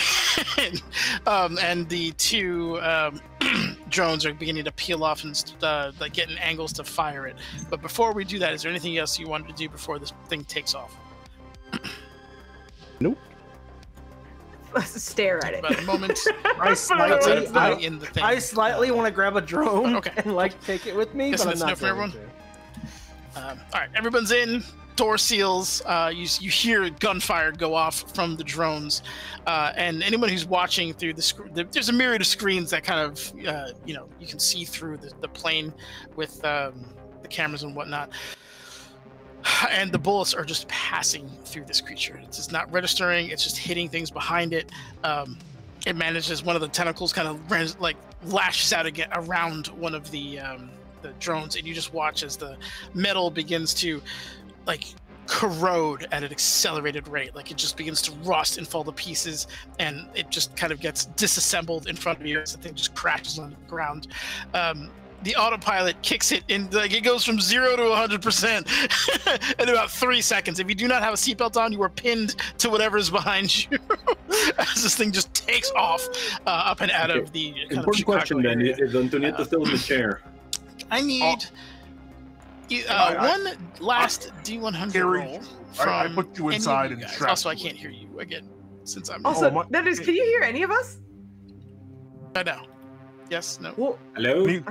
in! And the 2 drones are beginning to peel off and like getting angles to fire it. But before we do that, is there anything else you wanted to do before this thing takes off? Nope. Let's stare at it. About a moment. I slightly want to grab a drone and like take it with me, but I'm not going to. All right, everyone's in. Door seals. You hear gunfire go off from the drones, and anyone who's watching through there's a myriad of screens that kind of you can see through the plane with the cameras and whatnot. and the bullets are just passing through this creature. It's just not registering. It's just hitting things behind it. It manages, one of the tentacles kind of lashes out again around one of the drones, and you just watch as the metal begins to corrode at an accelerated rate. Like it just begins to rust and fall to pieces, and it just kind of gets disassembled in front of you as the thing just crashes on the ground. The autopilot kicks it in, it goes from 0 to 100% in about 3 seconds. If you do not have a seatbelt on, you are pinned to whatever's behind you as this thing just takes off up and out of the important question then is Antonietta still in the chair? I need one last D100 roll. I put you inside and strapped. Also, I can't hear you again since I'm. Also, Nethers, can you hear any of us? I know. Yes. No. Well, hello. As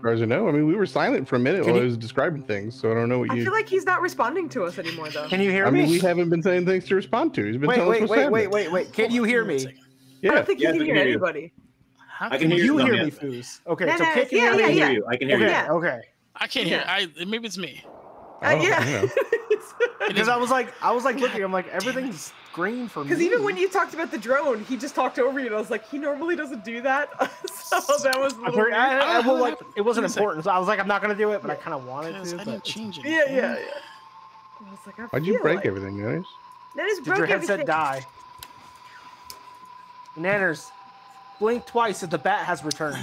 far as I know, I mean, we were silent for a minute while I was describing things, so I don't know what you. I feel like he's not responding to us anymore, though. Can you hear me? I mean, we haven't been saying things to respond to. He's been telling us what's happening. Wait. Can you hear me? Yeah. I don't think you can hear anybody. I can hear you. You hear me, Foos? Okay, so Nethers, can you hear me? I can hear you. Okay. I can't hear. Maybe it's me. Yeah. Because I was like looking. I'm like, everything's green for me. Because even when you talked about the drone, he just talked over you, and I was like, he normally doesn't do that. So that was a little weird. It wasn't important. So I was like, I'm not gonna do it, but I kind of wanted to. I didn't change it. Yeah. I was like, Why'd you break everything, guys? Nanners Did broke your headset everything. die? Nanners, blink twice if the bat has returned.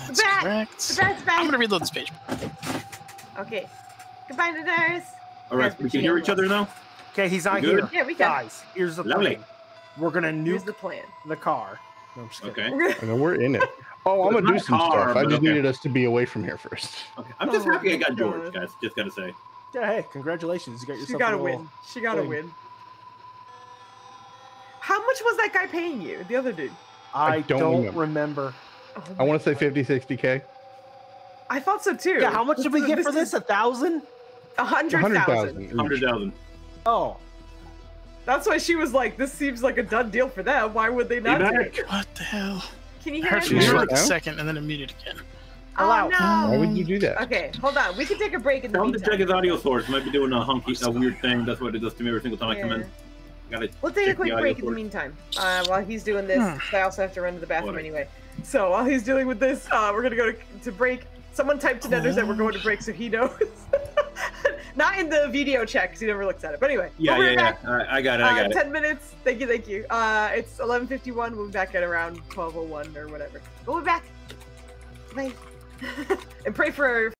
That's correct. The bat's back. I'm gonna reload this page. Okay. Goodbye, Nanners. All right, we can hear each other now. Okay, he's not Good? here. Yeah, we can. Guys, here's the Lovely. plan. We're gonna Here's nuke the plan. the car. No, I'm just kidding. Okay. I know we're in it. Oh, I'm It's gonna do not some hard, stuff. I but just okay. needed us to be away from here first. Okay. I'm just happy I got George, guys. Just gotta say. Yeah, hey, congratulations. You got yourself She got a to little win. She got to thing. win. How much was that guy paying you? The other dude? I don't remember. remember. Oh I want to say 50, 60K. I thought so too. Yeah, how much did we get for this? 1,000? 100,000. 100,000. Oh. That's why she was like, this seems like a done deal for them. Why would they not do it? What the hell? Can you I hear heard me? she was for now? like a second and then it muted again. Oh, Allow. Why no. would you do that? Okay, hold on. We can take a break in the Tell him to check meantime. his audio source. Might be doing a weird thing. That's what it does to me every single time I come in. Gotta We'll take a check the quick audio break in the source. meantime while he's doing this. 'Cause I also have to run to the bathroom Whatever. anyway. So while he's dealing with this, we're gonna go to break. Someone typed to Nethers that we're going to break, so he knows. Not in the video chat because he never looks at it. But anyway, Yeah. we'll be back. All right, I got it. 10 minutes. Thank you. It's 11:51. We'll be back at around 12:01 or whatever. We'll be back. Bye. And pray for our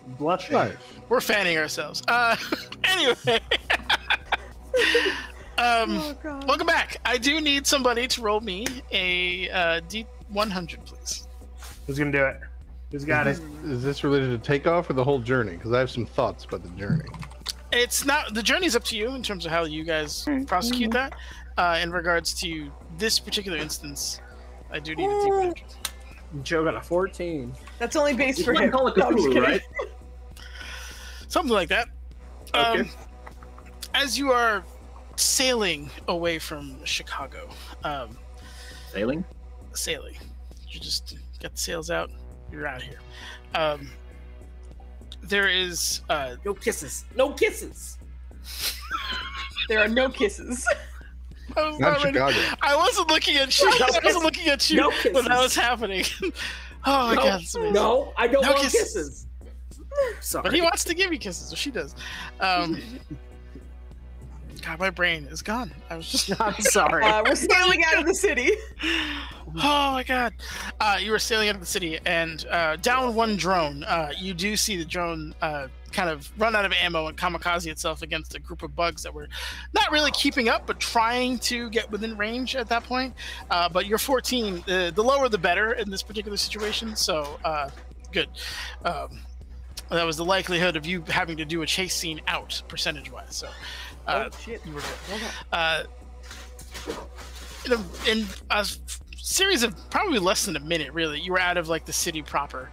Blushing. Nice. We're fanning ourselves. Anyway. Oh, God. Welcome back. I do need somebody to roll me a D100, please. Who's gonna do it? Who's got it? Is this related to takeoff or the whole journey? Because I have some thoughts about the journey. It's not. The journey's up to you in terms of how you guys prosecute that. In regards to this particular instance, I do need a D100. Joe got a 14. That's only based for It's him. Call of No, I'm just Cthulhu, kidding. right? Something like that. Okay. As you are sailing away from Chicago, Sailing? you just get the sails out. You're out of here. There is No kisses. No kisses. There are no kisses. I was Not ready. Chicago. I wasn't looking at you. I wasn't looking at you No when that kisses. was happening. Oh my No, god, it's amazing. no, I don't No want kisses. kisses. Sorry. But he wants to give you kisses, or she does. God, my brain is gone. I was just. I'm sorry. We're sailing out of the city. Oh my god. You were sailing out of the city, and down one drone, you do see the drone kind of run out of ammo and kamikaze itself against a group of bugs that were not really keeping up, but trying to get within range at that point. But you're 14. The lower the better in this particular situation, so good. That was the likelihood of you having to do a chase scene out, percentage-wise. So, Oh, shit. you were good. In a series of probably less than a minute, really, you were out of like the city proper,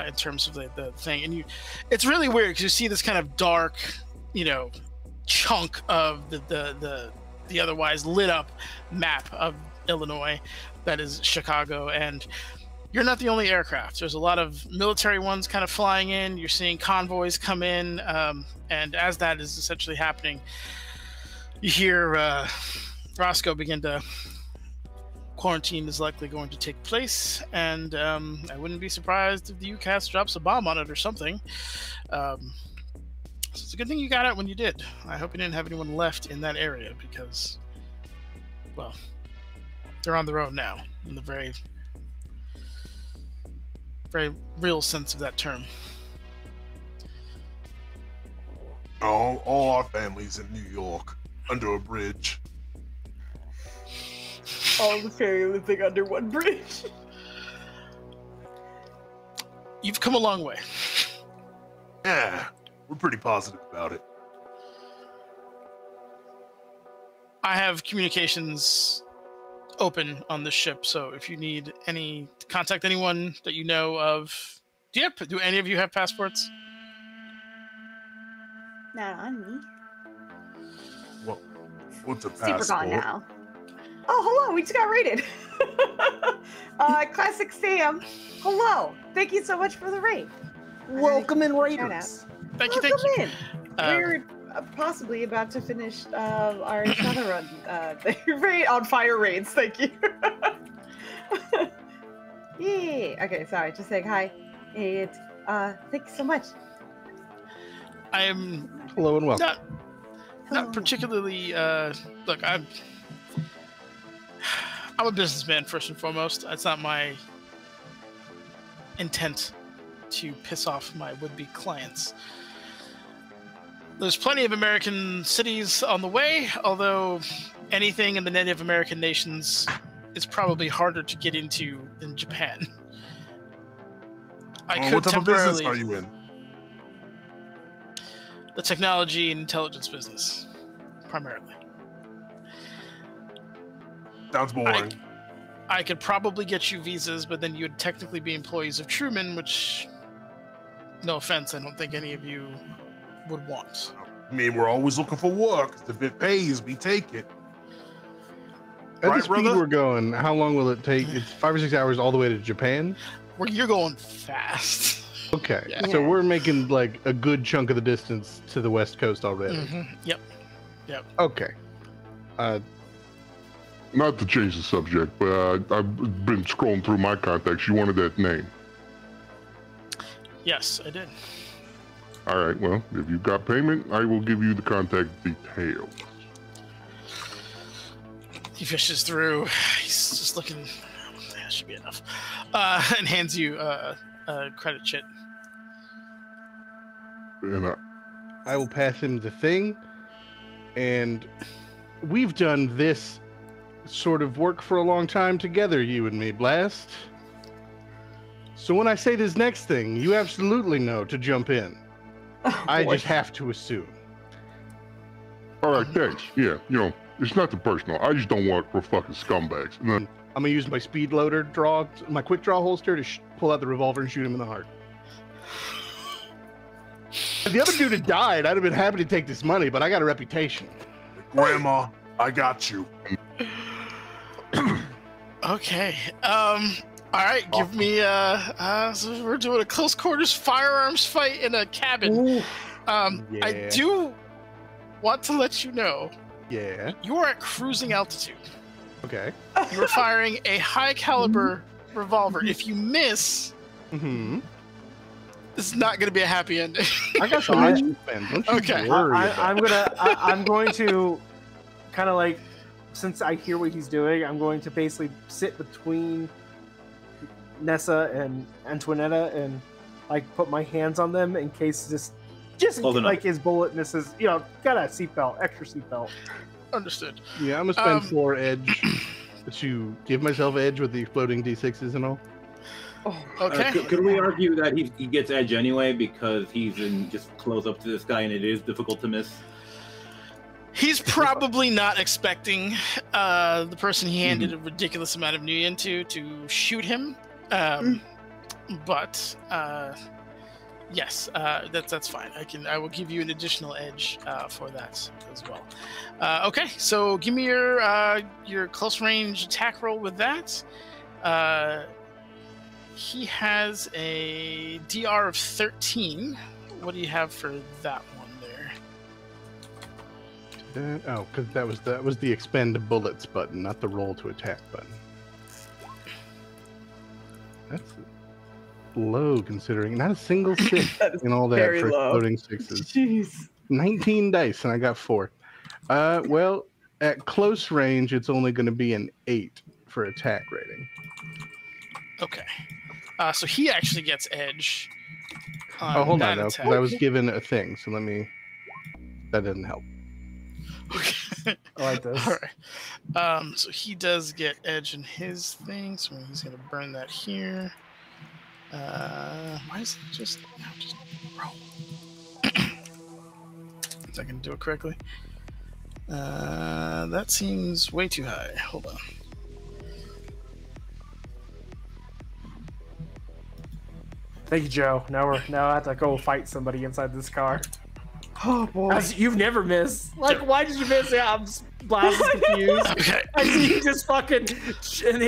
in terms of the thing, and it's really weird because you see this kind of dark, chunk of the otherwise lit up map of Illinois that is Chicago, and you're not the only aircraft. There's a lot of military ones kind of flying in. You're seeing convoys come in, and as that is essentially happening, you hear Roscoe begin to quarantine is likely going to take place, and I wouldn't be surprised if the UCAS drops a bomb on it or something. So it's a good thing you got out when you did. I hope you didn't have anyone left in that area because, well, they're on their own now in the very, very real sense of that term. All our families in New York under a bridge. All the fairy living under one bridge. You've come a long way. Yeah, we're pretty positive about it. I have communications open on the ship, so if you need contact anyone that you know of. Do any of you have passports? Not on me. What's a Super passport? gone now. Oh, hello. We just got raided. Classic Sam. Hello. Thank you so much for the raid. Welcome in, Shout Raiders. Thank you. Welcome in. Uh, We're possibly about to finish our Shadowrun raid on fire raids. Thank you. Yay. Okay, sorry. Just saying hi. And thank you so much. I am Hello and welcome. not particularly. Look, I'm a businessman first and foremost. It's not my intent to piss off my would-be clients. There's plenty of American cities on the way, although anything in the Native American nations is probably harder to get into than Japan. I could What type of business temporarily are you in? the technology and intelligence business, primarily. Sounds boring. I could probably get you visas, but then you'd technically be employees of Truman, which, no offense, I don't think any of you would want. I mean, we're always looking for work. If it pays, we take it. At Right, the speed brother? we're going, how long will it take? It's 5 or 6 hours all the way to Japan. Well, you're going fast. Okay, Yeah. so we're making like a good chunk of the distance to the west coast already. Yep. Okay. Not to change the subject, but I've been scrolling through my contacts. You wanted that name. Yes, I did. All right, well, if you've got payment, I will give you the contact details. He fishes through. He's just looking. That should be enough. And hands you a credit chit. And I will pass him the thing, and we've done this sort of work for a long time together, you and me, Blast. So when I say this next thing, you absolutely know to jump in. I just have to assume. all right, thanks. Yeah, it's nothing personal. I just don't work for fucking scumbags. And then, I'm gonna use my speed loader my quick draw holster to pull out the revolver and shoot him in the heart. If the other dude had died, I'd have been happy to take this money, but I got a reputation. Grandma, I got you. Okay. All right. Give me. So we're doing a close quarters firearms fight in a cabin. I do want to let you know. Yeah. You are at cruising altitude. Okay. You are firing a high caliber revolver. If you miss, this is not going to be a happy ending. I got some action spend. Don't you Okay. worry I'm going to kind of like, since I hear what he's doing, I'm going to basically sit between Nessa and Antoinetta and like put my hands on them in case just like his bullet misses. Got a seatbelt, extra seatbelt. Understood. Yeah, I'm gonna spend 4 edge to give myself edge with the exploding D6s and all. Oh, okay. Could we argue that he gets edge anyway because he's in just close up to this guy and it is difficult to miss? He's probably not expecting the person he handed a ridiculous amount of Nuyen to shoot him. But yes, that's fine. I will give you an additional edge for that as well. Okay, so give me your close range attack roll with that. He has a DR of 13. What do you have for that one there? Because that was the expend bullets button, not the roll to attack button. That's low considering not a single 6 in all that for exploding 6s. Jeez. 19 dice and I got 4. Well, at close range, it's only going to be an 8 for attack rating. Okay. So he actually gets edge. Hold on, though. I was given a thing, so that didn't help. Okay. I like this. All right. So he does get edge in his thing, so he's going to burn that here. Why is it just roll? Is I can do it correctly? That seems way too high. Hold on. Thank you, Joe. Now I have to go fight somebody inside this car. Oh boy! You've never missed. Like, why did you miss it? I'm blasted confused. Okay. I see he just fucking,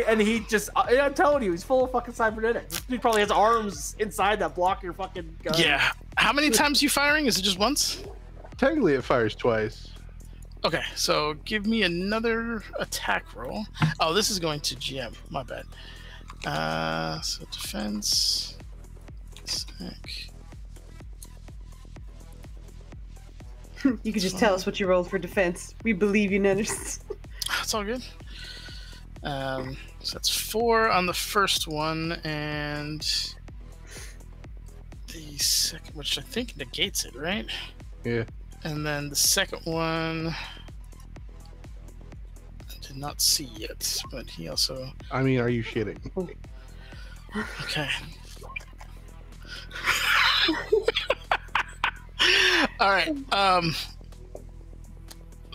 and he just. I'm telling you, he's full of fucking cybernetics. He probably has arms inside that block your fucking gun. Yeah. How many times are you firing? Is it just once? Technically, it fires twice. Okay, so give me another attack roll. Oh, this is going to GM. My bad. So defense. Sec. You could just tell us what you rolled for defense. We believe you, Nenners. That's all good. So that's 4 on the first one, and the second, which I think negates it, right? Yeah. And then the second one, I did not see yet, but he also. I mean, are you shitting? Okay. All right.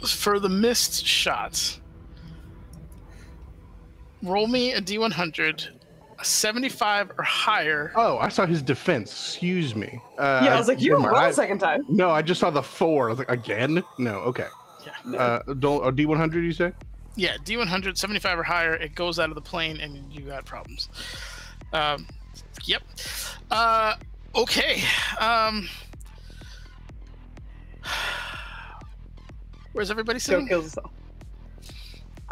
For the missed shots, roll me a D100, a 75 or higher. Oh, I saw his defense. Excuse me. Yeah, I was like, you rolled the second time. No, I just saw the 4. I was like, again? No, okay. Yeah. D100, you say? Yeah, D100, 75 or higher. It goes out of the plane, and you got problems. Yep. Okay. Where's everybody sitting? Joe kills himself.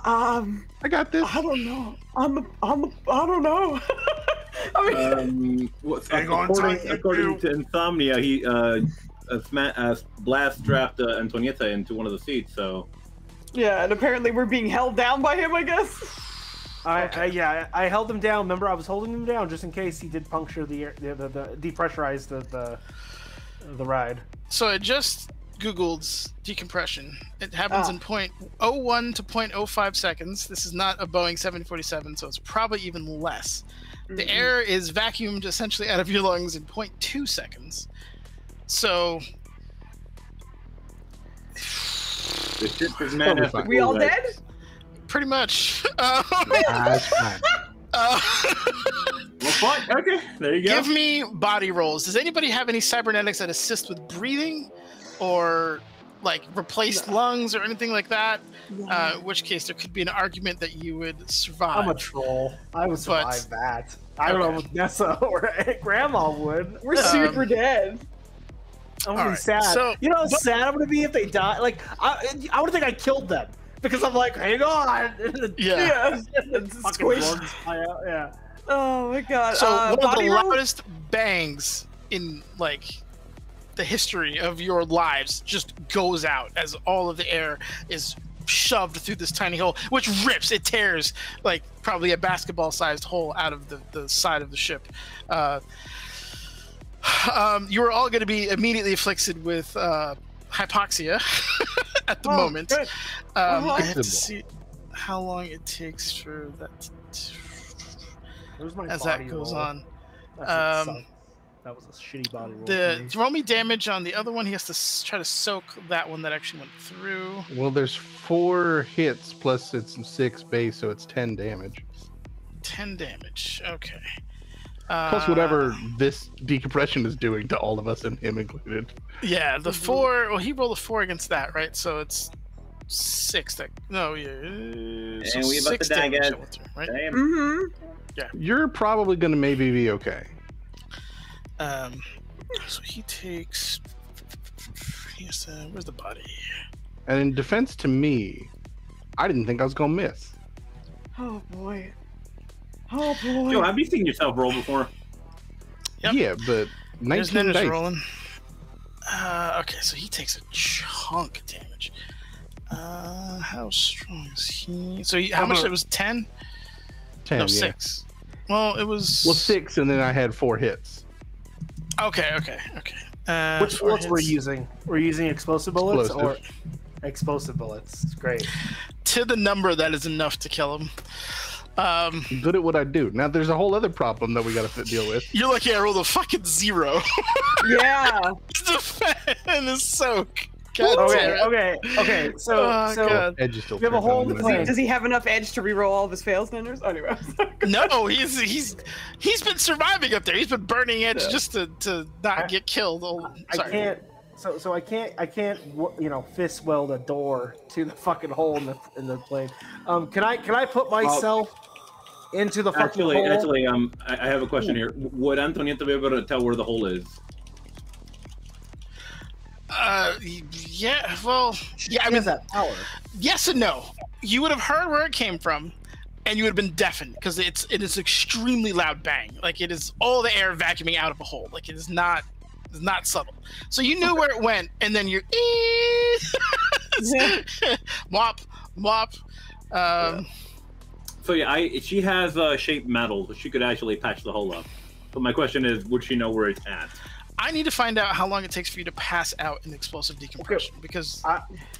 I got this. I don't know. I don't know. I mean, according to Insomnia, he Blast strapped Antonietta into one of the seats. So yeah, and apparently we're being held down by him, I guess. I held him down. Remember, I was holding him down just in case he did puncture the depressurize the the ride. So I just Googled decompression. It happens in 0.01 to 0.05 seconds. This is not a Boeing 747, so it's probably even less. The air is vacuumed essentially out of your lungs in 0.2 seconds. So It's just as man has to We all dead? pretty much. That's fine. Well, fine. Okay, there you go. Give me body rolls. Does anybody have any cybernetics that assist with breathing, or like replace lungs or anything like that? In which case, there could be an argument that you would survive. I'm a troll. I would survive that. I don't know if Nessa or Grandma would. We're super dead. I'm gonna be sad. So, you know how sad I'm gonna be if they die? Like, I would think I killed them. Because I'm like, hang on. Yeah. Yeah. Oh my god. So one of the body roll? loudest bangs in like the history of your lives just goes out as all of the air is shoved through this tiny hole, which rips, it tears like probably a basketball-sized hole out of the side of the ship. You are all going to be immediately afflicted with hypoxia at the moment. I have to see how long it takes for that as that goes on. That was a shitty body roll. Roll me damage on the other one. He has to try to soak that one that actually went through. Well, there's 4 hits plus it's 6 base, so it's 10 damage. 10 damage. Okay. Plus whatever this decompression is doing to all of us and him included. Yeah, the 4. Well, he rolled a 4 against that, right? So it's 6. So we about to die, guys. Right? Yeah. You're probably gonna maybe be okay. So he takes. Where's the body? And in defense to me, I didn't think I was gonna miss. Oh boy. Oh boy. Joe, have you seen yourself roll before? Yep. Yeah, but 19 dice. Rolling. Okay, so he takes a chunk of damage. How strong is he? So how much? It was 10. 10. No, yeah. 6. Well, it was. Well, 6, and then I had 4 hits. Okay. Which bullets we're using? We're using explosive bullets or Explosive. explosive bullets. Great. To the number that is enough to kill him. I'm good at what I do. Now, there's a whole other problem that we got to deal with. You're lucky I rolled a fucking 0. Yeah. Defend is soak. God damn it. Okay. So Edge is still we have a hole in the plan. Does he have enough edge to reroll all of his fails, Nenders? Oh, anyway. No, he's been surviving up there. He's been burning edge just to not get killed. I can't. So I can't fist weld a door to the fucking hole in the plane. Can I put myself into the fucking hole? Actually, I have a question here. Would Antonieta be able to tell where the hole is? Yeah, well, yeah, I mean, that power. Yes and no. You would have heard where it came from, and you would have been deafened because it is extremely loud bang. Like it is all the air vacuuming out of a hole. Like it is not subtle. So you knew where it went, and then you're wop. So yeah, she has shaped metal, so she could actually patch the hole up. But my question is, would she know where it's at? I need to find out how long it takes for you to pass out in explosive decompression because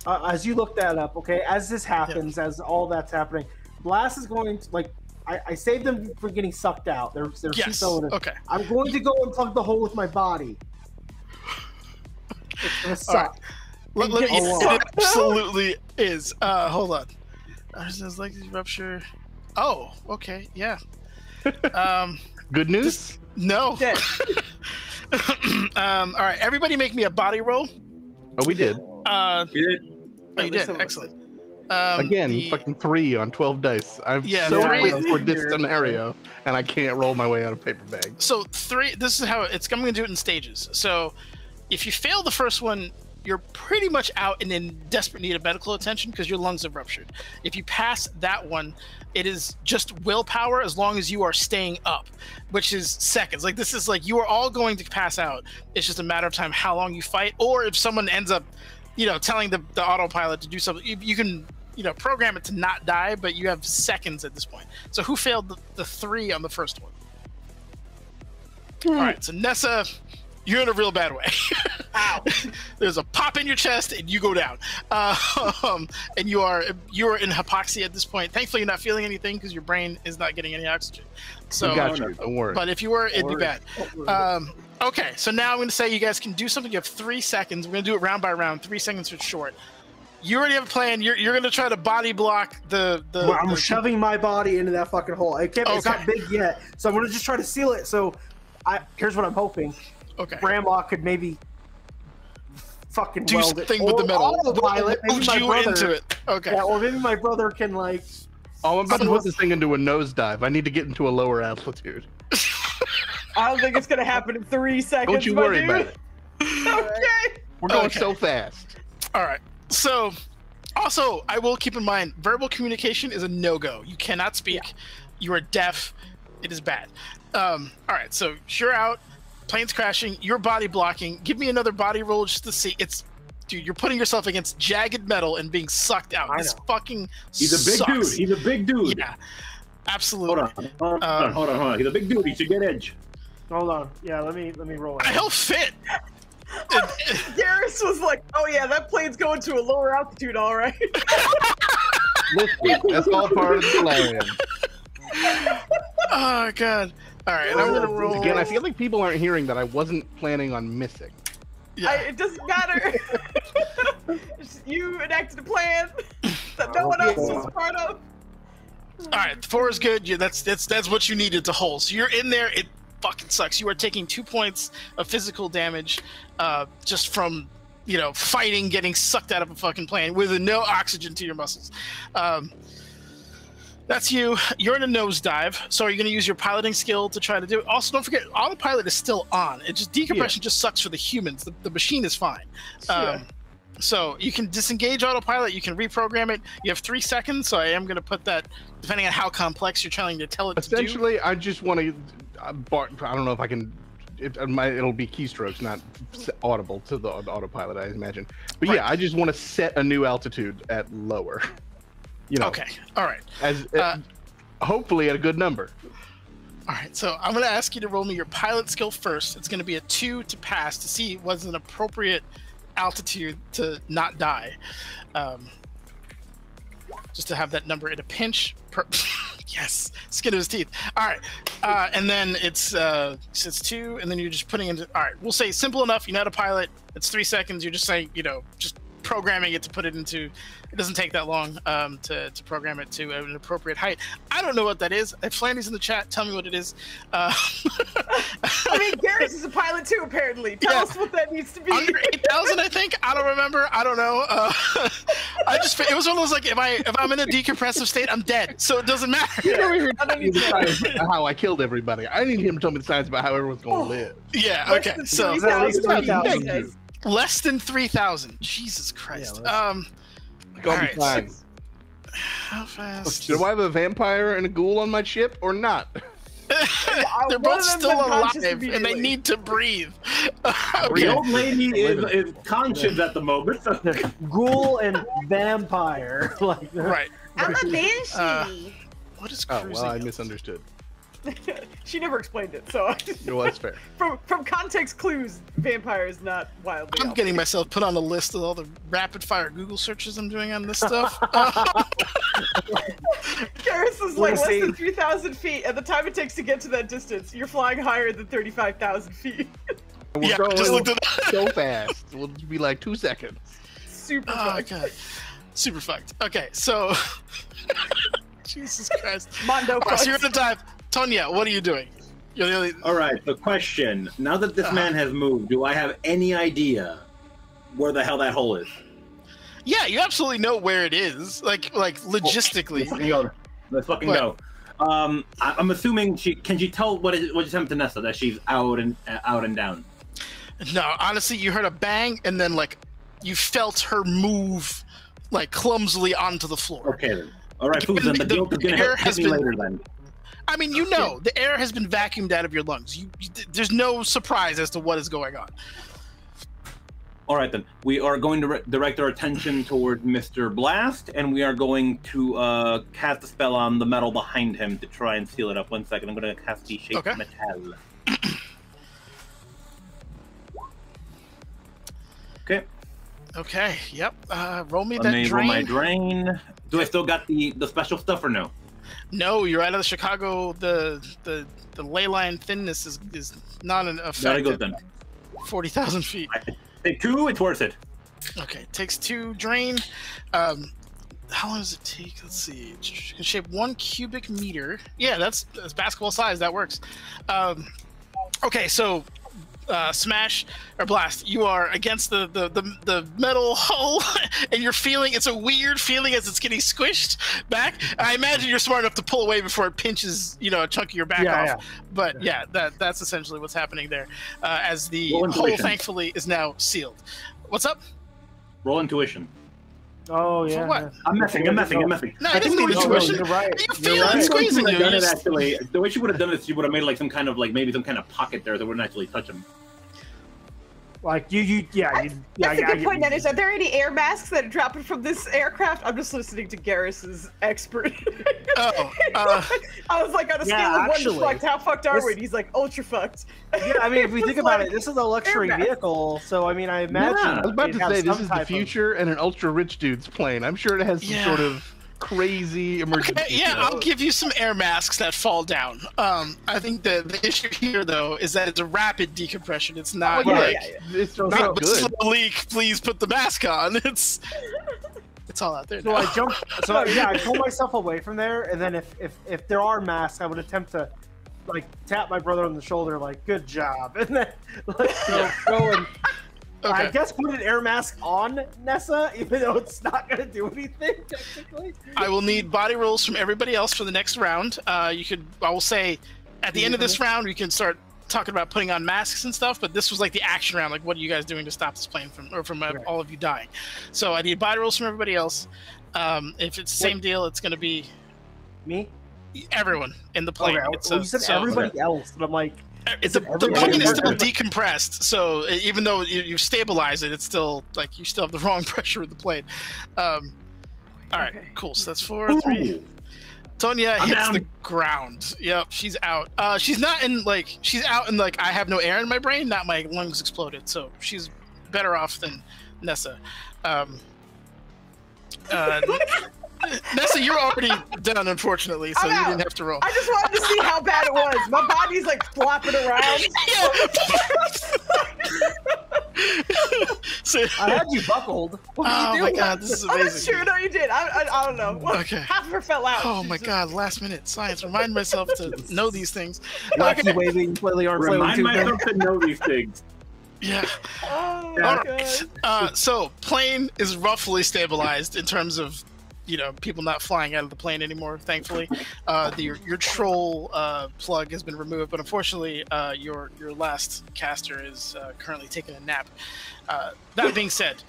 as you look that up, okay, as this happens, as all that's happening, Blast is going to I saved them from getting sucked out. They're okay. I'm going to go and plug the hole with my body. It's gonna suck. Right. It absolutely is. Hold on. There's like rupture. Oh, okay, yeah. Good news? No. All right, everybody make me a body roll. Oh, we did. You did? Oh, you did. Excellent. Again, fucking 3 on 12 dice. I'm so waiting for this scenario, and I can't roll my way out of paper bag. So 3. This is how I'm going to do it in stages. So if you fail the first one, you're pretty much out and in desperate need of medical attention because your lungs have ruptured. If you pass that one, it is just willpower as long as you are staying up, which is seconds. Like this is like you are all going to pass out. It's just a matter of time how long you fight, or if someone ends up, telling the autopilot to do something, you can, program it to not die, but you have seconds at this point. So who failed the 3 on the first one? All right, so Nessa, You're in a real bad way. Ow. There's a pop in your chest and you go down. And you are in hypoxia at this point. Thankfully, you're not feeling anything because your brain is not getting any oxygen. So, we got you. Don't worry. But if you were, it'd be bad. Okay, so now I'm going to say you guys can do something. You have 3 seconds. We're going to do it round by round. 3 seconds for short. You already have a plan. You're going to try to body block I'm shoving my body into that fucking hole. It's not big yet, so I'm going to just try to seal it. So, here's what I'm hoping. Okay. Grandma could maybe fucking do weld something it. with the metal. Autopilot. Maybe my brother into it. Okay. Yeah, or maybe my brother can like. Oh, I'm about to put this thing into a nosedive. I need to get into a lower altitude. I don't think it's gonna happen in 3 seconds. Don't you worry about it. Okay. We're going so fast. All right. So, also, I will keep in mind, verbal communication is a no-go. You cannot speak. Yeah. You are deaf. It is bad. All right. So you're out. Plane's crashing. You're body blocking. Give me another body roll just to see. Dude, you're putting yourself against jagged metal and being sucked out. This fucking He's a big dude. He's a big dude. Yeah, absolutely. Hold on. He's a big dude. He should get edge. Hold on. Yeah, let me roll it. He'll fit. Garrus was like, "Oh yeah, that plane's going to a lower altitude, all right." Listen, that's all part of the plan. Oh god. All right, and I'm gonna roll again. I feel like people aren't hearing that I wasn't planning on missing. Yeah. It doesn't matter. You enacted a plan that no one else was part of. All right, 4 is good. Yeah, that's what you needed to hold. So you're in there. It fucking sucks. You are taking 2 points of physical damage, just from fighting, getting sucked out of a fucking plane with no oxygen to your muscles. That's you. You're in a nosedive. So are you going to use your piloting skill to try to do it? Also, don't forget, autopilot is still on. It just decompression just sucks for the humans. The machine is fine. So you can disengage autopilot. You can reprogram it. You have 3 seconds. So I am going to put that, depending on how complex you're trying to tell it to do. Essentially, I just want to. I don't know if I can. It'll be keystrokes, not audible to the autopilot, I imagine. But yeah, I just want to set a new altitude at lower. Okay. All right. As hopefully at a good number. All right. So I'm going to ask you to roll me your pilot skill first. It's going to be a 2 to pass to see what's an appropriate altitude to not die. Just to have that number at a pinch. Yes, skin of his teeth. All right, and then it's 2, and then you're just putting into. All right, we'll say simple enough. You know how to pilot. It's 3 seconds. You're just saying, just programming it to put it into. It doesn't take that long to program it to an appropriate height. I don't know what that is. If Flandy's in the chat, tell me what it is. I mean, Garrus is a pilot too, apparently. Tell us what that needs to be. Under 8,000, I think. I don't remember. I don't know. It was one of those like, if I'm in a decompressive state, I'm dead. So it doesn't matter. You never heard how I killed everybody. I need him to tell me the science about how everyone's going to live. Yeah. Okay. So less than 3,000. Jesus Christ. Yeah, Gonna be fine. How fast? Do I have a vampire and a ghoul on my ship or not? They're both still alive and they need to breathe. The old lady is conscious at the moment. Ghoul and vampire. Right. I'm a banshee. What is cruising? Well, I misunderstood. She never explained it, so well, that's fair. From context clues, vampire is not wildly. I'm getting myself put on a list of all the rapid fire Google searches I'm doing on this stuff. Garrus is like less than 3,000 feet, and the time it takes to get to that distance, you're flying higher than 35,000 feet. We're going just looked at that. So fast. We'll be like 2 seconds. Super fucked. God. Super fucked. Okay, so Jesus Christ. Mondo. So you're at the dive. Tonya, what are you doing? All right, the question. Now that this man has moved, do I have any idea where the hell that hole is? Yeah, you absolutely know where it is. Like logistically. Let's fucking go. I'm assuming can she tell what just happened to Nessa, that she's out and down? No, honestly, you heard a bang and then you felt her move clumsily onto the floor. Okay then. All right, Foozca, the guilt is gonna hit me later then. I mean, the air has been vacuumed out of your lungs. There's no surprise as to what is going on. All right, then. We are going to direct our attention toward Mr. Blast, and we are going to cast a spell on the metal behind him to try and seal it up. 1 second. I'm going to cast the Shape Metal. Okay. Okay. Yep. Roll me Let that me drain. roll my drain. Do I still got the special stuff or no? No, you're out of the Chicago. The ley line thinness is not an effect. Gotta go then. 40,000 feet. I take 2. It's worth it. Okay, takes 2 drain. How long does it take? Let's see. You can shape 1 cubic meter. Yeah, that's basketball size. That works. Okay, so smash or blast. You are against the metal hull, and you're feeling. It's a weird feeling as it's getting squished back. I imagine you're smart enough to pull away before it pinches, a chunk of your back off. Yeah. But yeah, that's essentially what's happening there. As the hole, thankfully, is now sealed. What's up? Roll intuition. Oh yeah. For what? I'm messing. No, I didn't need intuition. You're right. You feel it squeezing you. Actually, the way she would have done it, she would have made like some kind of pocket there that wouldn't actually touch him. Like That's a good point, Dennis. Are there any air masks that are dropping from this aircraft? I'm just listening to Garrus's expert. I was like, on a scale of 1 to fucked, how fucked are we? And he's like, ultra fucked. Yeah, I mean, if we think about it, this is a luxury vehicle, so I mean, I imagine. I was about to say this is the future and an ultra rich dude's plane. I'm sure it has some sort of crazy emergency. Okay, yeah, I'll give you some air masks that fall down. I think the issue here, though, is that it's a rapid decompression. It's not it's not good. Slow leak. Please put the mask on. It's all out there. So now. I jump. So I pull myself away from there, and then if there are masks, I would attempt to tap my brother on the shoulder, like good job, and then go and. Okay. I guess put an air mask on Nessa, even though it's not going to do anything, technically. I will need body rolls from everybody else for the next round. I will say, at the end of this round, we can start talking about putting on masks and stuff, but this was like the action round. Like, what are you guys doing to stop this plane from all of you dying? So I need body rolls from everybody else. If it's the same deal, it's going to be... Me? Everyone in the plane. Okay, you said everybody else, but I'm like... The plane is still decompressed, so even though you stabilize it, it's still you still have the wrong pressure with the plane. All right, cool. So that's 4, 3. Tonya hits the ground. Yep, she's out. She's not in she's out in I have no air in my brain. Not my lungs exploded, so she's better off than Nessa. Nessa, you're already done, unfortunately, so you didn't have to roll. I just wanted to see how bad it was. My body's flopping around. I had you buckled. What are you doing? My god, this is amazing. That's true. No, you did. I don't know. Okay. Half of her fell out. Oh my god, last minute science. Remind myself to know these things. Wacky waving, flailing arm, Remind myself to know these things. Yeah. Oh all right. So plane is roughly stabilized in terms of people not flying out of the plane anymore, thankfully. Your troll plug has been removed, but unfortunately, your last caster is currently taking a nap. That being said,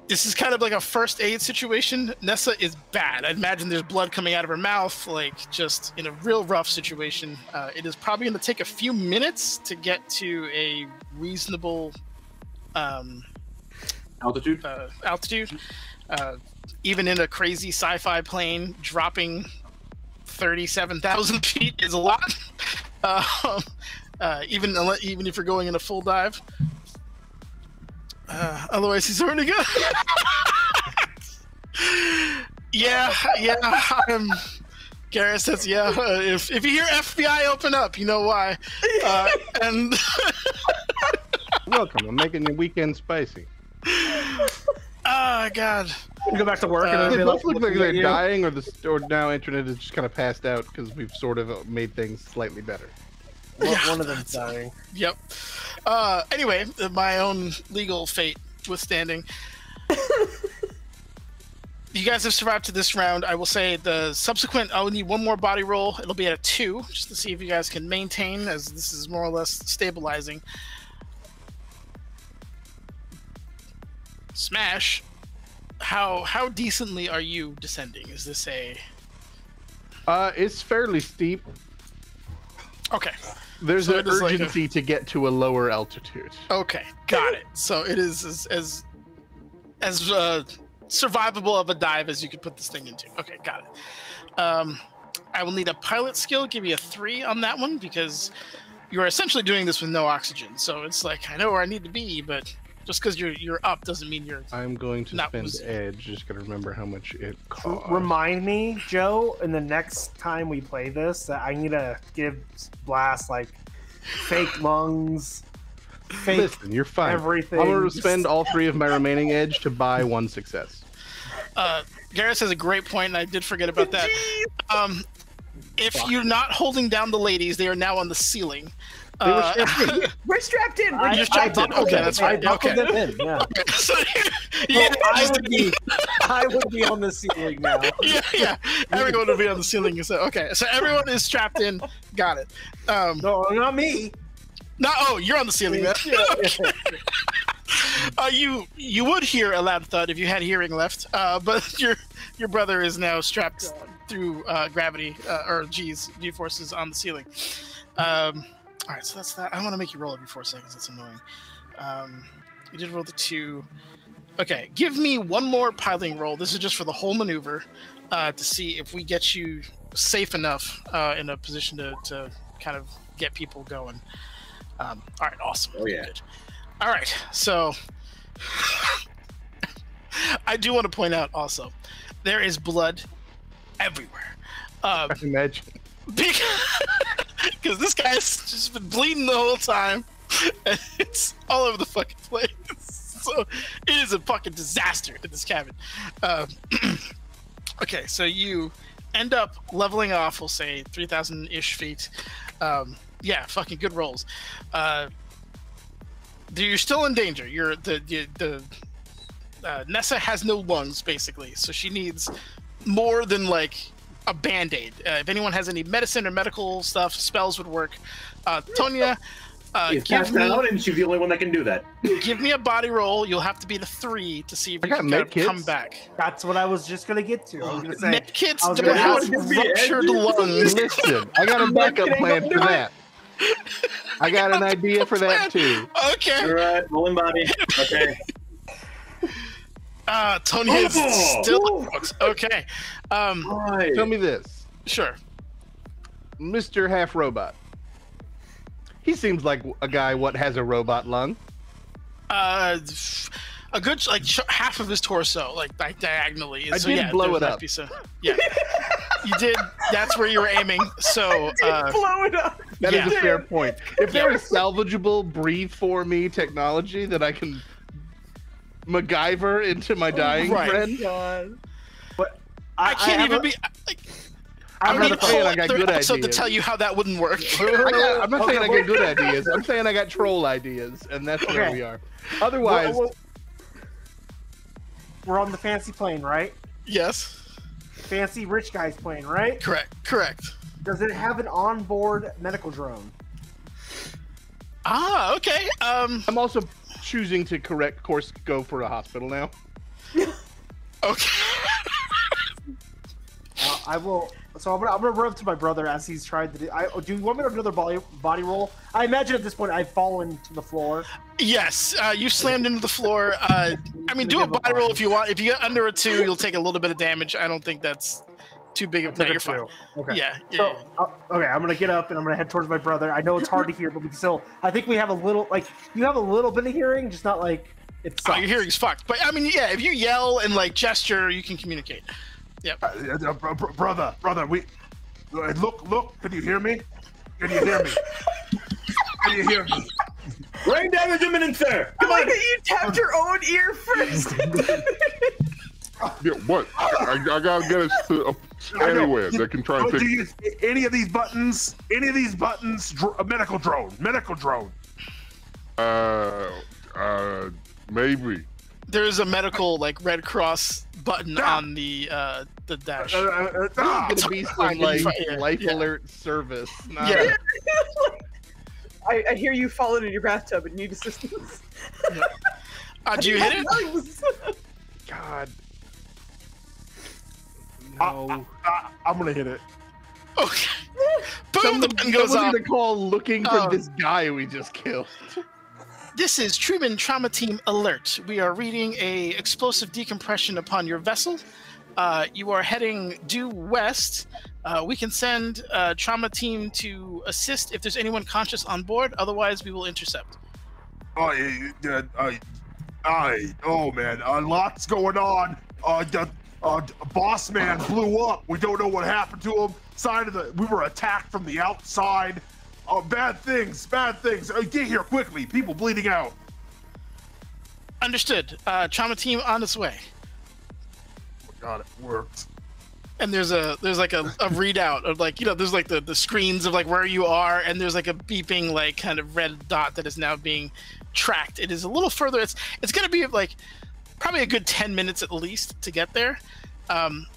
this is kind of like a first aid situation. Nessa is bad. I'd imagine there's blood coming out of her mouth, just in a real rough situation. It is probably going to take a few minutes to get to a reasonable altitude. Even in a crazy sci-fi plane, dropping 37,000 feet is a lot. Even if you're going in a full dive. Otherwise, he's already good. Yeah. Garrus says, yeah. If you hear FBI open up, you know why. And welcome. I'm making the weekend spicy. Oh god. You go back to work and they both look like they're dying, or now internet is just kind of passed out because we've sort of made things slightly better. One of them's dying. Yep. Anyway, my own legal fate withstanding. You guys have survived to this round. I will say the subsequent, I'll need one more body roll. It'll be at a 2, just to see if you guys can maintain, as this is more or less stabilizing. Smash. How decently are you descending? Is this a... It's fairly steep. Okay. There's an urgency to get to a lower altitude. Okay, got it. So it is as survivable of a dive as you could put this thing into. Okay, got it. I will need a pilot skill. Give you a 3 on that one because you are essentially doing this with no oxygen. So it's I know where I need to be, but Just because you're up doesn't mean you're. I'm going to not spend losing. edge. Just gotta remember how much it costs. Remind me, Joe, and the next time we play this, that I need to give Blast like fake lungs, fake Listen, you're fine. everything. I'm gonna spend all 3 of my remaining edge to buy 1 success. Garrus has a great point, and I did forget about that. If you're not holding down the ladies, they are now on the ceiling. We're strapped in. You're strapped in. Okay, that's right. Okay. Them in, yeah. So, I would be on the ceiling now. Yeah. Everyone would be on the ceiling. So, okay, so everyone is strapped in. Got it. No, not me. No, oh, you're on the ceiling then. You would hear a loud thud if you had hearing left, but your brother is now strapped through gravity or G-forces on the ceiling. All right, so that's that. I want to make you roll every 4 seconds. That's annoying. You did roll the 2. Okay, give me one more piloting roll. This is just for the whole maneuver to see if we get you safe enough in a position to kind of get people going. All right, awesome. Oh, yeah. Good. All right, so I do want to point out also, there is blood everywhere. I imagine. Because this guy's just been bleeding the whole time, and it's all over the fucking place. So it is a fucking disaster in this cabin. Okay, so you end up leveling off, we'll say 3,000-ish feet. Yeah, fucking good rolls. You're still in danger. Nessa has no lungs, basically, so she needs more than like a band-aid. If anyone has any medicine or medical stuff, spells would work. Tonya, give me out, and she's the only one that can do that. Give me a body roll. You'll have to be the 3 to see if you can come back. That's what I was just gonna get to. I was gonna say medkits don't have ruptured lungs. Listen, I got a backup plan for that. I got an idea for that too. Okay. All right, rolling body. Okay. Tony is still okay. Tell me this. Sure. Mr. Half Robot. He seems like a guy what has a robot lung. A good half of his torso, like diagonally. I did blow it up. Yeah, you did. That's where you were aiming. So blow it up. That is a fair point. If there is salvageable breathe for me technology that I can MacGyver into my dying friend, but I can't even be. I'm not saying I got good ideas. To tell you how that wouldn't work. I'm not saying I got good ideas. I'm saying I got troll ideas, and that's where we are. Otherwise, we're on the fancy plane, right? Yes. Fancy rich guy's plane, right? Correct. Does it have an onboard medical drone? Ah, okay. I'm also choosing to correct course, go for a hospital now. Okay. I will. So I'm gonna run up to my brother as he's trying to do. Do you want me to do another body roll? I imagine at this point I've fallen to the floor. Yes, you slammed into the floor. I mean, do a body roll if you want. If you get under a 2, you'll take a little bit of damage. I don't think that's too big of a you're fine. Okay. Yeah. So, okay, I'm gonna get up and I'm gonna head towards my brother. I know it's hard to hear, but we still. I think we have a little. Like you have a little bit of hearing, just not like it's. Oh, your hearing's fucked. But I mean, yeah, if you yell and like gesture, you can communicate. Yep. Brother, we look. Can you hear me? Can you hear me? Can you hear me? Brain damage imminent, sir. I like that you tapped your own ear first. Yeah, what? I gotta get us to anywhere that can try and fix it. Any of these buttons? Medical drone. Maybe. There's a medical like Red Cross button on the dash. It's gonna be some like life alert service. Yeah. I hear you fallen in your bathtub and need assistance. Do you hit it? God. No. I'm gonna hit it. Okay. Boom! The button goes off. To call looking for this guy we just killed. This is Truman Trauma Team Alert. We are reading a explosive decompression upon your vessel. You are heading due west. We can send a trauma team to assist if there's anyone conscious on board. Otherwise, we will intercept. Oh man, lots going on. Boss man blew up. We don't know what happened to him. We were attacked from the outside. Bad things. Get here quickly. People bleeding out. Understood. Trauma team on its way. God, it worked. And there's like a readout of like, there's like the screens of like where you are, and there's like a beeping like kind of red dot that is now being tracked. It is a little further. It's gonna be like probably a good 10 minutes at least to get there.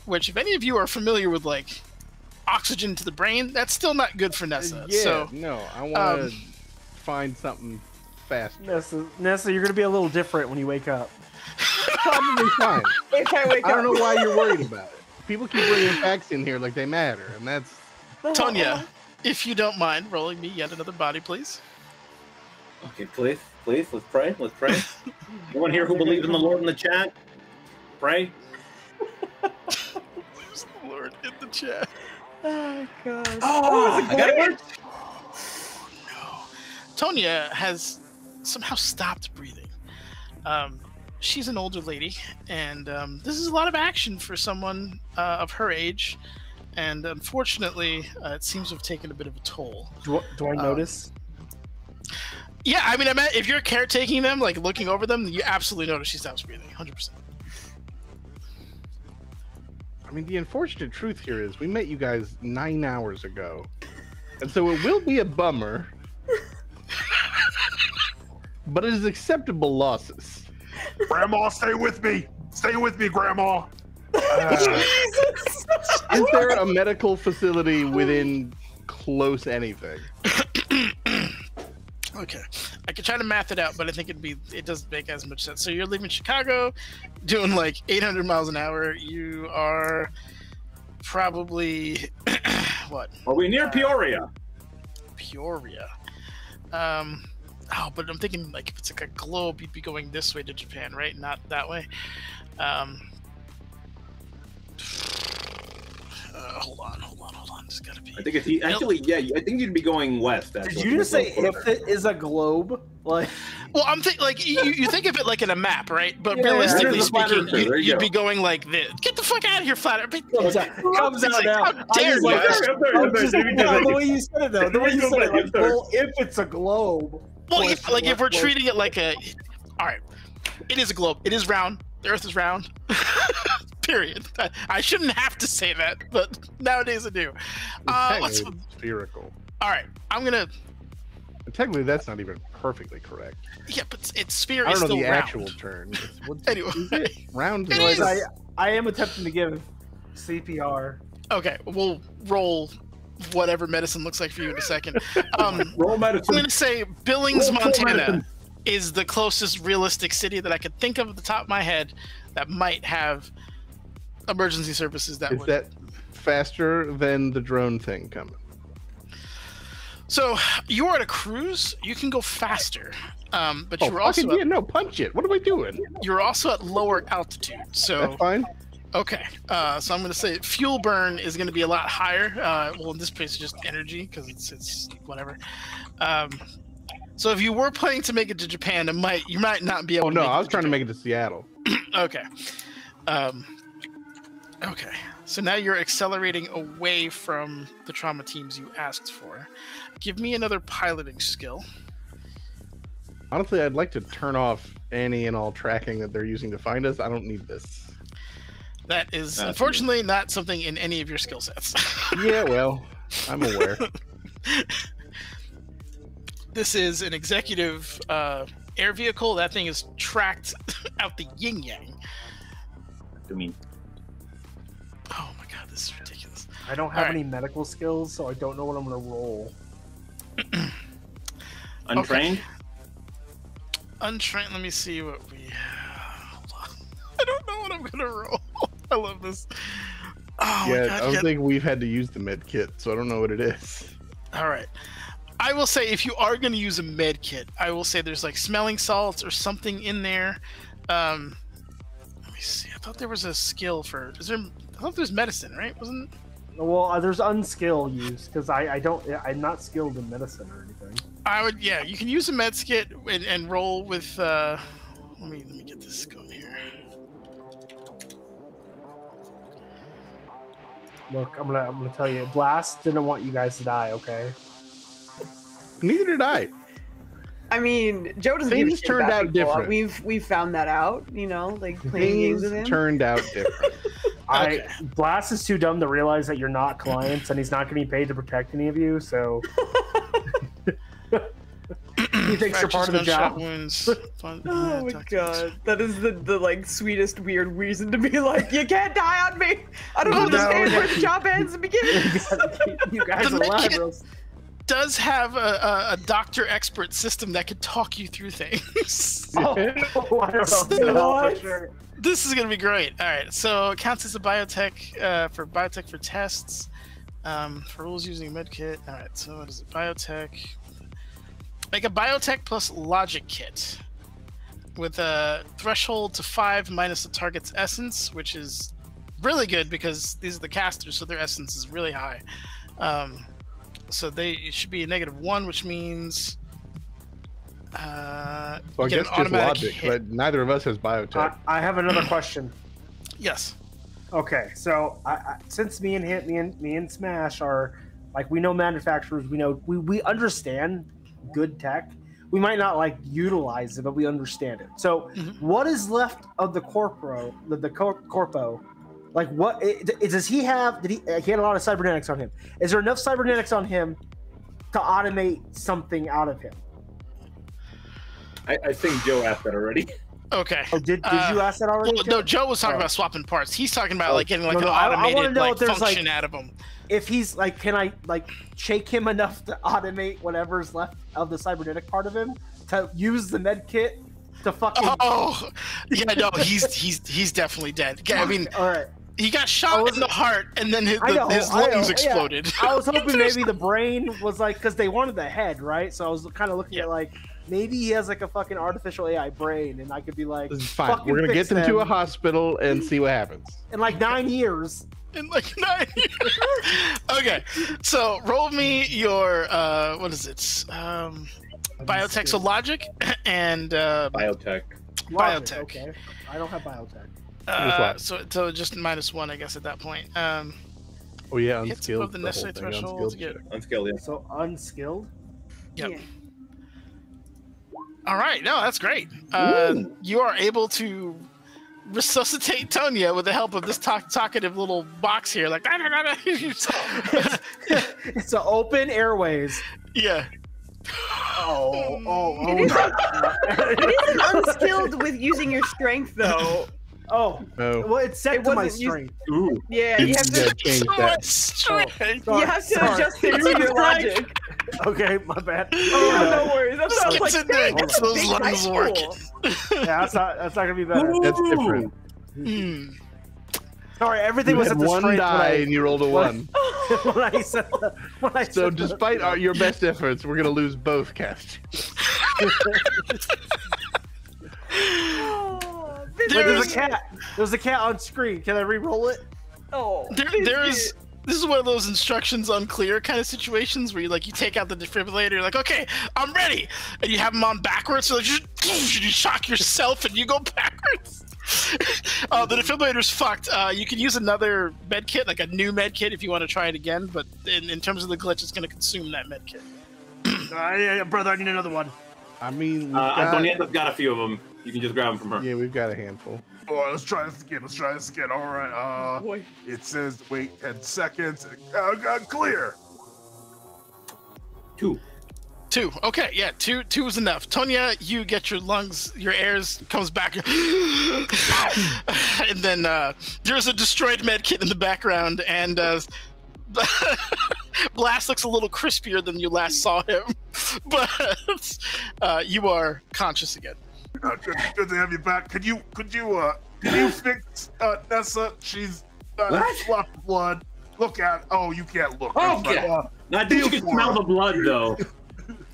Which, if any of you are familiar with like oxygen to the brain, that's still not good for Nessa. Yeah, so no, I want to find something fast. Nessa, you're gonna be a little different when you wake up. Probably fine. If I wake I don't up. know why you're worried about it. People keep bringing facts in here like they matter, and that's... Tonya, if you don't mind rolling me yet another body, please. Okay, please, let's pray. Anyone here who believes in the Lord in the chat? Pray. There's the Lord in the chat. Oh god. Oh, I got it. No. Tonya has somehow stopped breathing. She's an older lady, and this is a lot of action for someone of her age, and unfortunately, it seems to have taken a bit of a toll. Do I notice? Yeah, I mean, if you're caretaking them, like looking over them, you absolutely notice she stops breathing, 100%. I mean, the unfortunate truth here is we met you guys 9 hours ago, and so it will be a bummer, but it is acceptable losses. Grandma, stay with me. Stay with me, Grandma. Is there a medical facility within close anything? Okay, I could try to math it out, but I think it doesn't make as much sense. So you're leaving Chicago, doing like 800 miles an hour. You are probably what? Are we near Peoria? Peoria. Oh, but I'm thinking like if it's like a globe, you'd be going this way to Japan, right? Not that way. Hold on. There's gotta be. I think if I think you'd be going west. Actually. Did you just say if it is a globe? Like, well, I'm thinking like you think of it like in a map, right? But realistically speaking, you'd be going like this. Get the fuck out of here, flat Earth! Comes out now. How dare you? The way you said it, though. The way you said it, like, well, if it's a globe. Well, if we're treating it like a, all right, it is a globe. It is round. The Earth is round. Period. I shouldn't have to say that, but nowadays I do. It's spherical. All right, I'm gonna. Technically, that's not even perfectly correct. Yeah, but its sphere I is don't know still the round. actual term. Anyway, is it round? I am attempting to give CPR. Okay, we'll roll whatever medicine looks like for you in a second. Roll medicine. I'm gonna say Billings, Montana is the closest realistic city that I could think of at the top of my head that might have emergency services that is would. That faster than the drone thing coming? So you are at a cruise. You can go faster, but you're also punch it. What am I doing? You're also at lower altitude, so that's fine. Okay, so I'm going to say fuel burn is going to be a lot higher. Well, in this case, it's just energy because it's whatever. So if you were planning to make it to Japan, you might not be able. Oh to no, make I was it trying Japan. to make it to Seattle. Okay. Okay. So now you're accelerating away from the trauma teams you asked for. Give me another piloting skill. Honestly, I'd like to turn off any and all tracking that they're using to find us. I don't need this. That is unfortunately not something in any of your skill sets. Yeah, well, I'm aware. This is an executive air vehicle. That thing is tracked out the yin yang. I mean, oh my god, this is ridiculous. I don't have any medical skills, so I don't know what I'm gonna roll. Untrained? Okay. Untrained. Let me see what we. Hold on. I don't know what I'm gonna roll. I love this. Oh yeah, my god, I don't think we've had to use the med kit, so I don't know what it is. All right. I will say if you are going to use a med kit, I will say there's like smelling salts or something in there. Let me see. I thought there was a skill for. I thought there's medicine, right? Wasn't it? Well, there's unskill use because I'm not skilled in medicine or anything. I would, yeah. You can use a med kit and roll with. Let let me get this going here. Look, I'm gonna tell you, Blast didn't want you guys to die, okay? Neither did I. I mean, Joe doesn't give a Things shit turned about out people. different. We've found that out, you know, like playing games with him. Things turned out different. Blast is too dumb to realize that you're not clients, and he's not getting paid to protect any of you. So he thinks you're part of the job. Oh my god, that is the like sweetest weird reason to be like, you can't die on me. I don't understand where the job ends and begins. You guys are alive. Does have a doctor expert system that can talk you through things. I don't know for sure. This is gonna be great. All right, so it counts as a biotech for tests. For rules using medkit. All right, so what is it? Biotech. Make a biotech plus logic kit with a threshold to 5 minus the target's essence, which is really good because these are the casters, so their essence is really high. So it should be a -1, which means well, I guess just logic, hit. But neither of us has biotech. I have another question. Yes. Okay, so since me and Smash are like, we know manufacturers, we understand good tech. We might not like utilize it, but we understand it. So what is left of the corpo? Like, what does he have? He had a lot of cybernetics on him. Is there enough cybernetics on him to automate something out of him? I think Joe asked that already. Okay. Oh, did you ask that already? Well, no, Joe was talking about swapping parts. He's talking about like getting like an automated function out of him. If he's like, can I like shake him enough to automate whatever's left of the cybernetic part of him to use the med kit to fucking? Oh, yeah, no, he's definitely dead. I mean, all right. He got shot in the heart, and then his lungs exploded. Yeah. I was hoping maybe the brain was like, because they wanted the head, right? So I was kind of looking at like, maybe he has like a fucking artificial AI brain, and I could be like, this is fine. We're gonna get them to a hospital and see what happens. In like 9 years. In like 9 years. Okay, so roll me your what is it? Biotech, so logic and biotech. Biotech. Okay, I don't have biotech. So just -1, I guess, at that point. Oh yeah, unskilled. The necessary threshold to get unskilled. Yeah. So unskilled. Yep. Yeah. All right, no, that's great. You are able to resuscitate Tonya with the help of this talkative little box here. Like, it's an open airways. Yeah. It isn't unskilled with using your strength, though. Oh, well, it's set to my strength. Ooh. Yeah, you have to change that. You have to adjust it to your logic. Okay, my bad. Oh, no worries. That sounds like it's those lungs work. Yeah, that's not gonna be better. That's different. Sorry, everything was at the one strength die and you rolled a 1. So despite your best efforts, we're gonna lose both casters. There's a cat. There's a cat on screen. Can I re-roll it? Oh, this is one of those instructions unclear kind of situations where you take out the defibrillator, you're like, okay, I'm ready, and you have them on backwards, so you shock yourself and you go backwards. The defibrillator's fucked. You can use another med kit, like a new med kit, if you want to try it again, but in terms of the glitch, it's going to consume that med kit. Yeah, brother, I need another one. I mean, Antonieta's got a few of them. You can just grab them from her. Yeah, we've got a handful. Oh, let's try this again. All right. It says wait 10 seconds. Clear. 2. 2. Okay, yeah, 2 is enough. Tonya, you get your lungs, your airs comes back, and then there's a destroyed med kit in the background, and Blast looks a little crispier than you last saw him, but you are conscious again. Good to have you back. Could you fix Nessa? She's lots of blood. Look at. Oh, you can't look. Oh, yeah. I think you can smell the blood, though.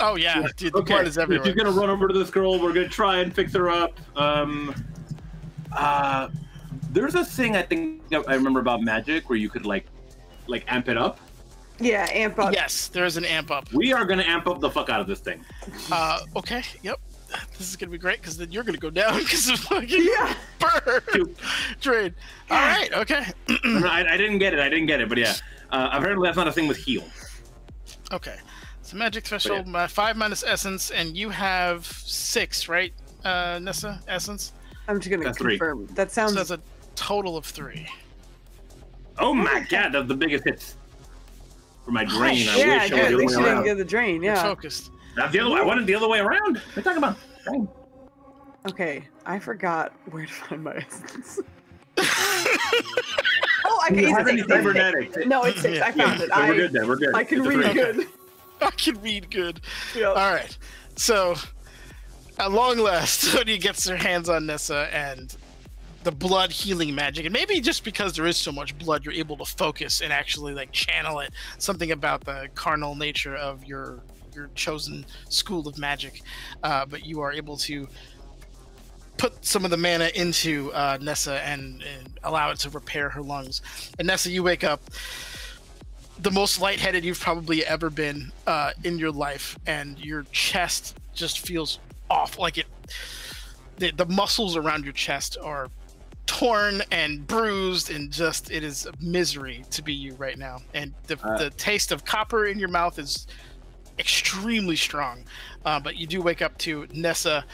Oh yeah, dude, the blood is everywhere. She's gonna run over to this girl. We're gonna try and fix her up. There's a thing I think I remember about magic where you could like amp it up. Yeah, amp up. Yes, there is an amp up. We are gonna amp up the fuck out of this thing. Okay. Yep. this is gonna be great because then you're gonna go down because of fucking burn. Trade. All right. Okay. I didn't get it. But yeah, apparently that's not a thing with heal. Okay. So magic threshold 5 minus essence, and you have 6, right, Nessa? Essence. I'm just gonna confirm. 3. That sounds. So that's a total of 3. Oh my god, that's the biggest hits for my drain. I wish at least you didn't get the drain. Yeah. You're focused. That's the other way. I wanted the other way around. What are you talking about? Drain. Okay, I forgot where to find my essence. Oh, I can use it. No, it's 6. I found it. We're good then. We're good. I can read good. I can read good. Yep. All right. So, at long last, Tony gets her hands on Nessa and the blood healing magic, and maybe just because there is so much blood, you're able to focus and actually like channel it. Something about the carnal nature of your chosen school of magic, but you are able to put some of the mana into Nessa and allow it to repair her lungs. And Nessa, you wake up the most lightheaded you've probably ever been in your life, and your chest just feels off. Like the muscles around your chest are torn and bruised, and just it is misery to be you right now. And the taste of copper in your mouth is extremely strong. But you do wake up to Nessa.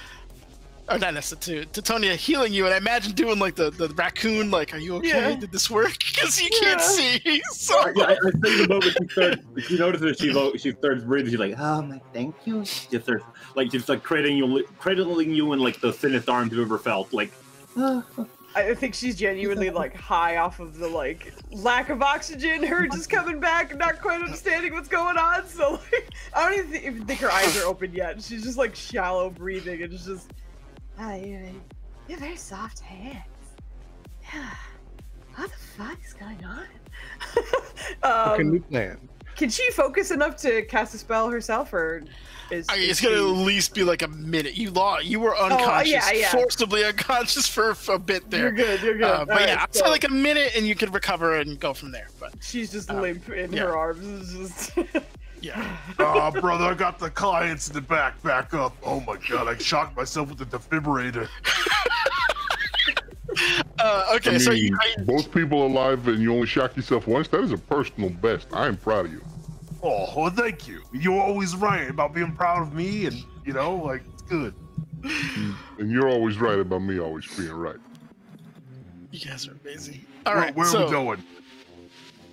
Or not Nessa, to Tonya healing you, and I imagine doing like the raccoon, like, are you okay? Yeah. Did this work? Because you can't see. So I think the moment she notices she starts breathing, she's like, oh my, thank you. She starts like cradling you in like the thinnest arms you've ever felt. Like, I think she's genuinely like high off of the like lack of oxygen, her just coming back and not quite understanding what's going on. So like, I don't even think her eyes are open yet. She's just like shallow breathing, and it's just. You have very soft hands. Yeah. What the fuck is going on? What can we plan? Can she focus enough to cast a spell herself, or it's gonna at least be like a minute. You were unconscious, forcibly unconscious for a bit there. You're good. But right, I'd say like a minute, and you could recover and go from there. But she's just limp in her arms. It's just. Yeah. Oh, brother, I got the clients in the back. Back up. Oh my god, I shocked myself with the defibrillator. Okay, I mean, so both people alive and you only shock yourself once? That is a personal best. I am proud of you. Oh, well, thank you. You're always right about being proud of me, and, you know, like, it's good. And you're always right about me always being right. You guys are amazing. All right, where are we going?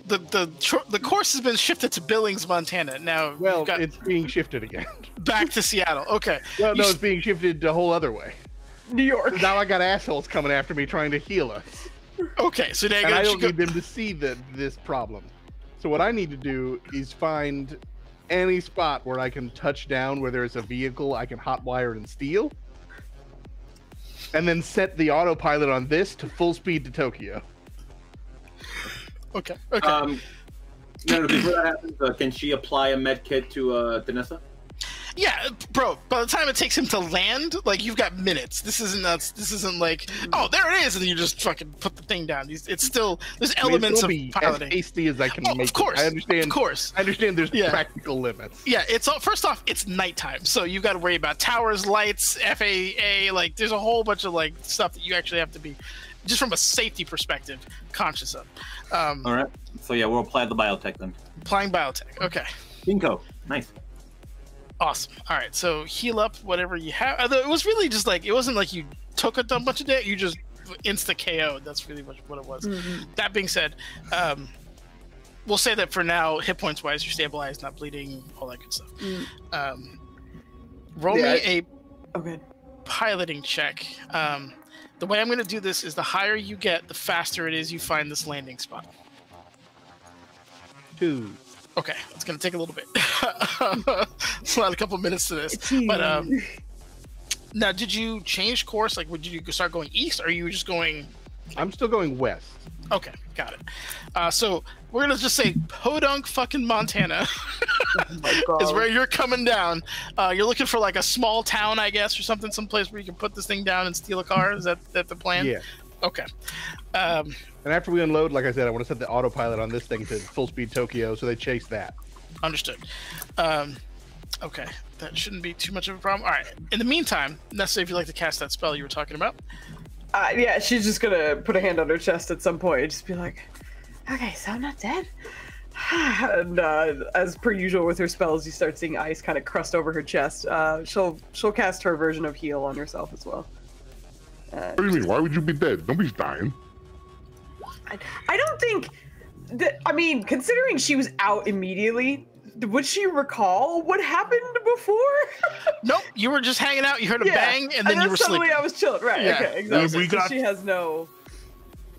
The course has been shifted to Billings, Montana. Now, it's being shifted again. Back to Seattle. Okay. Well, no, it's being shifted the whole other way. New York. So now I got assholes coming after me trying to heal us. Okay, so I don't need them to see this problem. So what I need to do is find any spot where I can touch down where there's a vehicle I can hotwire and steal, and then set the autopilot on this to full speed to Tokyo. Okay. No, before that happens, can she apply a med kit to Nessa? Yeah, bro. By the time it takes him to land, like you've got minutes. This isn't like, oh, there it is, and then you just fucking put the thing down. It's still there's elements of piloting. As hasty as I can make. Of course, I understand. Of course, I understand. There's practical limits. Yeah, it's all. First off, it's nighttime, so you've got to worry about towers, lights, FAA. Like, there's a whole bunch of like stuff that you actually have to be, just from a safety perspective, conscious of. All right. So yeah, we'll apply the biotech then. Applying biotech. Okay. Bingo. Nice. Awesome. All right. So heal up whatever you have. It was really just like, it wasn't like you took a bunch of damage. You just insta KO'd. That's really much what it was. Mm-hmm. That being said, we'll say that for now, hit points wise, you're stabilized, not bleeding, all that good stuff. Roll me a piloting check. The way I'm going to do this is the higher you get, the faster it is you find this landing spot. 2. Okay, it's going to take a little bit. It's not a couple minutes to this. But now, did you change course? Like, did you start going east, or are you just going... I'm still going west. Okay, got it. So we're going to just say Podunk fucking Montana is where you're coming down. You're looking for like a small town, I guess, or something, someplace where you can put this thing down and steal a car. Is that the plan? Yeah. Okay. And after we unload, like I said, I want to set the autopilot on this thing to full speed Tokyo, so they chase that. Understood. Okay, that shouldn't be too much of a problem. All right. In the meantime, Nessa, if you'd like to cast that spell you were talking about. Yeah, she's just gonna put a hand on her chest at some point and just be like, okay, so I'm not dead. And as per usual with her spells, you start seeing ice kind of crust over her chest. She'll cast her version of heal on herself as well. What do you mean? Why would you be dead? Nobody's dying. I don't think that, I mean, considering she was out immediately, would she recall what happened before? Nope, you were just hanging out, you heard a bang, and then you were suddenly sleeping. I was chilled, right, Yeah. okay, exactly. We got- She has no...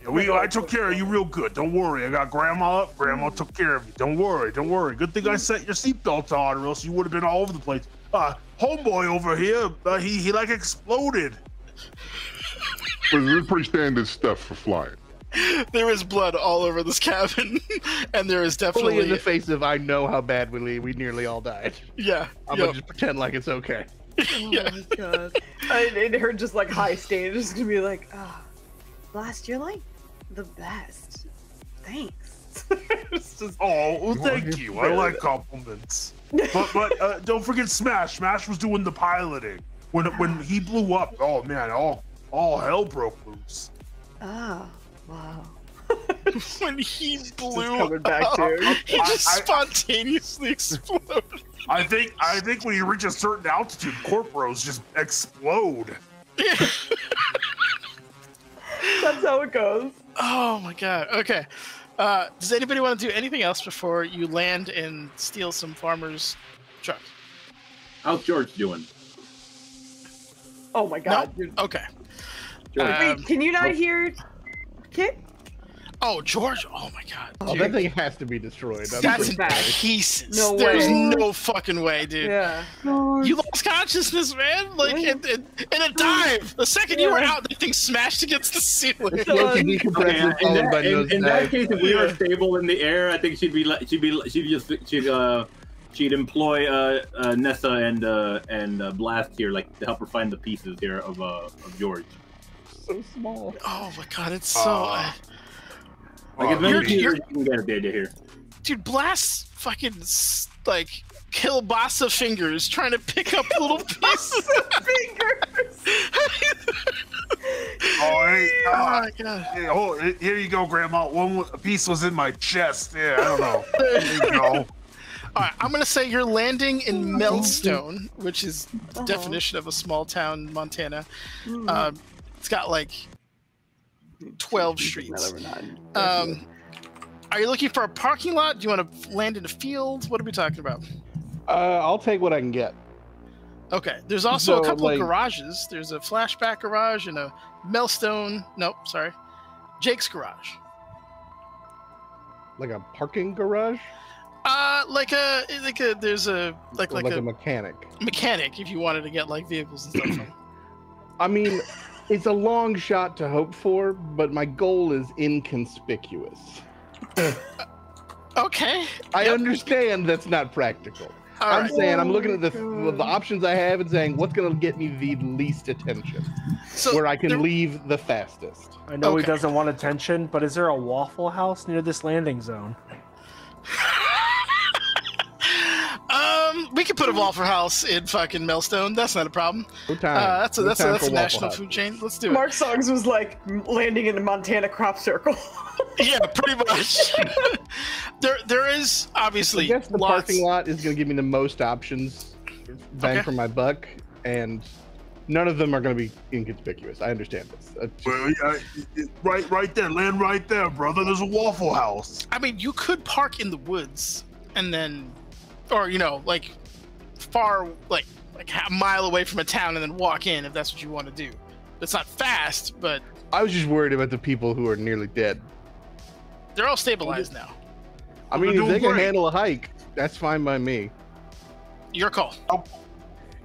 I took care of you real good. Don't worry. I got Grandma up. Grandma took care of you. Don't worry. Don't worry. Good thing I set your seatbelt on, or else you would have been all over the place. Homeboy over here, he like exploded. This is pretty standard stuff for flying. There is blood all over this cabin, and there is definitely Fully in the face of I know how bad we nearly all died. Yeah, I'm gonna just pretend like it's okay. Oh my god. And her just like high stage is gonna be like, Blast, you're like the best. Thanks. it's just, well, thank you. I like compliments. But don't forget Smash. Smash was doing the piloting. When he blew up, oh man, all hell broke loose. Oh, wow. When he blew coming back up, to he just spontaneously exploded. I think when you reach a certain altitude, corporos just explode. that's how it goes. Oh my god. Okay. Does anybody want to do anything else before you land and steal some farmer's truck? How's George doing? Oh my god. Nope. Okay. Wait, can you not hear Kit? Oh, George. Oh my god. Oh, Dude. that thing has to be destroyed. That's in bad. pieces. No There's way. no fucking way, dude. Yeah. You lost consciousness, man. Like in a dive. The second you were out, the thing smashed against the ceiling. Explosive decompression followed by nose In that dive. case, if we were stable in the air, I think she'd employ Nessa and Blast here, like to help her find the pieces here of George. So small. Oh my god, it's so. Like eventually you're- you can get the idea here. Dude, Blast fucking like kielbasa fingers trying to pick up little pieces. Fingers. Hey, Oh my god. here you go, Grandma. A piece was in my chest. Yeah, I don't know. There you go. All right, I'm gonna say you're landing in Melstone, which is the definition of a small town in Montana. It's got like 12 streets. Are you looking for a parking lot? Do you want to land in a field? What are we talking about? I'll take what I can get. Okay, there's also a So, couple like- of garages. There's a flashback garage and a Melstone. Nope, sorry, Jake's garage. Like a parking garage? There's a like a a mechanic. mechanic if you wanted to get like vehicles and stuff from. I mean, it's a long shot to hope for, but my goal is inconspicuous. Okay. I understand that's not practical. All I'm right. saying I'm looking at the options I have and saying what's going to get me the least attention, So where I can there- leave the fastest. I know he Okay. doesn't want attention, but is there a Waffle House near this landing zone? We could put a Waffle House in fucking Melstone. That's not a problem. No time. That's a No time for national Waffle House. food chain. Let's do it. Mark Songs was like landing in a Montana crop circle. Yeah, pretty much. there is I obviously guess the lots. parking lot is going to give me the most options, bang Okay. for my buck, and none of them are going to be inconspicuous. I understand this. Well, right there, land right there, brother. There's a Waffle House. I mean, you could park in the woods and then, or like far, like a mile away from a town and then walk in if that's what you want to do. It's not fast, but I was just worried about the people who are nearly dead. they're all stabilized now. I mean, They're if they doing can great. handle a hike, that's fine by me. Your call.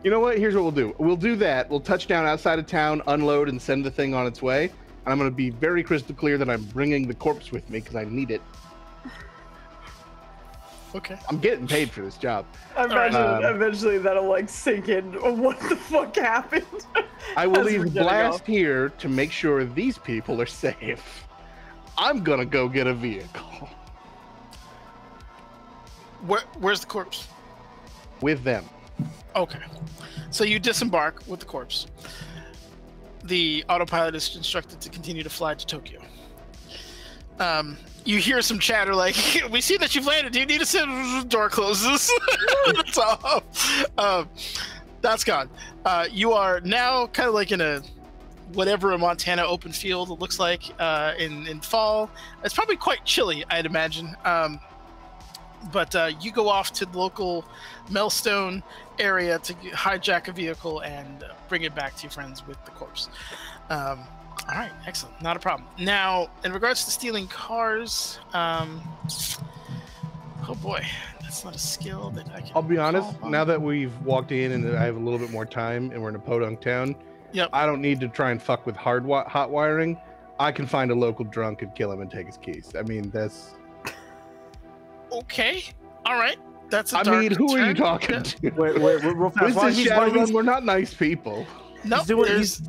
You know what? Here's what we'll do. We'll do that. We'll touch down outside of town, unload, and send the thing on its way. And I'm going to be very crystal clear that I'm bringing the corpse with me because I need it. Okay. I'm getting paid for this job. I imagine Um, eventually that'll like sink in. What the fuck happened? I will As we're leave getting Blast off. here to make sure these people are safe. I'm going to go get a vehicle Where's the corpse? with them. Okay. So you disembark with the corpse. The autopilot is instructed to continue to fly to Tokyo. You hear some chatter like, we see that you've landed. Do you need a door closes? That's all. That's gone. You are now kind of like in a whatever a Montana open field it looks like in fall. It's probably quite chilly, I'd imagine. But you go off to the local Melstone area to hijack a vehicle and bring it back to your friends with the corpse. All right, excellent. Not a problem. Now, in regards to stealing cars, oh boy, that's not a skill that I can. I'll be honest, now that we've walked in and I have a little bit more time and we're in a podunk town, I don't need to try and fuck with hot wiring. I can find a local drunk and kill him and take his keys. I mean, that's... Okay, all right. That's a I dark mean, who are you turn. talking to? Wait, real fast. This is Shadowrun. We're not nice people. No, he's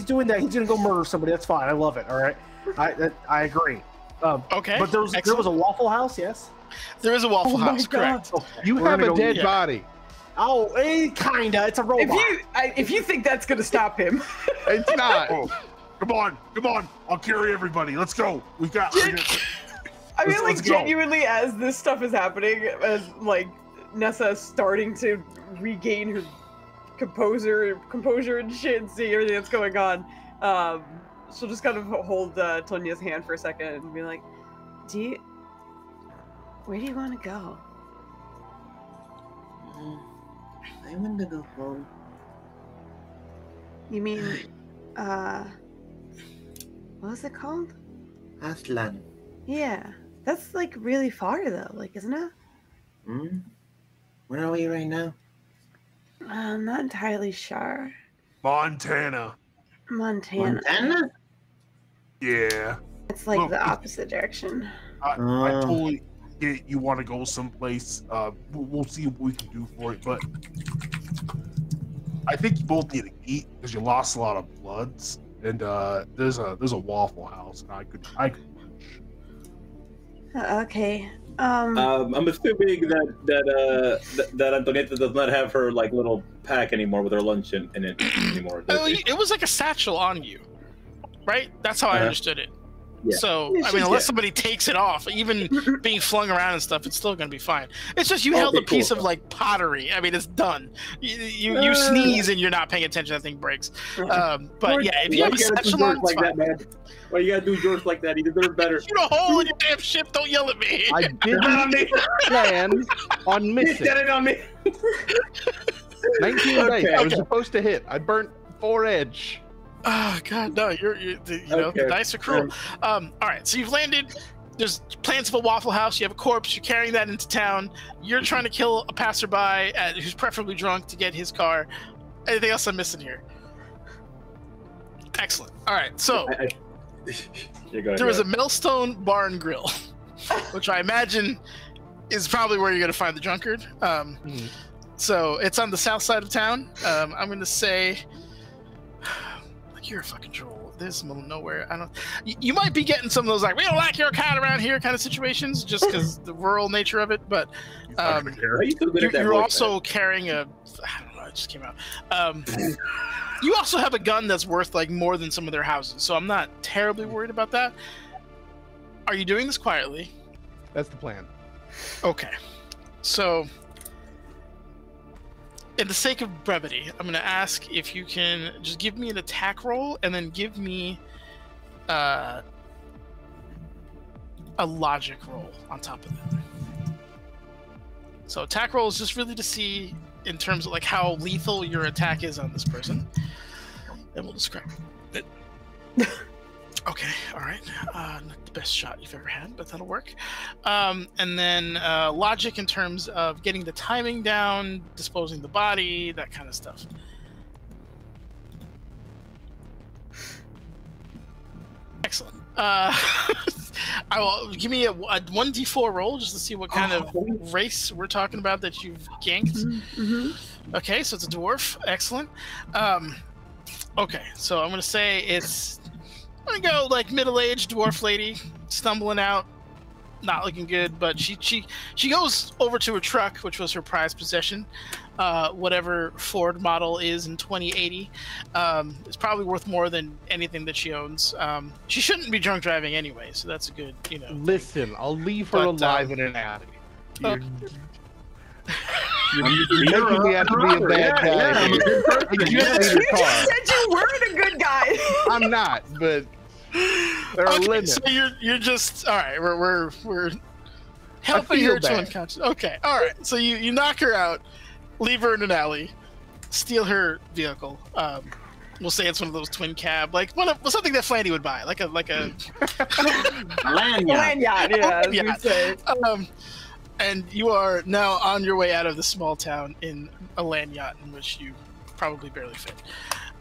doing that. He's gonna go murder somebody. That's fine. I love it. All right, I agree. Okay, but there was a Waffle House. Yes, there is a Waffle House. Correct. Okay. You have a dead body. Oh, kinda. It's a robot. If you think that's gonna stop him, it's not. Oh, come on! I'll carry everybody. Let's go. We got. I mean, like, genuinely, as this stuff is happening, as, like, Nessa is starting to regain her composure and shit and see everything that's going on, she'll just kind of hold Tonya's hand for a second and be like, where do you want to go? I want to go home. You mean, what was it called? Aslan. Yeah. That's, like, really far, though, like, isn't it? Where are we right now? I'm not entirely sure. Montana. Montana? Yeah. It's, like, the opposite direction. I totally get you want to go someplace. We'll see what we can do for it, but I think you both need to eat because you lost a lot of bloods, and there's a Waffle House, and I could Okay. I'm assuming that Antonietta does not have her like little pack anymore with her lunch in it anymore. It was like a satchel on you, right? That's how I understood it. Yeah. So I mean, unless somebody takes it off, even being flung around and stuff, it's still gonna be fine. It's just you held a piece of like pottery. I mean, it's done. You sneeze and you're not paying attention, that thing breaks. But yeah, if you have a satchel on, it's fine. Man? Why you gotta do George like that? He deserves better. Shoot a hole in your damn ship. Don't yell at me. I didn't plan on missing. Get it on me. 19 days. I was supposed to hit. I burnt 4 edge. Oh God, no! The dice are cruel. All right, so you've landed. There's plans of a Waffle House. You have a corpse. You're carrying that into town. You're trying to kill a passerby who's preferably drunk to get his car. Anything else I'm missing here? Excellent. All right, so there was a Millstone Bar and Grill, which I imagine is probably where you're going to find the drunkard. So it's on the south side of town. I'm going to say. You're a fucking troll. This middle of nowhere. I don't. You might be getting some of those like we don't like your kind around here kind of situations just because the rural nature of it. But you're also carrying a. I don't know. It just came out. You also have a gun that's worth like more than some of their houses, so I'm not terribly worried about that. Are you doing this quietly? That's the plan. Okay. So. In the sake of brevity, I'm going to ask if you can just give me an attack roll and then give me a logic roll on top of that. So attack roll is just really to see in terms of like how lethal your attack is on this person. And we'll describe it. Okay, all right. Not the best shot you've ever had, but that'll work. And then logic in terms of getting the timing down, disposing the body, that kind of stuff. Excellent. I will give me a 1d4 roll just to see what kind of race we're talking about that you've ganked. Okay, so it's a dwarf. Excellent. Okay, so I'm going to say it's... I'm gonna go like middle-aged dwarf lady stumbling out, not looking good. But she goes over to her truck, which was her prized possession, whatever Ford model is in 2080. It's probably worth more than anything that she owns. She shouldn't be drunk driving anyway, so that's a good, you know. Listen, I'll leave her alive in an alley. You're making me out to be a bad guy. You just said you weren't a good guy. I'm not, but there are limits. So you're just all right. We're helping her to unconscious. Okay, all right. So you knock her out, leave her in an alley, steal her vehicle. We'll say it's one of those twin cab, like something that Flandy would buy, like a land yacht. Yeah, yeah. you'd say. And you are now on your way out of the small town in a land yacht in which you probably barely fit.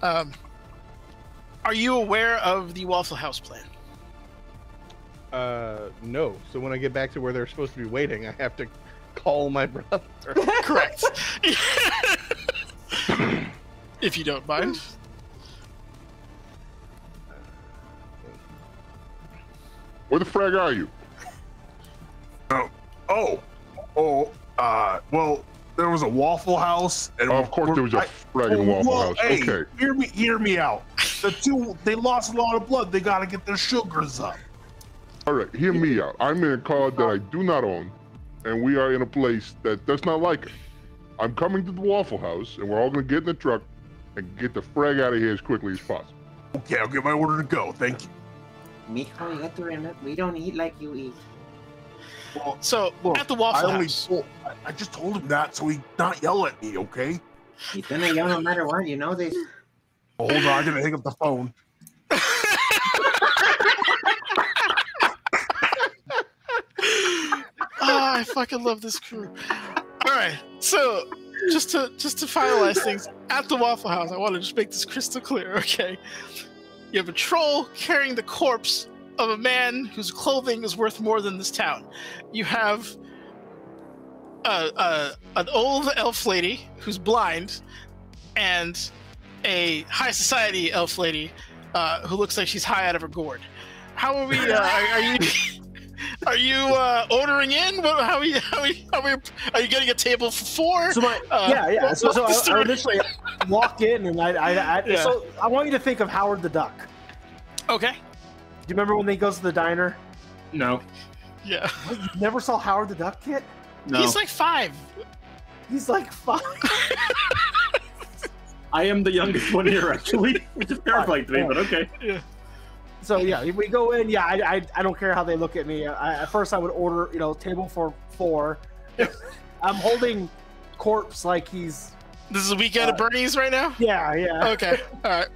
Are you aware of the Waffle House plan? No. So when I get back to where they're supposed to be waiting, I have to call my brother. Correct. If you don't mind. Where the frag are you? Well, there was a Waffle House, and of course there was a fragging Waffle House. Hey, okay, hear me out. The two, they lost a lot of blood. They gotta get their sugars up. all right, hear me out. I'm in a car that I do not own, and we are in a place that does not like it. I'm coming to the Waffle House, and we're all gonna get in the truck and get the frag out of here as quickly as possible. Okay, I'll get my order to go. Thank you. Mijo, you have to remember, we don't eat like you eat. Well, So look, at the Waffle House. I just told him that so he not yell at me, okay? He's gonna yell no matter what, you know this. Oh, hold on, I gotta hang up the phone. I fucking love this crew. All right, so just to finalize things at the Waffle House, I want to just make this crystal clear. Okay, you have a troll carrying the corpse of a man whose clothing is worth more than this town. You have an old elf lady who's blind, and a high society elf lady who looks like she's high out of her gourd. How are we? Are you ordering in? How are you getting a table for four? So yeah. So I initially walked in, and so I want you to think of Howard the Duck. Okay. Do you remember when he goes to the diner? No. Yeah. What, you never saw Howard the Duck, kid? No. He's like 5. He's like 5. I am the youngest one here, actually, which is terrifying to me, but okay. Yeah. So yeah, if we go in, yeah, I don't care how they look at me. At first, I would order, table for 4. I'm holding corpse like he's. This is a weekend at Bernie's right now. Yeah. Okay. All right.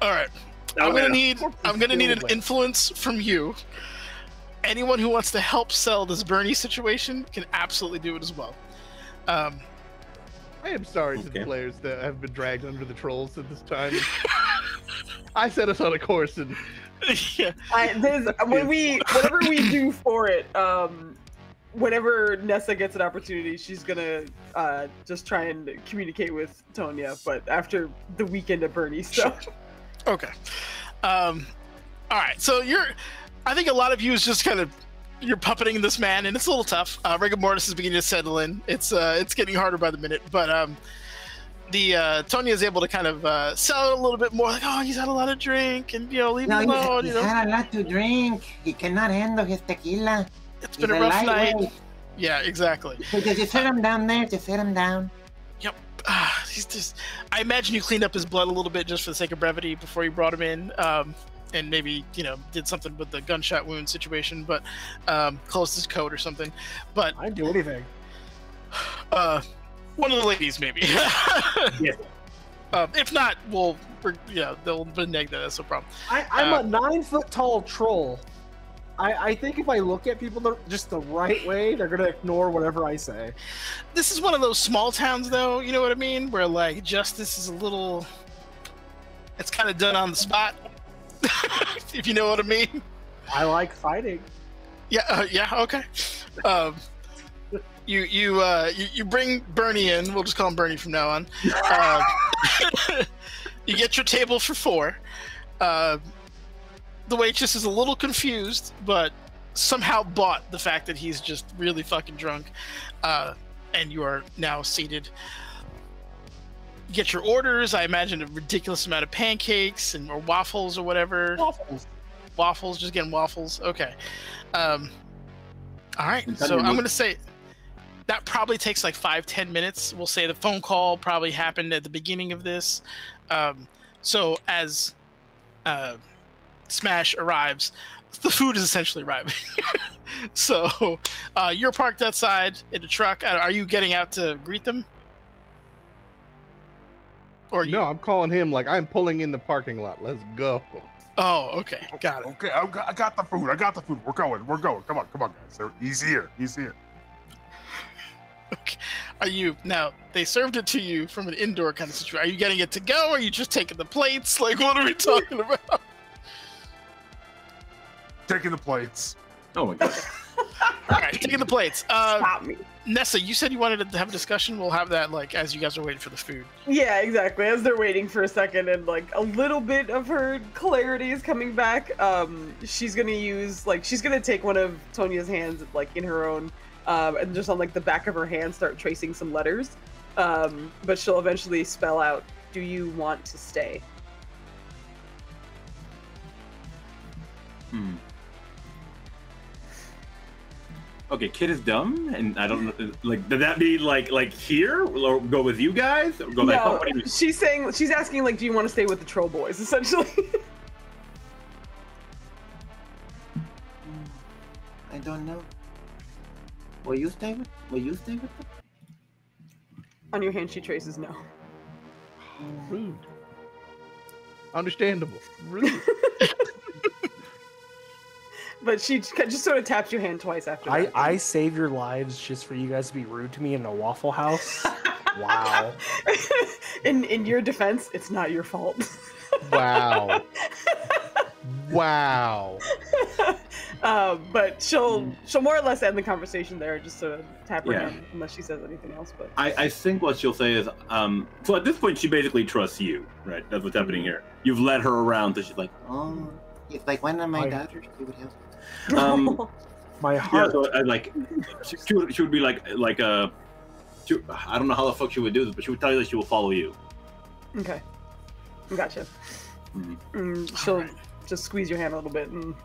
All right. I'm gonna need an influence from you. Anyone who wants to help sell this Bernie situation can absolutely do it as well. I am sorry to the players that have been dragged under the trolls at this time. I set us on a course, and yeah. Whatever we do for it, whenever Nessa gets an opportunity, she's gonna just try and communicate with Tonya. But after the weekend at Bernie stuff. Okay. All right. So I think a lot of you is just kind of you're puppeting this man, and it's a little tough. Rigor mortis is beginning to settle in. It's getting harder by the minute, but Tonya is able to kind of sell it a little bit more. Like, oh, he's had a lot of drink, and leave him alone. He's had a lot to drink. He cannot handle his tequila. It's been a rough night. Yeah, exactly. So just set him down there. Just set him down. Yep. He's just. I imagine you cleaned up his blood a little bit just for the sake of brevity before you brought him in, and maybe did something with the gunshot wound situation, but closed his coat or something. But I didn't do anything. One of the ladies, maybe. Yeah. If not, they'll renege that. That's no problem. I'm a 9-foot tall troll. I think if I look at people just the right way, they're gonna ignore whatever I say. This is one of those small towns, though. You know what I mean? Where like justice is a little. It's kind of done on the spot. If you know what I mean. I like fighting. Yeah. Okay. You bring Bernie in. We'll just call him Bernie from now on. You get your table for 4. the waitress is a little confused, but somehow bought the fact that he's just really fucking drunk, and you are now seated. You get your orders. I imagine a ridiculous amount of pancakes or waffles or whatever. Waffles, just getting waffles. Okay. All right. So I'm going to say that probably takes like 5-10 minutes. We'll say the phone call probably happened at the beginning of this. So as Smash arrives, the food is essentially arriving. So you're parked outside in a truck. Are you getting out to greet them? Or no, I'm calling him like I'm pulling in the parking lot. Let's go. Oh, okay. Got it. Okay, I got the food. I got the food. We're going. Come on, guys. He's here. Okay. Are you now? They served it to you from an indoor kind of situation. Are you getting it to go? Or are you just taking the plates? Like, what are we talking about? Taking the plates. Oh my god. All right, taking the plates. Stop me. Nessa, you said you wanted to have a discussion. We'll have that like as you guys are waiting for the food. Yeah, exactly. As they're waiting for a second and like a little bit of her clarity is coming back, she's gonna take one of Tonia's hands like in her own, and just on like the back of her hand start tracing some letters. But she'll eventually spell out, "Do you want to stay?" Okay, kid is dumb, and I don't know. Like, did that mean like here, or go with you guys, or go back home? No, she's asking like, "Do you want to stay with the troll boys?" Essentially. I don't know. Will you stay with them? On your hand, she traces no. Rude. Understandable. Rude. But she just sort of taps your hand twice after that. I save your lives just for you guys to be rude to me in a Waffle House. Wow. In your defense, it's not your fault. Wow. Wow. But she'll more or less end the conversation there, just sort of tap her hand unless she says anything else. But I think what she'll say is, so at this point she basically trusts you, right? That's what's happening here. You've led her around, so she's like, oh, it's like one of my daughters. She would help. My heart. Yeah, so she would be like I don't know how the fuck she would do this, but she would tell you that she will follow you. Okay, gotcha. She'll just squeeze your hand a little bit and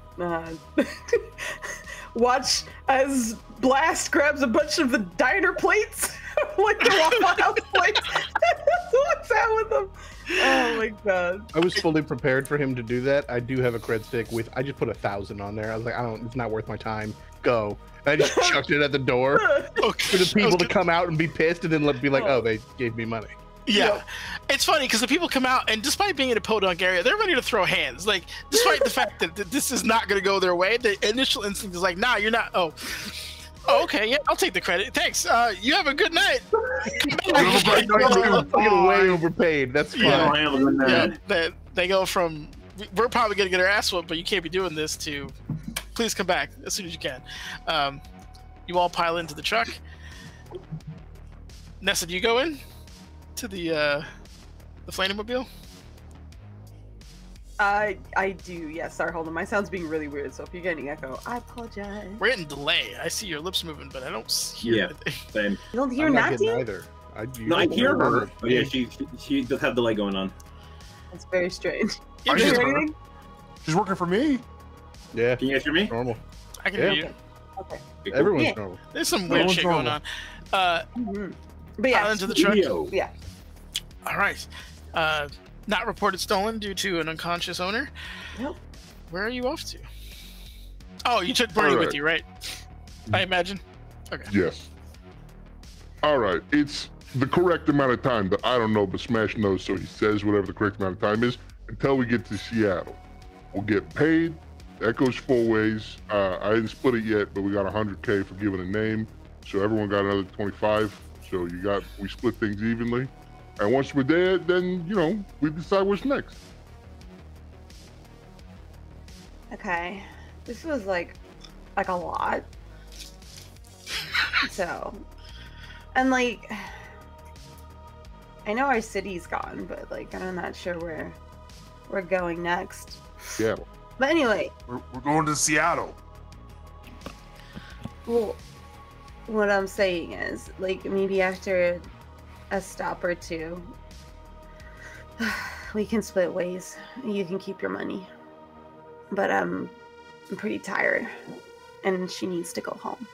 watch as Blast grabs a bunch of the diner plates, like the Waffle House plates. What's out with them? Oh my god! I was fully prepared for him to do that. I do have a cred stick with. I just put 1,000 on there. I was like, it's not worth my time. Go. And I just chucked it at the door for the people to come out and be pissed, and then be like, oh, they gave me money. Yeah, it's funny because the people come out, and despite being in a podunk area, they're ready to throw hands. Like, despite the fact that this is not going to go their way, the initial instinct is like, nah, you're not. Oh, okay, yeah, I'll take the credit. Thanks. You have a good night. Way overpaid. That's fine. Yeah, they go from, we're probably going to get our ass whooped, but you can't be doing this, to please come back as soon as you can. You all pile into the truck. Nessa, do you go in to the Flamemobile? I do, yes. Sorry, hold on. My sound's being really weird, so if you're getting echo, I apologize. We're getting delay. I see your lips moving, but I don't hear anything. Same. You don't hear nothing? Either. I hear her. But yeah, she does have delay going on. That's very strange. Yeah, you hear anything? She's working for me. Yeah. Can you guys hear me? Normal. I can hear you. Okay. Everyone's normal. There's some weird shit going on. But yeah, pile into the truck. Yeah. All right. Not reported stolen due to an unconscious owner. Nope. Where are you off to? Oh, you took Bernie with you, right? I imagine. Okay. Yes. All right. It's the correct amount of time that I don't know, but Smash knows, so he says whatever the correct amount of time is until we get to Seattle. We'll get paid. That goes 4 ways. I didn't split it yet, but we got 100K for giving a name, so everyone got another 25. So we split things evenly. And once we're there, then, we decide what's next. Okay. This was like a lot. So, and like, I know our city's gone, but like, I'm not sure where we're going next. Seattle. But anyway, we're going to Seattle. well, what I'm saying is, like, maybe after a stop or two, we can split ways. You can keep your money. But I'm pretty tired, and she needs to go home.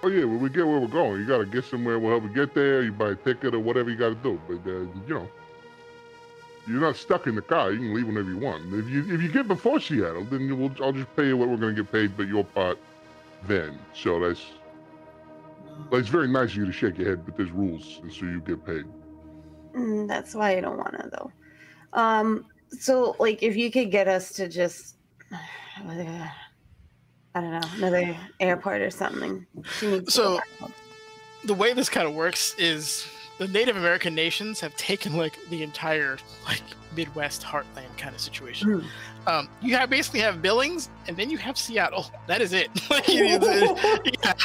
Oh yeah, when we get where we're going, you gotta get somewhere. We'll help you get there. You buy a ticket or whatever you gotta do. But you know, you're not stuck in the car. You can leave whenever you want. If you get before Seattle, then I'll just pay you what we're gonna get paid, but your part then. So that's very nice of you to shake your head, but there's rules, and so you get paid. That's why I don't want to, though. So, like, if you could get us to just, I don't know, another airport or something. So, the way this kind of works is the Native American nations have taken, like, the entire, like, Midwest heartland kind of situation. You basically have Billings, and then you have Seattle. That is it. Like,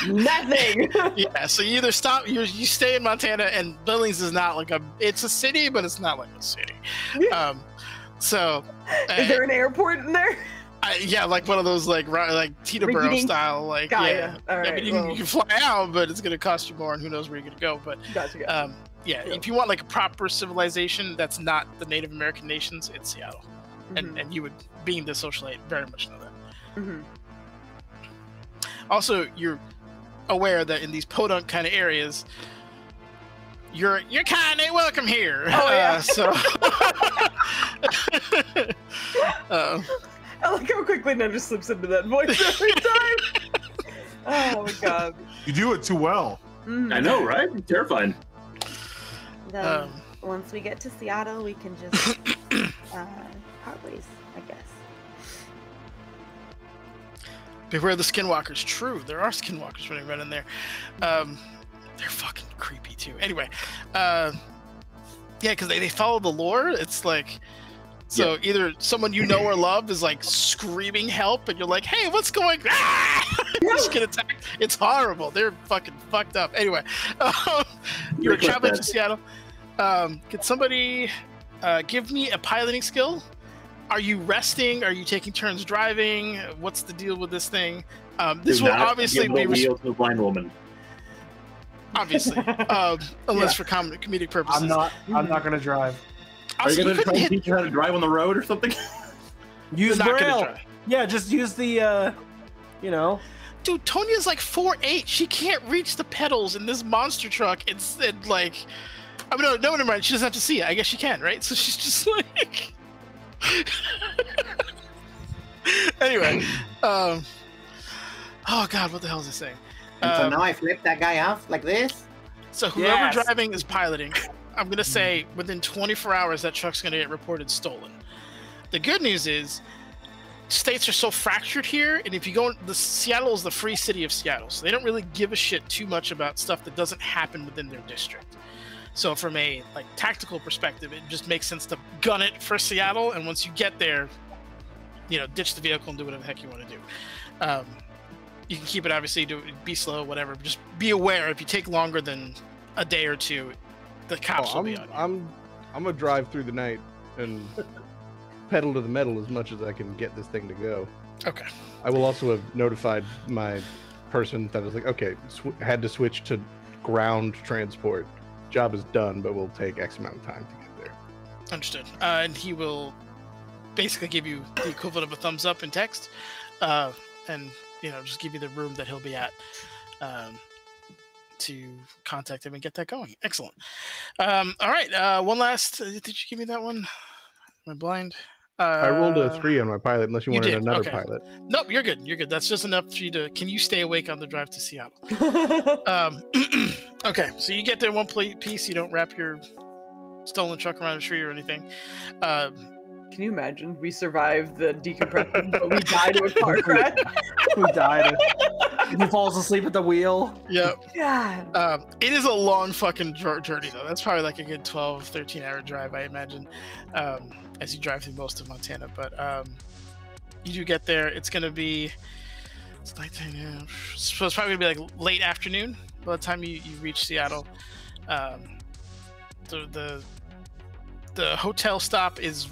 Nothing. Yeah, so you either stop, you stay in Montana, and Billings is not like it's a city, but it's not like a city. So, is there an airport in there? Yeah, like one of those like Teterboro style, like yeah. All right, I mean, you can fly out, but it's gonna cost you more, and who knows where you're gonna go. But gotcha. Yeah, if you want like a proper civilization that's not the Native American nations, it's Seattle, and you would, being the socialite, very much know that. Also, you're aware that in these podunk kind of areas, you're kind of welcome here. Oh yeah. I like how quickly Ned slips into that voice every time. Oh my god. You do it too well. I know, right? I'm terrifying. Then once we get to Seattle, we can just part ways, I guess. Beware the skinwalkers. True, there are skinwalkers running around in there. They're fucking creepy too. Anyway, yeah, because they follow the lore. It's like, so either someone you know or love is like screaming help, and you're like, hey, what's going on? You just get attacked. It's horrible. They're fucking fucked up. Anyway, you're traveling to Seattle. Could somebody give me a piloting skill? Are you resting? Are you taking turns driving? What's the deal with this thing? This will obviously be wheel to a blind woman. Obviously, unless for comedic purposes. I'm not gonna drive. Are you gonna try to teach her how to drive on the road or something? Use Braille. Yeah, just use the, you know. Dude, Tonya's like 4'8". She can't reach the pedals in this monster truck. It's like, I mean, no, never mind. She doesn't have to see it. I guess she can, right? So she's just like. Anyway, oh god, what the hell is this saying? So now I flip that guy off like this? So whoever driving is piloting. I'm gonna say within 24 hours that truck's gonna get reported stolen. The good news is states are so fractured here, and if you go, Seattle is the free city of Seattle, so they don't really give a shit too much about stuff that doesn't happen within their district. So from a like tactical perspective, it just makes sense to gun it for Seattle, and once you get there, you know, ditch the vehicle and do whatever the heck you want to do. You can keep it, obviously, be slow, whatever. Just be aware if you take longer than a day or two, the cops will be on you. I'm gonna drive through the night and pedal to the metal as much as I can get this thing to go. Okay. I will also have notified my person that was like, okay, had to switch to ground transport. Job is done, but will take X amount of time to get there. Understood. And he will basically give you the equivalent of a thumbs up in text, and you know, just give you the room that he'll be at to contact him and get that going. Excellent. All right. One last. Did you give me that one? Am I blind? I rolled a 3 on my pilot, unless you wanted another pilot. Nope, you're good. You're good. That's just enough for you to. Can you stay awake on the drive to Seattle? Okay, so you get there in one piece. You don't wrap your stolen truck around a tree or anything. Can you imagine? We survived the decompression, but we died in a car crash. We died. He falls asleep at the wheel. Yep. God. It is a long fucking journey, though. That's probably like a good 12, 13-hour drive, I imagine, as you drive through most of Montana. But you do get there. It's going to be... It's nighttime, so it's probably going to be like late afternoon by the time you reach Seattle. The hotel stop is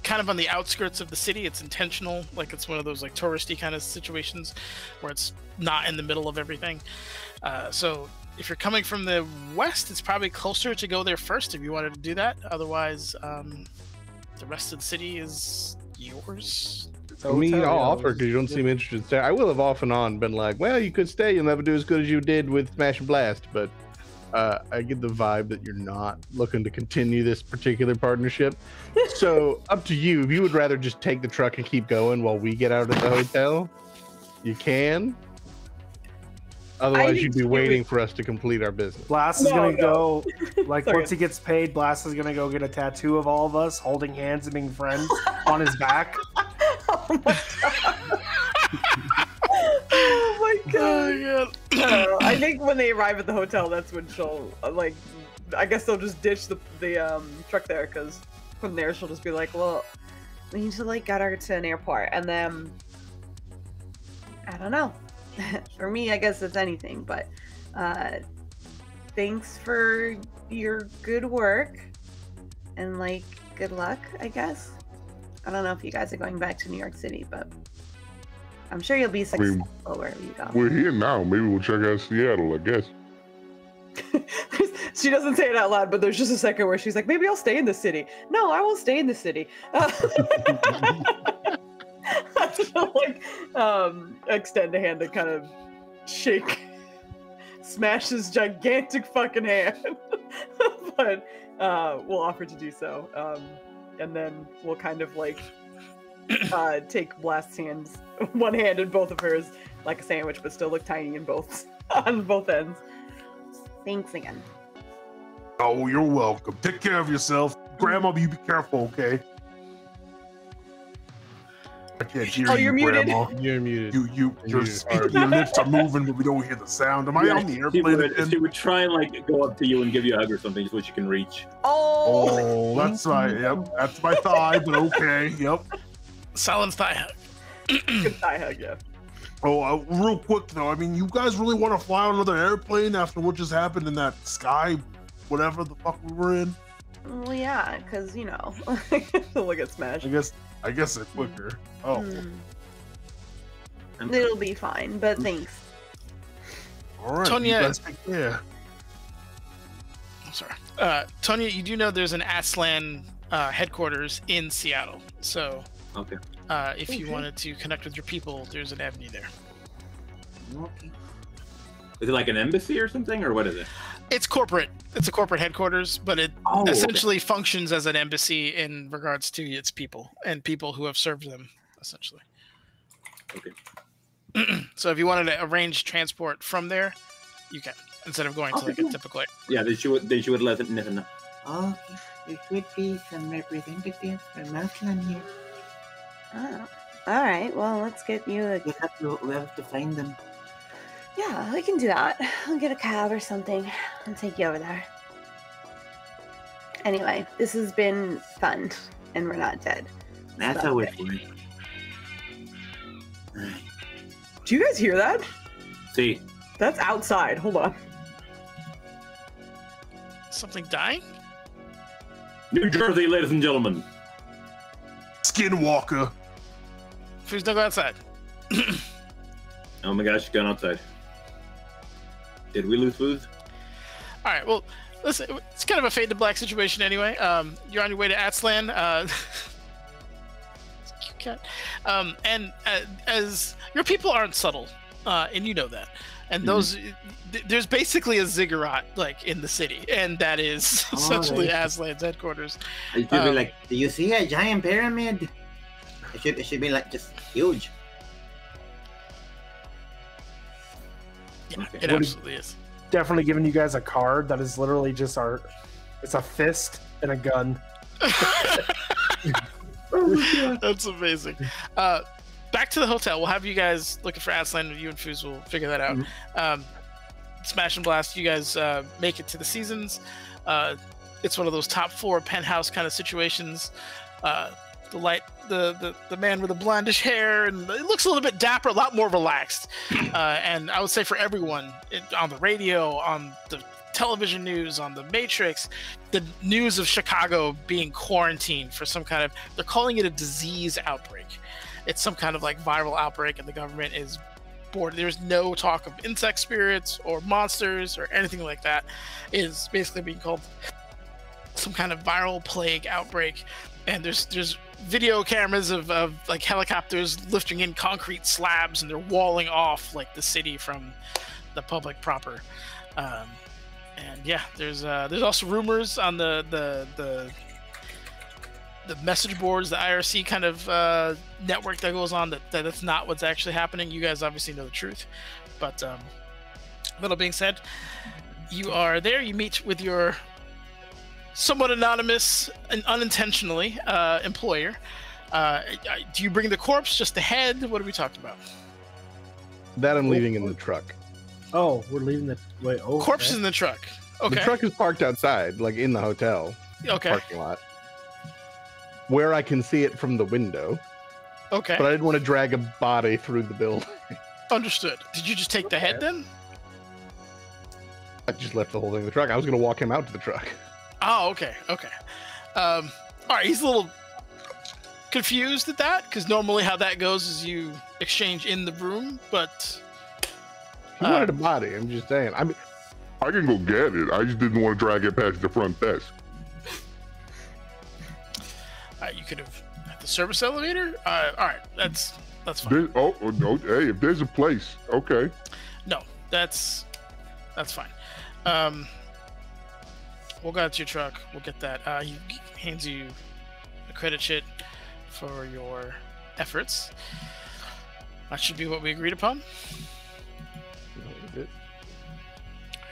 kind of on the outskirts of the city. It's intentional, like it's one of those like touristy kind of situations where it's not in the middle of everything. So if you're coming from the west, it's probably closer to go there first if you wanted to do that. Otherwise, the rest of the city is yours. I mean, I'll offer because you don't seem interested in staying. I will have off and on been like, well, you could stay. You'll never do as good as you did with Smash and Blast. But I get the vibe that you're not looking to continue this particular partnership. So up to you. If you would rather just take the truck and keep going while we get out of the hotel, you can. Otherwise, you'd be waiting for us to complete our business. Blast is gonna go, like, once he gets paid, Blast is gonna go get a tattoo of all of us holding hands and being friends on his back. Oh my god. Oh my god. I think when they arrive at the hotel, that's when she'll, like, I guess they'll just ditch the truck there, because from there she'll just be like, well, we need to, like, get her to an airport, and then, I don't know. For me, I guess it's anything, but thanks for your good work and like good luck, I guess. I don't know if you guys are going back to New York City, but I'm sure you'll be successful wherever you go. We're here now. Maybe we'll check out Seattle, I guess. She doesn't say it out loud, but there's just a second where she's like, maybe I'll stay in the city. No, I won't stay in the city. She'll like extend a hand to kind of shake Smash's gigantic fucking hand. But we'll offer to do so. And then we'll kind of like take Blast's hands, one hand in both of hers, like a sandwich, but still look tiny in both on both ends. Thanks again. Oh, you're welcome. Take care of yourself. Grandma, you be careful, okay? I can't hear you, you're Grandma. muted. You're muted. Your lips are moving, but we don't hear the sound. Am I on the airplane? She would try and like go up to you and give you a hug or something, so she can reach. Oh, that's right. Yep, that's my thigh, but okay. Yep. Solid thigh hug. good thigh hug, yeah. Oh, real quick though. I mean, you guys really want to fly on another airplane after what just happened in that sky, whatever the fuck we were in? Well, yeah, because you know. Look at Smash. I guess it's quicker. Oh. It'll be fine, but thanks. All right. Tonya, you guys take care. I'm sorry. Tonya, you do know there's an Aslan headquarters in Seattle. So okay. If you wanted to connect with your people, there's an avenue there. Okay. Is it like an embassy or something, or what is it? It's corporate. It's a corporate headquarters, but it essentially functions as an embassy in regards to its people and people who have served them, essentially. Okay. So if you wanted to arrange transport from there, you can, instead of going to like a typical. Yeah, they should let it know. Okay, there should be some representatives from Aslan here. Oh, all right. Well, let's get you. We have to find them. Yeah, we can do that. I'll get a cab or something and take you over there. Anyway, this has been fun, and we're not dead. That's how it works. Do you guys hear that? See. That's outside. Hold on. Something dying? New Jersey, ladies and gentlemen. Skinwalker. Foozca, don't go outside. Oh my gosh, she's gone outside. Did we lose Foozca? All right. Well, listen, it's kind of a fade to black situation anyway. You're on your way to Aslan. Cute cat. And as your people aren't subtle, and you know that. And those, there's basically a ziggurat like in the city, and that is essentially Aslan's headquarters. It should be like, do you see a giant pyramid? It should be like just huge. Yeah, it absolutely is. Definitely giving you guys a card that is literally just it's a fist and a gun. That's amazing. Back to the hotel. We'll have you guys looking for Aslan. You and Foos will figure that out. Smash and Blast, you guys make it to the Seasons. It's one of those top floor penthouse kind of situations. The man with the blondish hair, and it looks a little bit dapper, a lot more relaxed. And I would say for everyone, on the radio, on the television news, on the Matrix, the news of Chicago being quarantined for some kind of, they're calling it a disease outbreak. It's some kind of like viral outbreak, and the government is bored. There's no talk of insect spirits or monsters or anything like that. It is basically being called some kind of viral plague outbreak. And there's video cameras of like helicopters lifting in concrete slabs, and they're walling off like the city from the public proper. And yeah, there's also rumors on the message boards, the IRC kind of network that goes on, that that's not what's actually happening. You guys obviously know the truth. But that being said, you are there. You meet with your somewhat anonymous and unintentionally employer. Do you bring the corpse, just the head? What are we talking about? That I'm leaving in the truck. Oh, we're leaving the wait. Oh, corpse is in the truck. Okay. The truck is parked outside, like in the hotel parking lot, where I can see it from the window. Okay. But I didn't want to drag a body through the building. Understood. Did you just take the head then? I just left the whole thing in the truck. I was going to walk him out to the truck. Oh, okay. All right, he's a little confused at that, because normally how that goes is you exchange in the room, but he wanted a body. I'm just saying. I mean, I can go get it. I just didn't want to drag it past the front desk. You could have at the service elevator. All right, that's fine. No, hey, if there's a place, okay. No, that's fine. We'll go out to your truck. We'll get that. He hands you a credit sheet for your efforts. That should be what we agreed upon. Is it?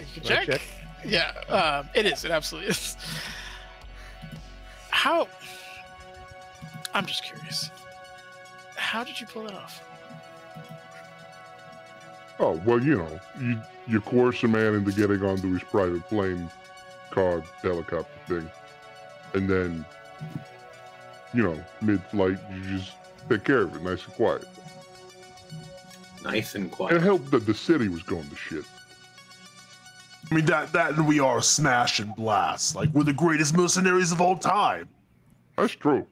You can check. Yeah, it is. It absolutely is. How? I'm just curious. How did you pull it off? Oh, well, you coerce a man into getting onto his private plane, car, helicopter thing, and then, mid-flight, you just take care of it nice and quiet. Nice and quiet. It helped that the city was going to shit. I mean, that and we are smash and blast. Like, we're the greatest mercenaries of all time. That's true.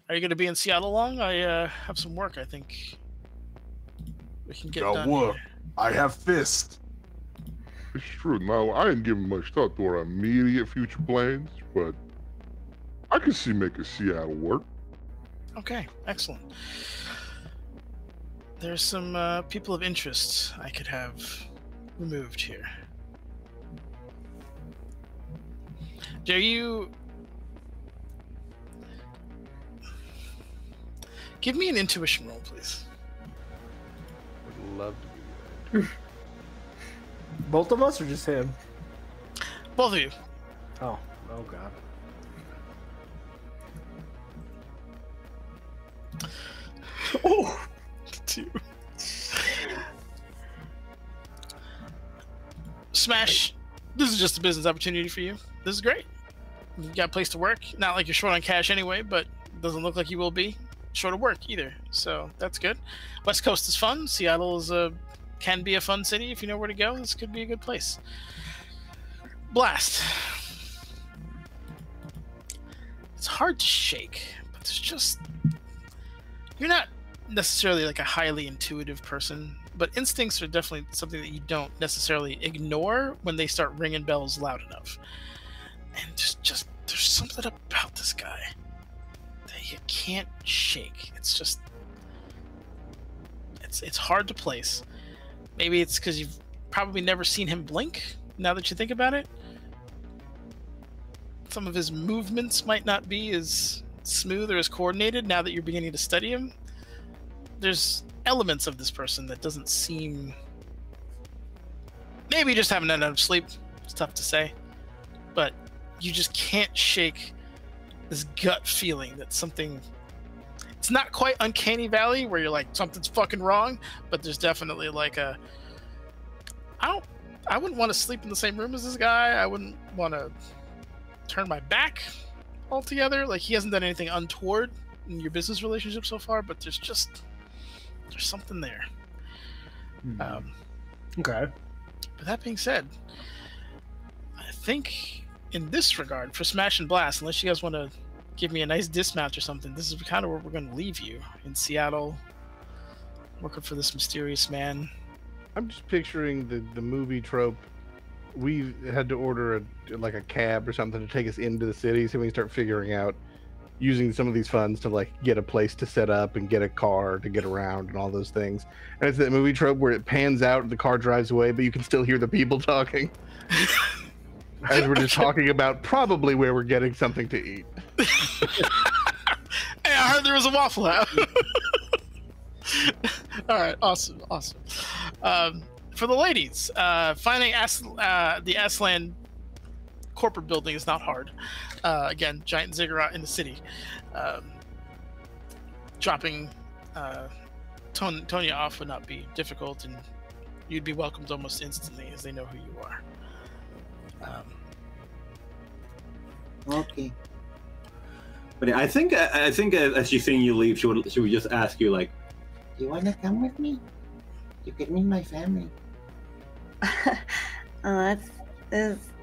Are you going to be in Seattle long? I have some work, I think we can get done work. Here. I have fist. It's true. Now, I ain't giving much thought to our immediate future plans, but I can see making Seattle work. Okay, excellent. There's some people of interest I could have removed here. Dare you give me an intuition roll, please? Would love to do that. Both of us or just him? Both of you. Oh god. Oh, 2. Smash. This is just a business opportunity for you. This is great. You got a place to work. Not like you're short on cash anyway, but it doesn't look like you will be short of work either. So that's good. West Coast is fun. Seattle is can be a fun city if you know where to go. This could be a good place. Blast. It's hard to shake, but there's just, you're not necessarily like a highly intuitive person, but instincts are definitely something that you don't necessarily ignore when they start ringing bells loud enough. And just there's something about this guy that you can't shake. It's just, it's hard to place. Maybe it's because you've probably never seen him blink, now that you think about it. Some of his movements might not be as smooth or as coordinated now that you're beginning to study him. There's elements of this person that doesn't seem... Maybe you just haven't had enough sleep. It's tough to say. But you just can't shake this gut feeling that something... It's not quite Uncanny Valley where you're like, something's fucking wrong, but there's definitely like a... I wouldn't want to sleep in the same room as this guy. I wouldn't want to turn my back altogether. Like, he hasn't done anything untoward in your business relationship so far, but there's something there. Okay. But that being said, think in this regard, for Smash and Blast, unless you guys want to give me a nice dismount or something, this is kind of where we're going to leave you, in Seattle, working for this mysterious man. I'm just picturing the movie trope. We had to order a cab or something to take us into the city, so we can start figuring out using some of these funds to like get a place to set up and get a car to get around and all those things. And it's that movie trope where it pans out and the car drives away, but you can still hear the people talking. As we're just talking about probably where we're getting something to eat. Hey, I heard there was a Waffle House. All right, awesome. For the ladies, finding the Aslan corporate building is not hard. Again, giant ziggurat in the city. Dropping Tonya off would not be difficult, and you'd be welcomed almost instantly as they know who you are. Okay. But I think as she's seeing you leave, she would just ask you like, "You want to come with me? You could meet my family." That's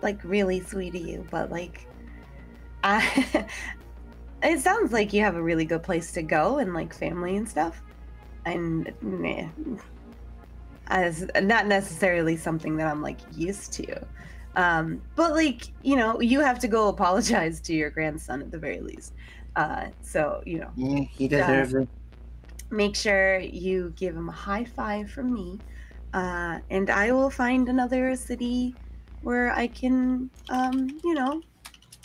like really sweet of you, but like, it sounds like you have a really good place to go and like family and stuff, and as not necessarily something that I'm like used to. But like, you know, you have to go apologize to your grandson at the very least. So, you know, yeah, he deserves it. Make sure you give him a high five from me. And I will find another city where I can, you know,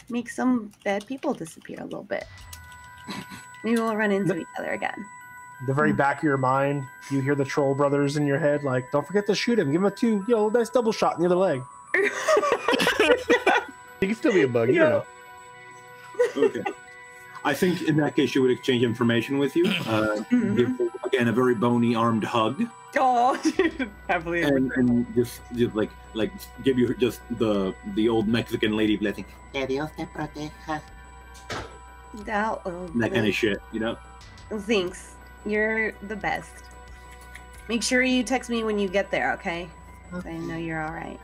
make some bad people disappear a little bit. Maybe we'll run into each other again. The very back of your mind, you hear the troll brothers in your head, like, don't forget to shoot him. Give him a nice double shot in the other leg. He can still be a bug, you know. Okay. I think in that case, she would exchange information with you. Give, again, a very bony armed hug. Oh, heavily. And just like give you just the old Mexican lady blessing. Que Dios te proteja. That kind of shit, you know? Thanks. You're the best. Make sure you text me when you get there, okay? So I know you're all right.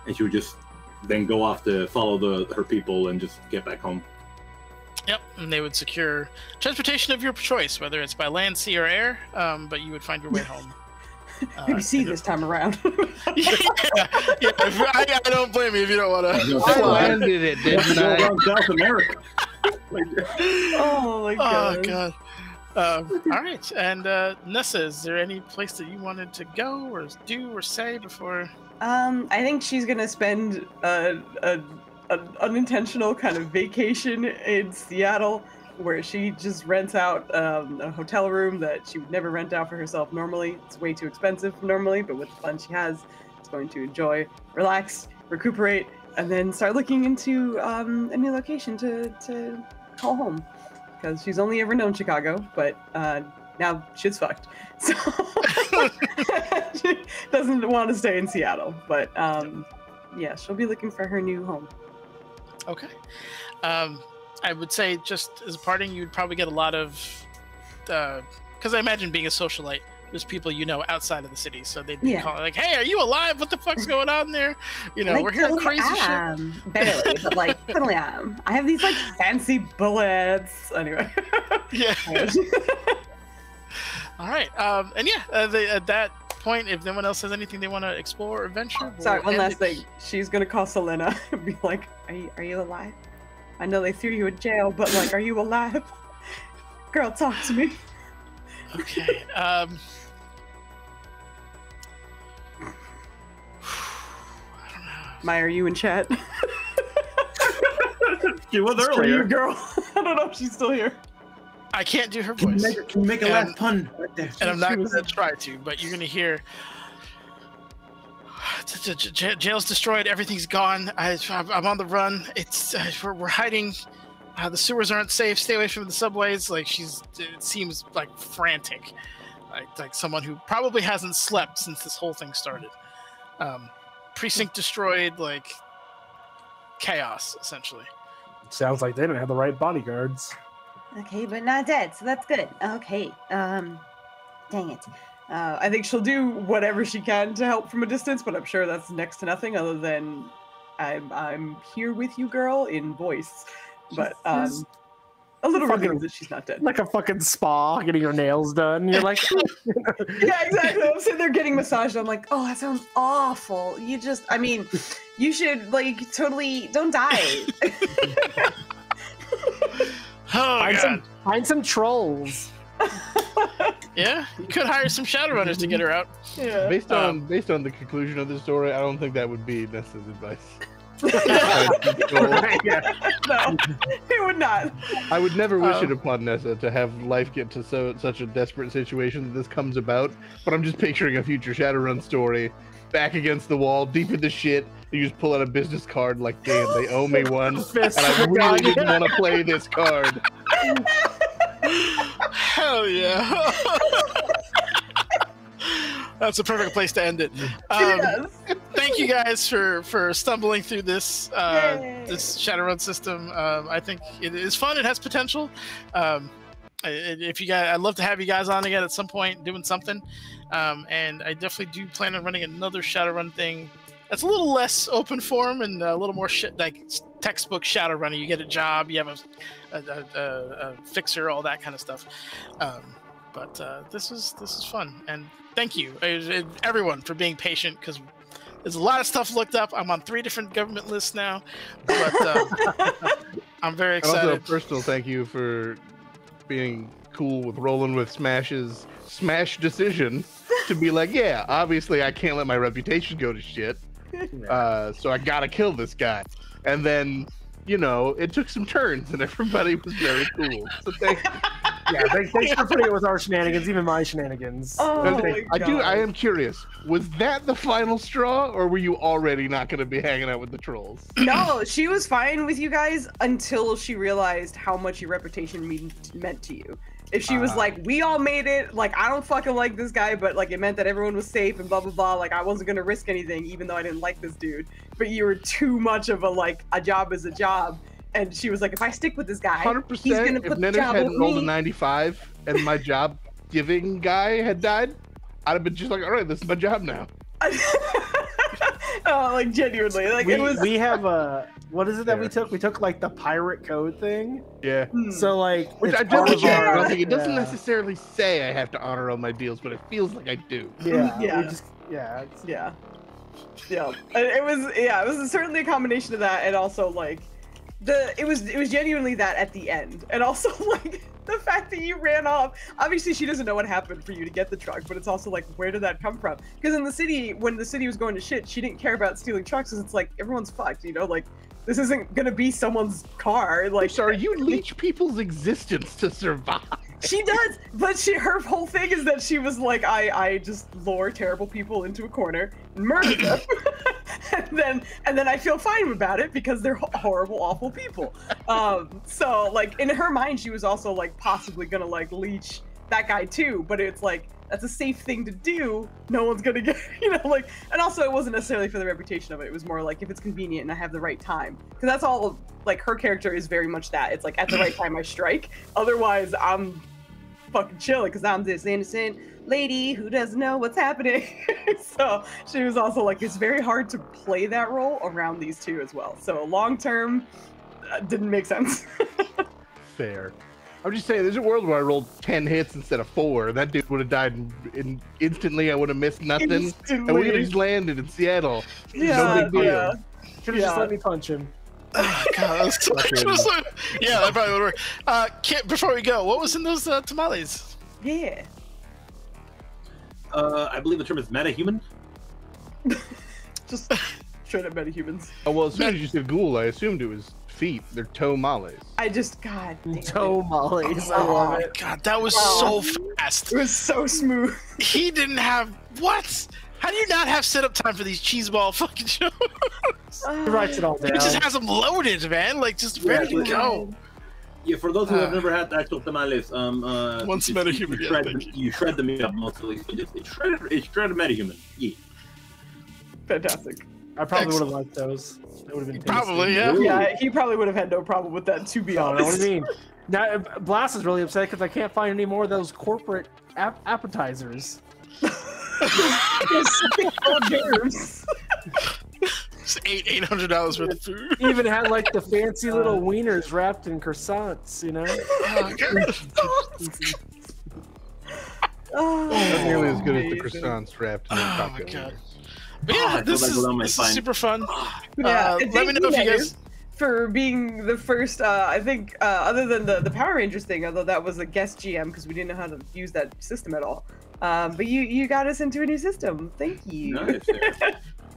And she would just then go off to follow her people and just get back home. Yep, and they would secure transportation of your choice, whether it's by land, sea, or air, but you would find your way home. Maybe sea this time around. I don't blame you if you don't want to. I landed it, didn't I? South America. Oh my god. Oh god. All right, and Nessa, is there any place that you wanted to go or do or say before? I think she's gonna spend an unintentional kind of vacation in Seattle, where she just rents out a hotel room that she would never rent out for herself normally. It's way too expensive normally, but with the fun she has, it's going to enjoy, relax, recuperate, and then start looking into a new location to call home. Because she's only ever known Chicago, but now shit's fucked. So she doesn't want to stay in Seattle. But yeah, she'll be looking for her new home. Okay. I would say just as a parting, you'd probably get a lot of, because I imagine being a socialite, there's people you know outside of the city, so they'd be calling like, "Hey, are you alive? What the fuck's going on there? You know, we're hearing crazy shit." Barely, but like totally am. I have these like fancy bullets. Anyway. Yeah. All right. And yeah, at that point, if no one else has anything they want to explore or venture, sorry, one last thing. She's gonna call Selena and be like, "Are you alive? I know they threw you in jail, but like, are you alive? Girl, talk to me." Okay. Maya, are you in chat? She was For earlier. you, girl. I don't know if she's still here. I can't do her voice. Can you make a last pun right there? And I'm not going to try to, but you're going to hear, jail's destroyed, everything's gone, I'm on the run, we're hiding, the sewers aren't safe, stay away from the subways. Like, it seems like frantic, like someone who probably hasn't slept since this whole thing started. Precinct destroyed, like chaos, essentially. Sounds like they didn't have the right bodyguards. Okay, but not dead, so that's good. Okay, dang it. I think she'll do whatever she can to help from a distance, but I'm sure that's next to nothing other than I'm here with you, girl, in voice. But a little relieved that she's not dead. Like a fucking spa, getting your nails done. You're like, yeah, exactly. I'm sitting there getting massaged. I'm like, oh, that sounds awful. I mean, you should like totally don't die. Find some trolls. Yeah, you could hire some Shadowrunners to get her out. Yeah. Based on the conclusion of this story, I don't think that would be Nessa's advice. No, it would not. I would never wish it upon Nessa to have life get to such a desperate situation that this comes about. But I'm just picturing a future Shadowrun story, back against the wall, deep in the shit. You just pull out a business card, like, damn, they owe me one, and I really didn't want to play this card. Hell yeah. That's a perfect place to end it. Thank you guys for stumbling through this this Shadowrun system. I think it is fun. It has potential. If you guys, I'd love to have you guys on again at some point doing something. And I definitely do plan on running another Shadowrun thing that's a little less open form and a little more like textbook Shadowrunning. You get a job, you have a fixer, all that kind of stuff. But this is fun, and thank you everyone for being patient, because there's a lot of stuff looked up. I'm on 3 different government lists now, but I'm very excited. Also, a personal thank you for being cool with rolling with Smash's Smash decision to be like, yeah, obviously I can't let my reputation go to shit, so I gotta kill this guy. And then, you know, it took some turns, and everybody was very cool. So thank you. Yeah, thanks for putting it with our shenanigans, even my shenanigans. Oh, I am curious. Was that the final straw, or were you already not going to be hanging out with the trolls? No, she was fine with you guys until she realized how much your reputation meant to you. If she was like, we all made it, like, I don't fucking like this guy, but like it meant that everyone was safe and blah blah blah, like I wasn't gonna risk anything even though I didn't like this dude, but you were too much of a job is a job. And she was like, if I stick with this guy, 100%, he's gonna put the if job Nenner with hadn't rolled a me. 95 and my job giving guy had died, I'd have been just like, all right, this is my job now. Oh, like genuinely, like we have a, what is it that we took? We took like the pirate code thing. Yeah. So like, which I do it doesn't necessarily say I have to honor all my deals, but it feels like I do. Yeah. It was certainly a combination of that, and also like it was genuinely that at the end, and also like the fact that you ran off. Obviously she doesn't know what happened for you to get the truck, but it's also like, where did that come from? Because in the city, when the city was going to shit, she didn't care about stealing trucks, because it's like everyone's fucked, you know, like this isn't gonna be someone's car. Like, sorry, you leech people's existence to survive. She does, but her whole thing is that she was like, I just lure terrible people into a corner and murder them, and then I feel fine about it because they're horrible, awful people. So like in her mind, she was also like possibly gonna like leech that guy too, but it's like that's a safe thing to do. No one's gonna get, you know, like, and also it wasn't necessarily for the reputation of it. It was more like if it's convenient and I have the right time, because that's all. Like her character is very much that. It's like at the right time I strike. Otherwise, I'm fucking chilling because I'm this innocent lady who doesn't know what's happening. So she was also like, it's very hard to play that role around these two as well. So long term, didn't make sense. Fair. I'm just saying, there's a world where I rolled 10 hits instead of 4. That dude would have died instantly. I would have missed nothing. Instantly. And we would have just landed in Seattle. Yeah, no big deal. yeah. Should have just let me punch him. Oh, God, yeah, that probably would work. Kit, before we go, what was in those tamales? Yeah. I believe the term is metahuman. Just straight up metahumans. Oh, well, as soon as you said ghoul, I assumed it was feet. They're toe males. I just, God damn toe mollies. Oh, I love it. God, that was so fast. It was so smooth. He didn't have what? How do you not have setup time for these cheeseball fucking shows? He writes it all down. He just has them loaded, man. Like, just ready to go. Yeah, for those who have never had the actual tamales, once metahuman, you shred them up mostly. So it's shredded metahuman. Yeah. Fantastic. I probably would have liked those. That would have been tasty. Probably, yeah. Yeah, he probably would have had no problem with that, to be honest. What do you mean? Now, Blast is really upset because I can't find any more of those corporate appetizers. nerves. Just $800 worth of food. Even had like the fancy little wieners wrapped in croissants, you know? Not nearly as good as the croissants wrapped in the Oh my taco. god. But yeah, this is super fun. Yeah, Let me know if you guys... For being the first, I think, other than the Power Rangers thing, although that was a guest GM because we didn't know how to use that system at all. But you got us into a new system. Thank you. Nice.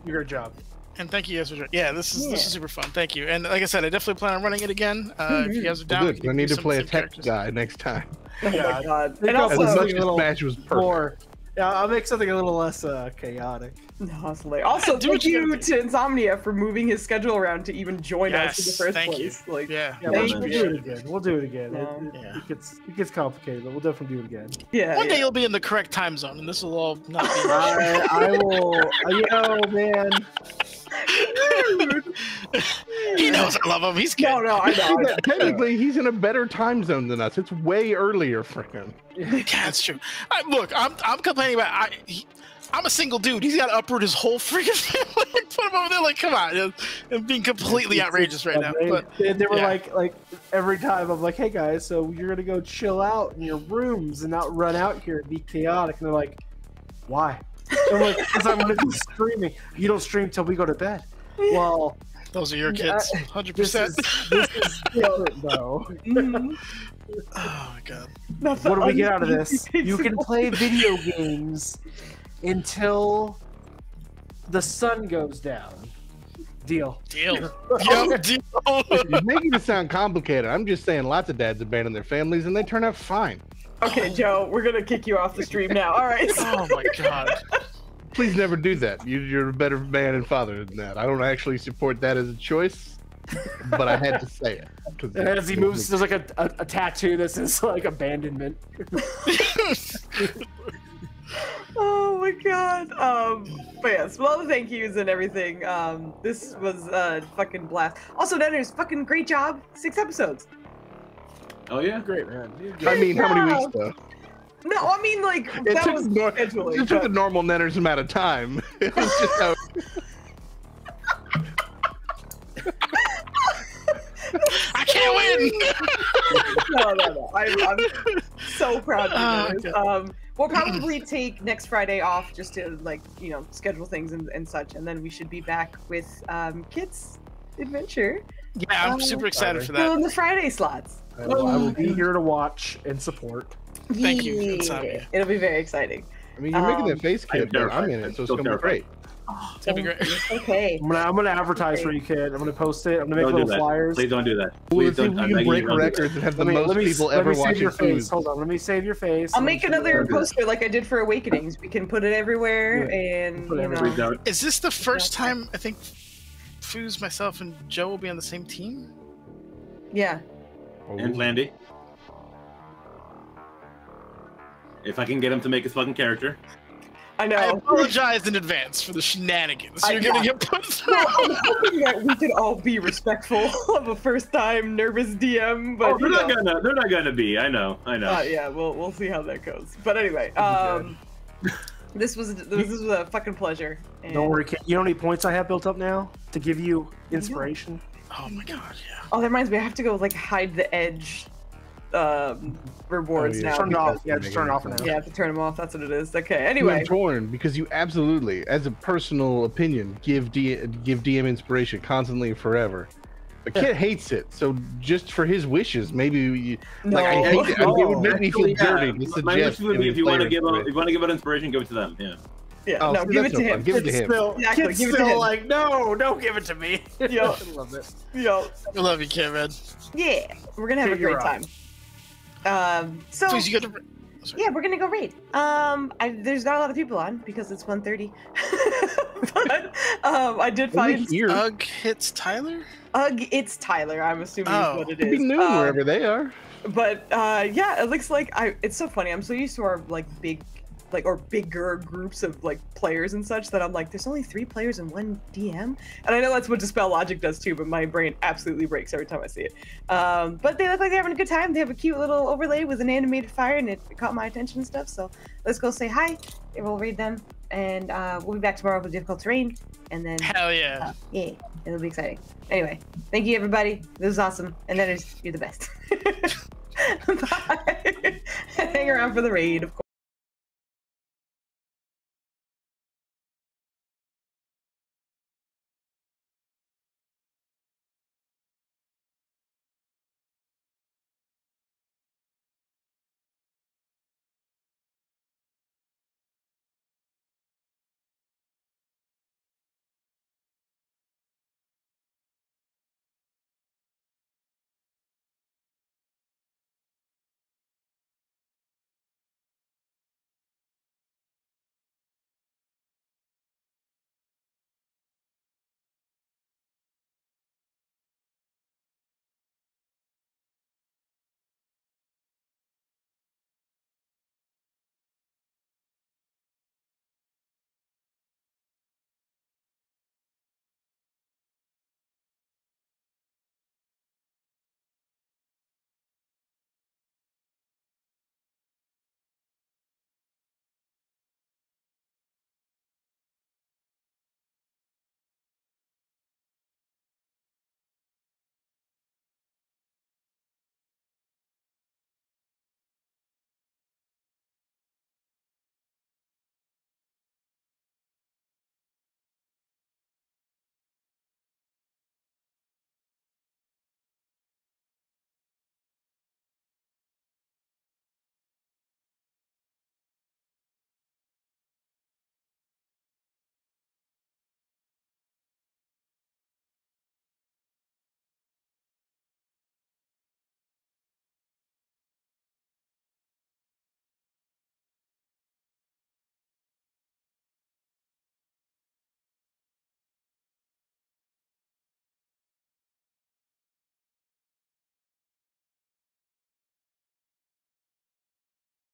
Good job. And thank you guys for joining. Yeah, this is super fun. Thank you. And like I said, I definitely plan on running it again. If you guys are down, Good. I need to play a tech guy next time. Oh my god. And also, as much as Smash was perfect. More, yeah, I'll make something a little less chaotic. No, it's hilarious. Also, thank you to Insomnia for moving his schedule around to even join us in the first place. You. Like, yeah, we'll do it again. We'll do it again. Yeah. It gets complicated, but we'll definitely do it again. Yeah. One day you'll be in the correct time zone, and this will all not be. I will. Man. He knows I love him. He's good. No, I know. Technically, he's in a better time zone than us. It's way earlier for him. Yeah, that's true. Look, I'm complaining about. I'm a single dude. He's got to uproot his whole freaking family and put him over there. Like, come on, I'm being completely outrageous right now. But they were like every time I'm like, hey guys, so you're gonna go chill out in your rooms and not run out here and be chaotic. And they're like, why? So I'm like, because I'm gonna be streaming. You don't stream till we go to bed. Well, those are your kids, 100%. This is different, though. Oh my god. What do we get out of this? You can play video games until the sun goes down. Deal. Deal. You're making it sound complicated. I'm just saying lots of dads abandon their families and they turn out fine. Okay, Joe, we're gonna kick you off the stream now. All right. Oh my god. Please never do that. You're a better man and father than that. I don't actually support that as a choice, but I had to say it. As he moves, there's like a tattoo that says like abandonment. Oh my god. But yes, well, all the thank yous and everything. This was a fucking blast. Also, Nenners, fucking great job. 6 episodes. Oh yeah, great man. I mean, how many weeks though? No, I mean like that was scheduling. It took a normal Nenners amount of time. It was just how. I can't win. No. I'm so proud of you guys. We'll probably take next Friday off just to schedule things and such, and then we should be back with Kit's adventure. Yeah, I'm super excited for that. In the Friday slots. I will be here to watch and support. Thank you. It'll be very exciting. I mean, you're making that face, kid, but I'm in it, so it's gonna be great. Oh, it's gonna be great. Okay. I'm gonna advertise for you, kid. I'm gonna post it. I'm gonna make little flyers. Please don't do that. Please don't. You can break records and have the most people ever watching Food. Hold on, let me save your face. I'll make another poster like I did for Awakenings. We can put it everywhere, and Is this the first time I think Foos, myself, and Joe will be on the same team? Yeah. And Landy. If I can get him to make his fucking character. I know. I apologize in advance for the shenanigans you're gonna get put through. I'm hoping that we could all be respectful of a first-time nervous DM, but they're not gonna be. I know. Yeah, we'll see how that goes. But anyway, this was a fucking pleasure. And... Don't worry, kid. You know how many points I have built up now to give you inspiration? Oh my god, yeah. Oh, that reminds me. I have to go hide the edge rewards now. Turn it off. Yeah, just turn it off now. Yeah, I have to turn them off. That's what it is. Okay. Anyway. I'm torn because you absolutely, as a personal opinion, give DM inspiration constantly and forever. The kid hates it, so just for his wishes, maybe you, I hate it. It would make me feel dirty to suggest. My wish would be if you want to give out inspiration, give it to them. Yeah. Yeah, no, give it to him. Give it to him. Exactly, give it to him. Like, no, don't give it to me. Yo, I love it. Yo, I love you, kid, man. Yeah, we're gonna have a great time. So please, you got to. Yeah, we're gonna go raid. There's not a lot of people on because it's 1:30. But I did find Ugh hits Tyler. Ugh, it's Tyler. I'm assuming is what it is. It'd be noon wherever they are. But yeah, it looks like it's so funny. I'm so used to our bigger groups of players and such that I'm like, there's only 3 players and 1 DM, and I know that's what Dispel Logic does too, but my brain absolutely breaks every time I see it. But they look like they're having a good time. They have a cute little overlay with an animated fire, and it caught my attention and stuff. So let's go say hi. We'll read them. and we'll be back tomorrow with difficult terrain, and then hell yeah, yeah, it'll be exciting. Anyway, thank you everybody. This was awesome, and Dennis, you're the best. Bye. Hang around for the raid, of course.